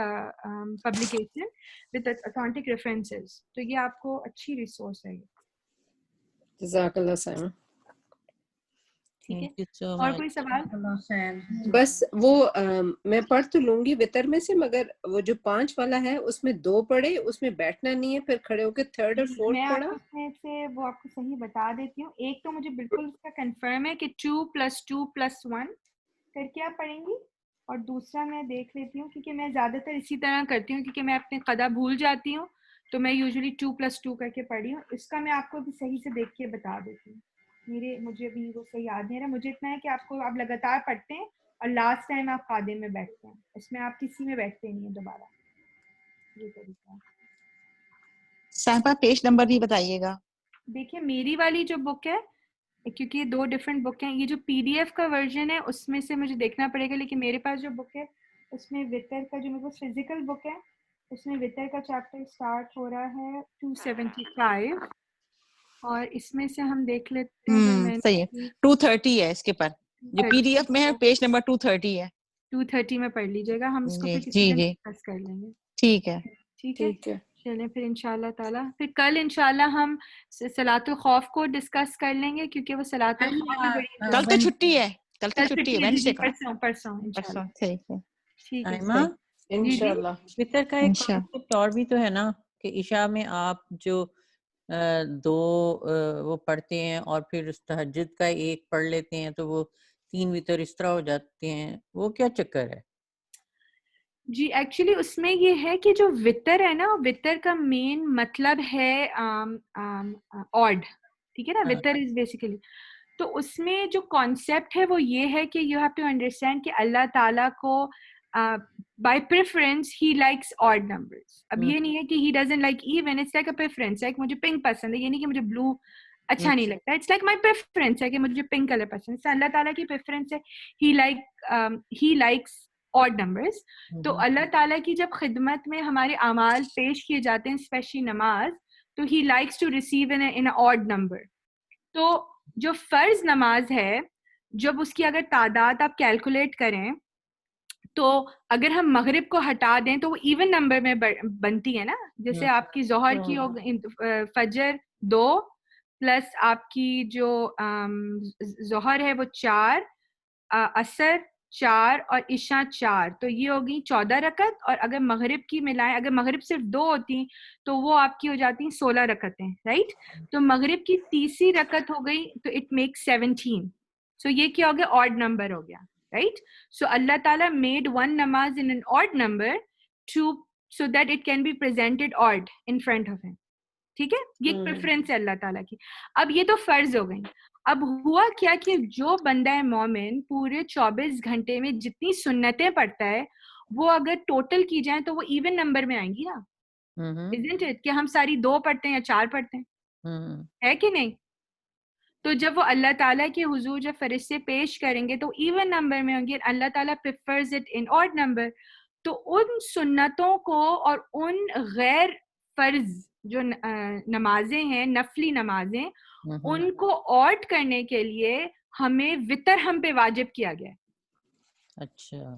publication with authentic references. تو یہ آپ کو اچھی ریسورس ہے. جزاک اللہ سائمہ. ٹھیک ہے, اور کوئی سوال؟ بس وہ میں پڑھ تو لوں گی وطر میں سے, مگر وہ جو 5 والا ہے اس میں 2 پڑھے, اس میں بیٹھنا نہیں ہے, پھر کھڑے ہو کے 3rd اور 4th میں پڑھا. آپ کو اس میں سے وہ آپ کو صحیح بتا دیتی ہوں. ایک تو مجھے بالکل اس کا کنفرم ہے کہ 2 + 2 + 1 کر کے آپ پڑھیں گی, اور دوسرا میں دیکھ لیتی ہوں کیونکہ میں زیادہ تر اسی طرح کرتی ہوں, کیونکہ میں اپنے قضا بھول جاتی ہوں, تو میں یوزلی 2 + 2 کر کے پڑھی ہوں. اس کا میں آپ کو بھی صحیح سے دیکھ کے بتا دیتی ہوں. مجھے بھی وہ صحیح یاد نہیں رہا. مجھے اتنا ہے کہ آپ کو آپ لگاتار پڑھتے ہیں اور لاسٹ ٹائم آپ قادم میں بیٹھتے ہیں, اس میں آپ کسی میں بیٹھتے نہیں ہیں دوبارہ. یہ طریقہ ہے. صاحبہ پیج نمبر بھی بتائیے گا. دیکھیے میری والی جو بک ہے, کیونکہ یہ 2 ڈفرینٹ بک ہیں, یہ جو PDF کا ورژن ہے اس میں سے مجھے دیکھنا پڑے گا, لیکن میرے پاس جو بک ہے اس میں وطر کا جو میرے پاس فزیکل بک ہے اس میں وطر کا چیپٹر سٹارٹ ہو رہا ہے 275, اور اس میں سے ہم دیکھ لیتے ہیں. صحیح ہے, 230 ہے اس کے پر, جو PDF میں ہے پیج نمبر 230 ہے. 230 میں پڑھ لیجیے گا, ہم اس کو پھر کسی دن ڈسکس کر لیں گے. ٹھیک ہے. ٹھیک ہے, چلیں پھر انشاءاللہ تعالیٰ پھر کل انشاءاللہ ہم صلاۃ الخوف کو ڈسکس کر لیں گے, کیونکہ وہ صلاۃ الخوف بھی بڑی کل تو چھٹی ہے, کل تو چھٹی ہے وینسڈے کا. پرسوں انشاءاللہ. ٹھیک ہے, ٹھیک ہے انشاءاللہ. وطر کا ایک کانسیپٹ اور بھی تو ہے نا, کہ عشاء میں آپ جو 2 وہ پڑھتے ہیں اور پھر تہجد کا 1 پڑھ لیتے ہیں, تو وہ 3 وطر اس طرح ہو جاتے ہیں, وہ کیا چکر ہے؟ جی ایکچولی اس میں یہ ہے کہ جو وطر ہے نا, وطر کا مین مطلب ہے آڈ, ٹھیک ہے نا, وطر از بیسیکلی. تو اس میں جو کانسیپٹ ہے وہ یہ ہے کہ یو ہیو ٹو انڈرسٹینڈ کہ اللہ تعالیٰ کو by preference he likes odd numbers. اب یہ نہیں ہے کہ he doesn't like even, it's like a preference. Like مجھے پنک پسند ہے, یہ نہیں کہ مجھے بلو اچھا نہیں لگتا, اٹس لائک مائی پریفرنس ہے کہ مجھے پنک کلر پسند ہے. اللہ تعالیٰ کی پریفرنس ہے, ہی لائکس آڈ نمبرز. تو اللہ تعالیٰ کی جب خدمت میں ہمارے اعمال پیش کیے جاتے ہیں, اسپیشلی نماز, تو he likes to receive in odd number. تو جو فرض نماز ہے جب اس کی اگر تعداد آپ کیلکولیٹ کریں تو اگر ہم مغرب کو ہٹا دیں تو وہ ایون نمبر میں بنتی ہے نا. جیسے آپ کی ظہر کی فجر 2 پلس آپ کی جو ظہر ہے وہ 4, عصر 4 اور عشاء 4, تو یہ ہوگی 14 رکعت. اور اگر مغرب کی ملائیں, اگر مغرب صرف 2 ہوتی تو وہ آپ کی ہو جاتی 16 رکعتیں, رائٹ. تو مغرب کی تیسری رکعت ہو گئی تو اٹ میکس 17. سو یہ کیا ہو گیا, آڈ نمبر ہو گیا, right? So Allah Ta'ala made one namaz in an odd number so that it can be presented odd in front of him. ٹھیک ہے, یہ ایک پریفرنس ہے اللہ تعالیٰ کی. اب یہ تو فرض ہو گئی. اب ہوا کیا کہ جو بندہ مومن پورے 24 گھنٹے میں جتنی سنتیں پڑھتا ہے وہ اگر ٹوٹل کی جائیں تو وہ ایون نمبر میں آئیں گی نا, isn't it? کہ ہم ساری 2 پڑھتے ہیں یا 4 پڑھتے ہیں, ہے کہ نہیں؟ تو جب وہ اللہ تعالیٰ کے حضور جب فرشتے پیش کریں گے تو ایون نمبر میں ہوں گے. اللہ تعالیٰ prefers it in odd number. تو ان سنتوں کو اور ان غیر فرض جو نمازیں ہیں, نفلی نمازیں, ان کو آڈ کرنے کے لیے ہمیں وتر ہم پہ واجب کیا گیا. اچھا,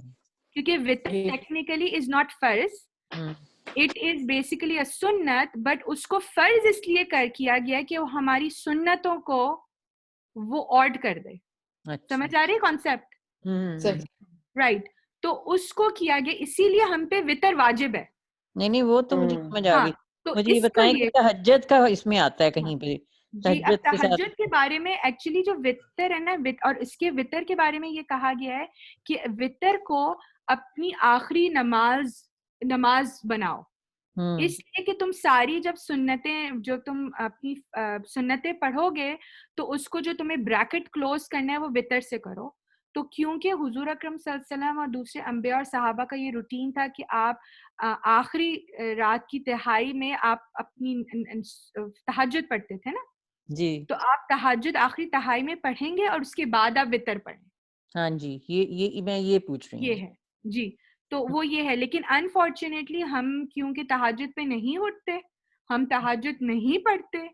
کیونکہ وتر ٹیکنیکلی از ناٹ فرض, اٹ از بیسیکلی اے سنت, بٹ اس کو فرض اس لیے کیا گیا کہ وہ ہماری سنتوں کو وہ آڈ کر دے. سمجھ آ رہی کانسیپٹ, رائٹ. تو اس کو کیا گیا, اسی لیے ہم پہ وتر واجب ہے. نہیں وہ تو مجھے سمجھ آ گئی. تو مجھے یہ بتائیں کہ تہجد کا اس میں آتا ہے کہیں پہ؟ جی, اب تہجد کے بارے میں ایکچولی جو وتر ہے نا, اور اس کے وتر کے بارے میں یہ کہا گیا ہے کہ وتر کو اپنی آخری نماز بناؤ, اس لیے کہ تم ساری جب سنتیں جو تم اپنی سنتیں پڑھو گے تو اس کو جو تمہیں بریکٹ کلوز کرنا ہے وہ وتر سے کرو. تو کیونکہ حضور اکرم صلی اللہ علیہ وسلم اور دوسرے انبیاء اور صحابہ کا یہ روٹین تھا کہ آپ آخری رات کی تہائی میں آپ اپنی تہجد پڑھتے تھے نا جی, تو آپ تہجد آخری تہائی میں پڑھیں گے اور اس کے بعد آپ وتر پڑھیں. ہاں جی, یہ میں یہ پوچھ رہی ہوں. یہ ہے جی, تو وہ یہ ہے. لیکن انفارچونیٹلی ہم کیونکہ تہجد پہ نہیں اٹھتے, ہم تہجد نہیں پڑھتے,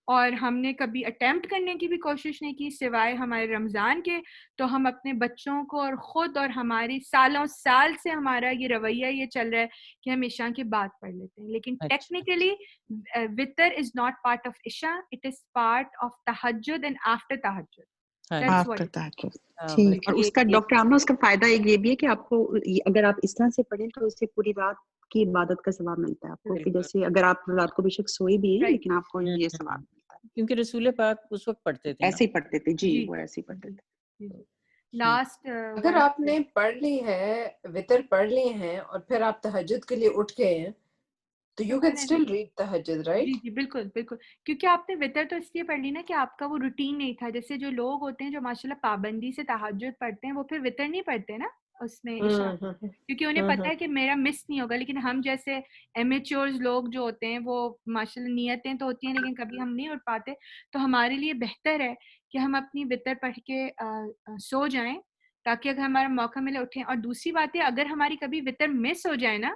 اور ہم نے کبھی اٹیمپٹ کرنے کی بھی کوشش نہیں کی سوائے ہمارے رمضان کے, تو ہم اپنے بچوں کو اور خود اور ہماری سالوں سال سے ہمارا یہ رویہ یہ چل رہا ہے کہ ہم عشاء کے بعد پڑھ لیتے ہیں. لیکن technically witr is not part of Isha, it is part of tahajjud and after tahajjud. اور اس کا ڈاکٹر آمنہ اس کا فائدہ یہ بھی ہے کہ آپ کو اگر آپ اس طرح سے پڑھیں تو اس سے پوری رات کی عبادت کا ثواب ملتا ہے آپ کو, کہ جیسے اگر آپ رات کو بے شک سوئی بھی ہیں لیکن آپ کو یہ ثواب ملتا ہے, کیونکہ رسول پاک اس وقت پڑھتے تھے, ایسے ہی پڑھتے تھے. جی وہ ایسے ہی پڑھتے تھے. لاسٹ اگر آپ نے پڑھ لی ہے, وتر پڑھ لی ہیں اور پھر آپ تہجد کے لیے اٹھ گئے ہیں تو you can still read تہجد, right? جی بالکل بالکل, کیونکہ آپ نے وتر تو اس لیے پڑھ لی نا کہ آپ کا وہ روٹین نہیں تھا. جیسے جو لوگ ہوتے ہیں جو ماشاءاللہ پابندی سے تہجد پڑھتے ہیں وہ پھر وتر نہیں پڑھتے نا اس میں عشاء, کیونکہ انہیں پتہ ہے کہ میرا مس نہیں ہوگا. لیکن ہم جیسے امیچورز لوگ جو ہوتے ہیں وہ ماشاءاللہ نیتیں تو ہوتی ہیں لیکن کبھی ہم نہیں اٹھ پاتے, تو ہمارے لیے بہتر ہے کہ ہم اپنی وتر پڑھ کے سو جائیں تاکہ اگر ہمارا موقع ملے اٹھیں. اور دوسری بات ہے, اگر ہماری کبھی وتر مس ہو جائے نا,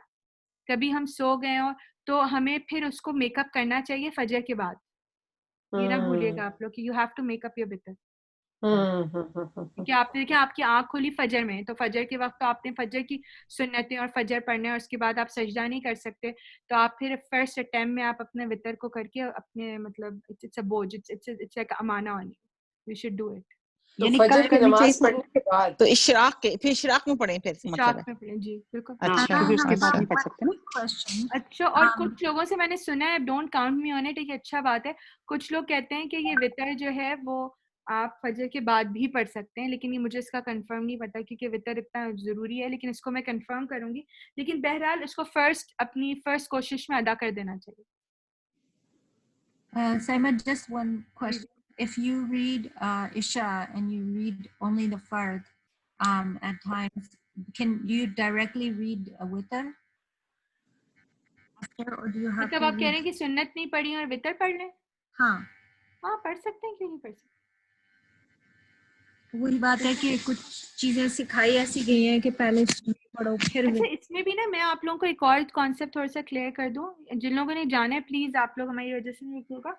کبھی ہم سو گئے ہوں تو ہمیں پھر اس کو میک اپ کرنا چاہیے فجر کے بعد. یہ نہ بھولیے گا آپ لوگ کہ you have to make up your witr. کہ آپ نے دیکھیں آپ کی آنکھ کھلی فجر میں, تو فجر کے وقت تو آپ نے فجر کی سنتیں اور فجر پڑھنے, اور اس کے بعد آپ سجدہ نہیں کر سکتے, تو آپ پھر فرسٹ اٹیمپٹ میں آپ اپنے وتر کو کر کے اپنے مطلب it's a bojh, it's like amanah on you, you should do it. تو فجر کی نماز پڑھنے کے بعد تو پھر اشراق میں پڑھیں, پھر اشراق میں پڑھیں. جی بالکل. اس کے بعد نہیں پڑھ سکتے نا. اچھا, اور کچھ لوگوں سے میں نے سنا ہے, don't count me on it, یہ اچھا بات ہے, کچھ لوگ کہتے ہیں کہ یہ وتر جو ہے وہ آپ فجر کے بعد بھی پڑھ سکتے ہیں, لیکن یہ مجھے اس کا کنفرم نہیں پتا کیونکہ وتر اتنا ضروری ہے, لیکن اس کو میں کنفرم کروں گی. لیکن بہرحال اس کو اپنی فرسٹ کوشش میں ادا کر دینا چاہیے. Saima, just one question. If you read Isha and you read only the Fard at times, can you directly read a witr? Or do you have مطلب آپ کہہ رہے ہیں کہ سنت نہیں پڑھی اور وتر پڑھ لیں؟ ہاں پڑھ سکتے ہیں, کیوں نہیں پڑھ سکتے. وہی بات ہے کہ کچھ چیزیں سکھائی ایسی گئی ہیں کہ پہلے پڑھو پھر. اچھا, اس میں بھی نا میں آپ لوگوں کو ایک اور کانسیپٹ تھوڑا سا کلیئر کر دوں. جن لوگوں نے جانا ہے پلیز آپ لوگ ہماری وجہ سے نہیں ہوگا.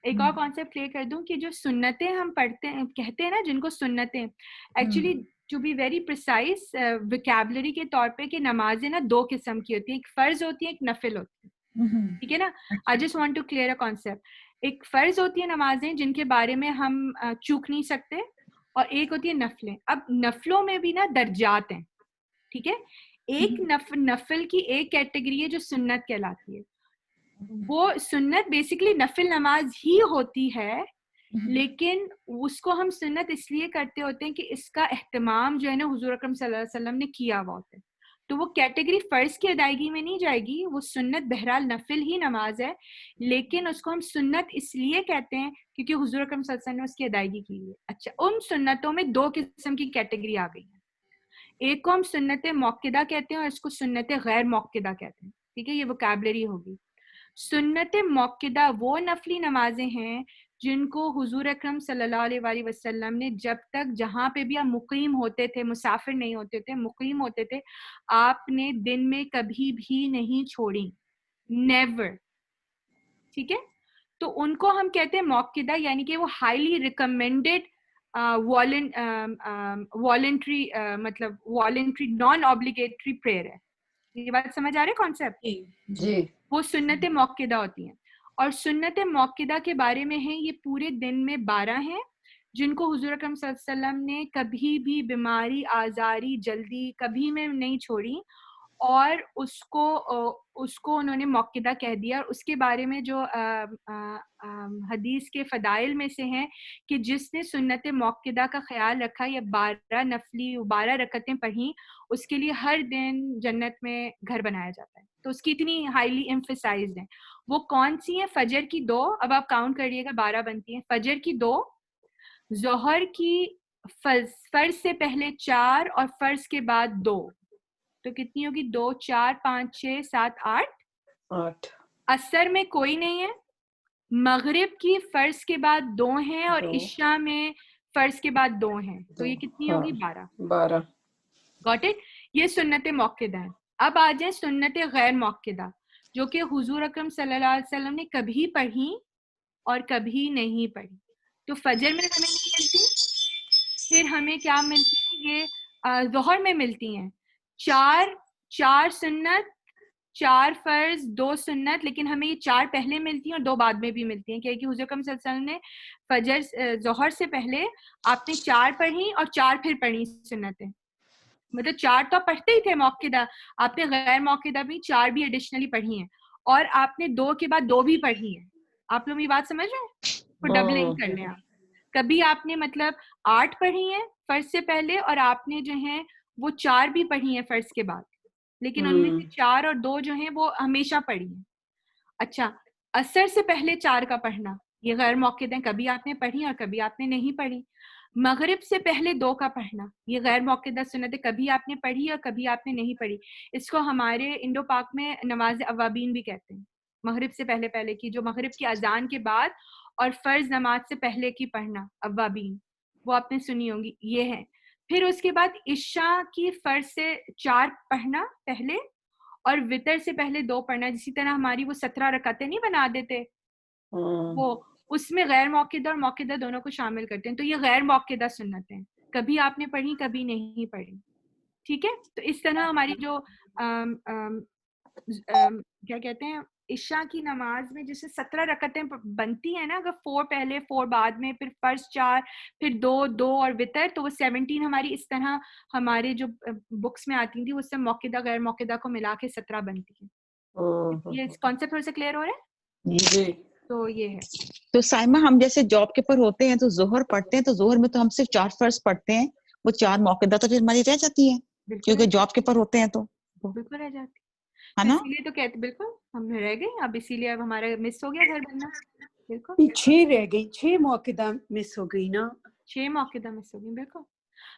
ایک اور کانسیپٹ کلیئر کر دوں کہ جو سنتیں ہم پڑھتے ہیں کہتے ہیں نا جن کو سنتیں, actually to be very precise vocabulary کے طور پہ کہ نمازیں نا دو قسم کی ہوتی ہیں, ایک فرض ہوتی ہے ایک نفل ہوتی ہے, ٹھیک ہے نا. I just want to clear a concept. ایک فرض ہوتی ہے نمازیں جن کے بارے میں ہم چوک نہیں سکتے, اور ایک ہوتی ہے نفلیں. اب نفلوں میں بھی نا درجات ہیں, ٹھیک ہے. ایک نفل کی ایک کیٹیگری ہے جو سنت کہلاتی ہے. وہ سنت بیسیکلی نفل نماز ہی ہوتی ہے, لیکن اس کو ہم سنت اس لیے کرتے ہوتے ہیں کہ اس کا اہتمام جو ہے نا حضور اکرم صلی اللہ علیہ وسلم نے کیا ہوا ہوتا ہے. تو وہ کیٹیگری فرض کی ادائیگی میں نہیں جائے گی, وہ سنت بہرحال نفل ہی نماز ہے, لیکن اس کو ہم سنت اس لیے کہتے ہیں کیونکہ حضور اکرم صلی اللہ علیہ وسلم نے اس کی ادائیگی کی ہے. اچھا, ان سنتوں میں دو قسم کی کیٹیگری آ گئی ہے. ایک کو ہم سنت موقدہ کہتے ہیں اور اس کو سنت غیر موقدہ کہتے ہیں, ٹھیک ہے. یہ ووکیبلری ہوگی. سنت موقدہ وہ نفلی نمازیں ہیں جن کو حضور اکرم صلی اللہ علیہ وآلہ وسلم نے جب تک جہاں پہ بھی آپ مقیم ہوتے تھے, مسافر نہیں ہوتے تھے, مقیم ہوتے تھے, آپ نے دن میں کبھی بھی نہیں چھوڑی, نیور, ٹھیک ہے. تو ان کو ہم کہتے ہیں موقدہ, یعنی کہ وہ ہائیلی ریکمینڈیڈ والنٹری مطلب والنٹری نان آبلیگیٹری پریئر ہے. یہ بات سمجھ آ رہی ہے کانسیپٹ؟ جی. وہ سنت موقدہ ہوتی ہیں. اور سنت موقدہ کے بارے میں ہیں یہ پورے دن میں 12 ہیں جن کو حضور اکرم صلی اللہ علیہ وسلم نے کبھی بھی بیماری, آزاری, جلدی کبھی میں نہیں چھوڑی, اور اس کو انہوں نے موقدہ کہہ دیا. اور اس کے بارے میں جو حدیث کے فضائل میں سے ہیں کہ جس نے سنت موقدہ کا خیال رکھا یا 12 رکعتیں پڑھیں, اس کے لیے ہر دن جنت میں گھر بنایا جاتا ہے. تو اس کی اتنی ہائیلی ایمفیسائزڈ ہیں. وہ کون سی ہیں؟ فجر کی 2, اب آپ کاؤنٹ کریے گا 12 بنتی ہیں. فجر کی 2, ظہر کی فرض سے پہلے 4 اور فرض کے بعد 2, تو کتنی ہوگی؟ 2 4 5 6 7 8. عصر میں کوئی نہیں ہے. مغرب کی فرض کے بعد 2 ہیں اور عشاء میں فرض کے بعد 2 ہیں, تو یہ کتنی ہوگی؟ 12. Got it? یہ سنت موقدہ ہے. اب آ جائیں سنت غیر موقدہ, جو کہ حضور اکرم صلی اللہ علیہ وسلم نے کبھی پڑھی اور کبھی نہیں پڑھی. تو فجر میں ہمیں نہیں ملتی, پھر ہمیں کیا ملتی ہے؟ یہ ظہر میں ملتی ہیں. 4 سنت, 4 فرض, 2 سنت, لیکن ہمیں یہ 4 پہلے ملتی ہیں اور 2 بعد میں بھی ملتی ہیں, کہ حضور اکرم صلی اللہ علیہ وسلم نے فجر ظہر سے پہلے آپ نے 4 پڑھی اور 4 پھر پڑھی سنتیں. مطلب 4 تو آپ پڑھتے ہی تھے موقدہ, آپ نے غیر موقدہ بھی 4 بھی ایڈیشنلی پڑھی ہیں, اور آپ نے 2 کے بعد 2 بھی پڑھی ہیں. آپ لوگ یہ بات سمجھ رہے ہیں؟ وہ ڈبلنگ کر لیں آپ. کبھی آپ نے مطلب 8 پڑھی ہیں فرض سے پہلے, اور آپ نے جو ہیں وہ 4 بھی پڑھی ہیں فرض کے بعد, لیکن ان میں سے 4 اور 2 جو ہیں وہ ہمیشہ پڑھی ہیں. اچھا, عصر سے پہلے 4 کا پڑھنا, یہ غیر موقدہ ہیں, کبھی آپ نے پڑھی اور کبھی آپ نے نہیں پڑھی. مغرب سے پہلے 2 کا پڑھنا, یہ غیر موقدہ سنت ہے, کبھی آپ نے پڑھی اور کبھی آپ نے نہیں پڑھی. اس کو ہمارے انڈو پاک میں نماز اوابین بھی کہتے ہیں. مغرب سے پہلے کی, جو مغرب کی اذان کے بعد اور فرض نماز سے پہلے کی پڑھنا, اوابین, وہ آپ نے سنی ہوگی, یہ ہے. پھر اس کے بعد عشاء کی فرض سے 4 پڑھنا پہلے, اور وتر سے پہلے 2 پڑھنا. اسی طرح ہماری وہ 17 رکعتیں نہیں بنا دیتے, وہ اس میں غیر موقدہ اور موقدہ دونوں کو شامل کرتے ہیں. تو یہ غیر موقدہ سنت ہیں, کبھی آپ نے پڑھی کبھی نہیں پڑھی, ٹھیک ہے. تو اس طرح ہماری جو کیا کہتے ہیں عشاء کی نماز میں جیسے 17 رکعتیں بنتی ہیں نا, اگر 4 پہلے 4 بعد میں, پھر فرض 4, پھر 2 اور وتر, تو وہ 17 ہماری اس طرح ہمارے جو بکس میں آتی تھی اس سے موقدہ غیر موقدہ کو ملا کے 17 بنتی ہیں. یہ کانسیپٹ تھوڑا سا کلیئر ہو رہا ہے؟ جی. تو یہ ہے. تو سائمہ ہم جیسے جاب کے پر ہوتے ہیں تو ظہر پڑھتے ہیں, تو ظہر میں تو ہم صرف 4 فرض پڑھتے ہیں, وہ 4 موقدہ تو پھر ہماری رہ جاتی ہیں کیونکہ جاب کے پر ہوتے ہیں, تو بالکل رہ جاتی ہے ہے نا. اسی لیے تو کہتے بالکل ہم رہ گئے اب, اسی لیے اب ہمارا مس ہو گیا گھر بننا. بالکل 6 رہ گئی, 6 موقع مس ہو گئی نا, 6 موقع مس ہو گئی. بالکل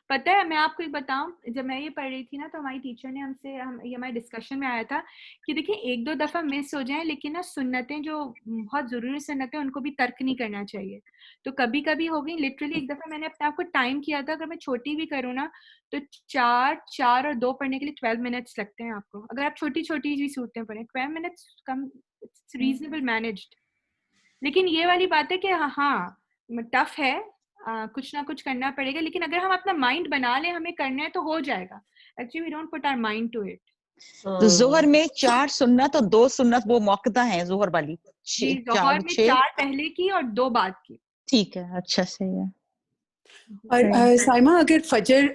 پتہ ہے, میں آپ کو ایک بتاؤں, جب میں یہ پڑھ رہی تھی نا تو ہماری ٹیچر نے ہم سے, یہ ہمارے ڈسکشن میں آیا تھا کہ دیکھیں 1-2 دفعہ مس ہو جائیں, لیکن نا سنتیں جو بہت ضروری سنتیں ان کو بھی ترک نہیں کرنا چاہیے. تو کبھی کبھی ہو گئی, لٹرلی ایک دفعہ میں نے اپنے آپ کو ٹائم کیا تھا, اگر میں چھوٹی بھی کروں نا تو 4 اور 2 پڑھنے کے لیے 12 منٹس لگتے ہیں آپ کو. اگر آپ چھوٹی چھوٹی بھی صورتیں پڑھیں 12 منٹس کم, اٹس ریزنیبل مینیجڈ. لیکن یہ والی بات ہے کہ ہاں ٹف ہے, کچھ نہ کچھ کرنا پڑے گا, لیکن اگر ہم اپنا مائنڈ بنا لیں ہمیں کرنا ہے تو ہو جائے گا. Actually we don't put our mind to it. تو ظہر میں 4 سنت اور 2 سنت وہ موقع ہیں ظہر والی, جی ظہر میں 4 پہلے کی اور 2 بعد کی. ٹھیک ہے, اچھا صحیح ہے. اور سائمہ اگر فجر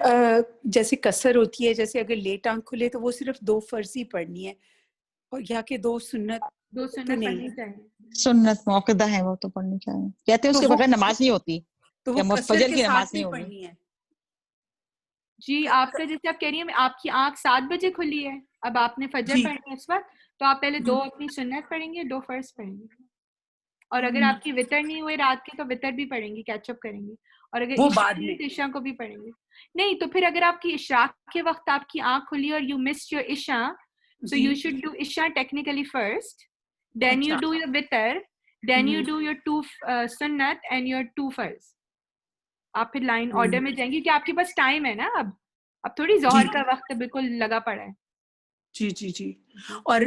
جیسے قصر ہوتی ہے, جیسے اگر لیٹ آنکھ کھلے تو وہ صرف 2 فرض ہی پڑھنی ہے, اور یا کہ 2 سنت تو پڑھنی چاہیے. سنت موقع ہے وہ تو پڑھنی چاہیے, کہتے ہیں اس کے بغیر نماز نہیں ہوتی, تو وہ قصر فجر کے کی نماز ساتھ نہیں بھی ہوگی. پڑھنی ہے. جی آپ کا جیسے آپ کہہ رہی ہیں آپ کی آنکھ 7 بجے کھلی ہے, اب آپ نے فجر پڑھنی ہے اس وقت, تو آپ پہلے 2 اپنی سنت پڑھیں گے, 2 فرض پڑھیں گے, اور اگر آپ کی وتر نہیں ہوئے رات کی تو وتر بھی پڑھیں گی, کیچ اپ کریں گی, اور اگر عشاء نہیں تو عشاء کو بھی پڑھیں گے. نہیں تو پھر اگر آپ کی اشراق کے وقت آپ کی آنکھ کھلی اور یو مسڈ یور عشاء, so you should do عشاء technically first, then you do your witr, then you do your 2 sunnat and your 2 فرض. آپ پھر لائن آرڈر میں جائیں گی کہ آپ کے پاس ٹائم ہے نا, اب تھوڑی ظہر کا وقت بالکل لگا پڑا ہے. جی جی جی. اور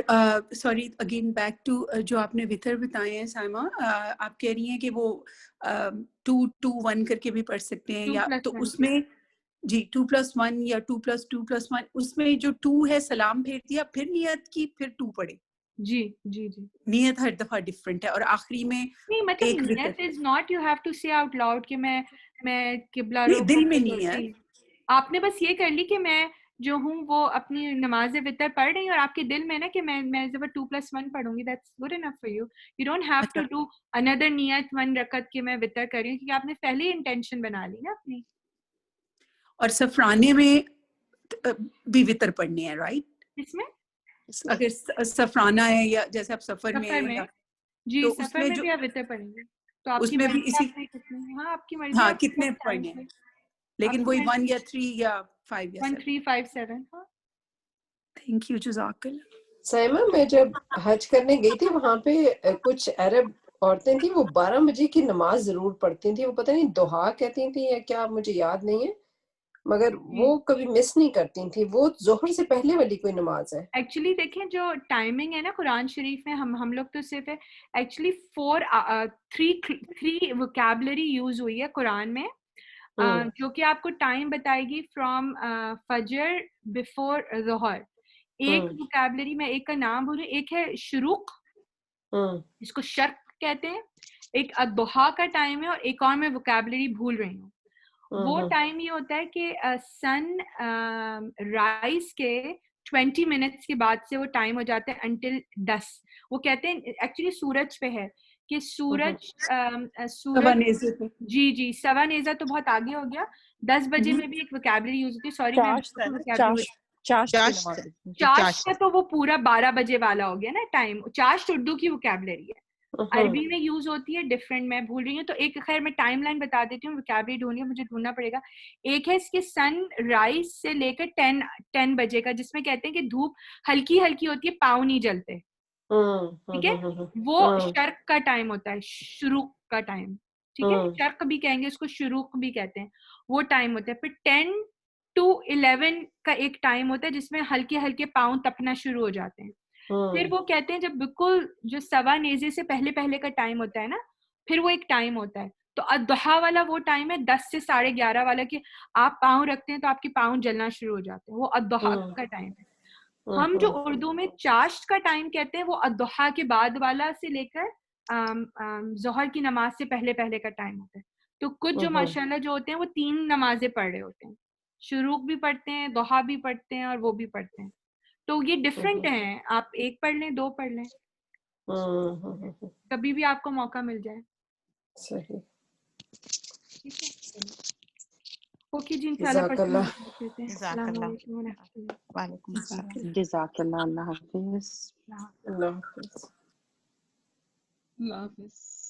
سوری اگین بیک ٹو جو آپ نے وتر بتائے ہیں سائمہ, آپ کہہ رہی ہیں کہ وہ 2-2-1 کر کے بھی پڑھ سکتے ہیں, یا تو اس میں جی 2+1 یا 2+2+1, اس میں جو 2 ہے سلام پھیر دیا, پھر نیت کی, پھر 2 پڑھے. جی جی جی نیت ہر دفعہ ڈفرینٹ ہے, اور آخری میں نہیں مطلب نیت is not you have to say out loud کہ میں قبلہ رخ دل میں نہیں ہے. آپ نے بس یہ کر لی کہ میں جو ہوں وہ اپنی نماز وتر پڑھ رہی ہوں, اور آپ کے دل میں نا کہ میں 2+1 پڑھوں گی, that's good enough for you. You don't have to do اندر نیت 1 رکعت کہ میں وتر کر رہی ہوں, کیونکہ آپ نے پہلے ہی انٹینشن بنا لی نا اپنی. اور سفرانے میں بھی وتر پڑھنی ہے, رائٹ؟ اس میں اگر سفرانہ ہے یا جیسے آپ سفر میں جی سفر میں بھی آپ وتر پڑھیں گے تو آپ کی مرضی, ہاں آپ کی مرضی, ہاں کتنے پڑھنے ہیں, لیکن وہی 1 یا 3 یا 5 یا 1 3 5 7. ہاں تھینک یو, جزاک اللہ. سائمہ میں جب حج کرنے گئی تھی وہاں پہ کچھ عرب عورتیں تھیں, وہ 12 بجے کی نماز ضرور پڑھتی تھیں, وہ پتہ نہیں دوحا کہتی تھیں یا کیا, مجھے یاد نہیں ہے, مگر وہ کبھی مس نہیں کرتی تھیں. وہ ظہر سے پہلے والی کوئی نماز ہے ایکچولی دیکھیں جو ٹائمنگ ہے نا قرآن شریف میں, ہم لوگ تو صرف ایکچولی 3 وکیبلری یوز ہوئی ہے قرآن میں, جو کہ آپ کو ٹائم بتائے گی فرام فجر بفور ظہر. ایک وکیبلری میں ایک کا نام بولوں, ایک ہے شروق جس کو شرق کہتے ہیں, ایک الضحیٰ کا ٹائم ہے, اور ایک اور میں وکیبلری بھول رہی ہوں. وہ ٹائم یہ ہوتا ہے کہ سن رائز کے 20 منٹس کے بعد سے وہ ٹائم ہو جاتا ہے انٹل 10. وہ کہتے ہیں ایکچولی سورج پہ ہے کہ سورج جی جی سوا نیزہ تو بہت آگے ہو گیا, 10 بجے میں بھی ایک وکیبلری یوز ہوتی ہے, سوری میں چاشت کا تو وہ پورا 12 بجے والا ہو گیا نا ٹائم. چاشت اردو کی وکیبلری ہے, عربی میں یوز ہوتی ہے ڈفرینٹ, میں بھول رہی ہوں. تو ایک خیر میں ٹائم لائن بتا دیتی ہوں, وکیبلری ڈھونڈی مجھے ڈھونڈنا پڑے گا. ایک ہے اس کے سن رائز سے لے کر 10 بجے کا, جس میں کہتے ہیں کہ دھوپ ہلکی ہلکی ہوتی ہے, پاؤں نہیں جلتے, ٹھیک ہے, وہ شرق کا ٹائم ہوتا ہے, شروق کا ٹائم, ٹھیک ہے, شرق بھی کہیں گے اس کو, شروق بھی کہتے ہیں, وہ ٹائم ہوتا ہے. پھر 10 to 11 کا ایک ٹائم ہوتا ہے جس میں ہلکے ہلکے پاؤں تپنا شروع ہو جاتے ہیں. پھر وہ کہتے ہیں جب بالکل جو سوا نیزے سے پہلے کا ٹائم ہوتا ہے نا, پھر وہ ایک ٹائم ہوتا ہے. تو الضحیٰ والا وہ ٹائم ہے 10 سے 11:30 والا, کہ آپ پاؤں رکھتے ہیں تو آپ کے پاؤں جلنا شروع ہو جاتے ہیں, وہ الضحیٰ کا ٹائم ہے. ہم جو اردو میں چاشت کا ٹائم کہتے ہیں وہ الضحیٰ کے بعد والا سے لے کر ظہر کی نماز سے پہلے کا ٹائم ہوتا ہے. تو کچھ جو ماشاءاللہ جو ہوتے ہیں وہ 3 نمازیں پڑھ رہے ہوتے ہیں, شروق بھی پڑھتے ہیں, ضحیٰ بھی پڑھتے ہیں, اور وہ بھی پڑھتے ہیں. تو یہ ڈفرینٹ ہیں, آپ 1 پڑھ لیں, 2 پڑھ لیں, کبھی بھی آپ کو موقع مل جائے. صحیح, ٹھیک ہے, اوکے جی, جزاک اللہ. السلام علیکم ورحمۃ اللہ. وعلیکم السلام. جزاک اللہ. اللہ حافظ. اللہ حافظ. اللہ حافظ.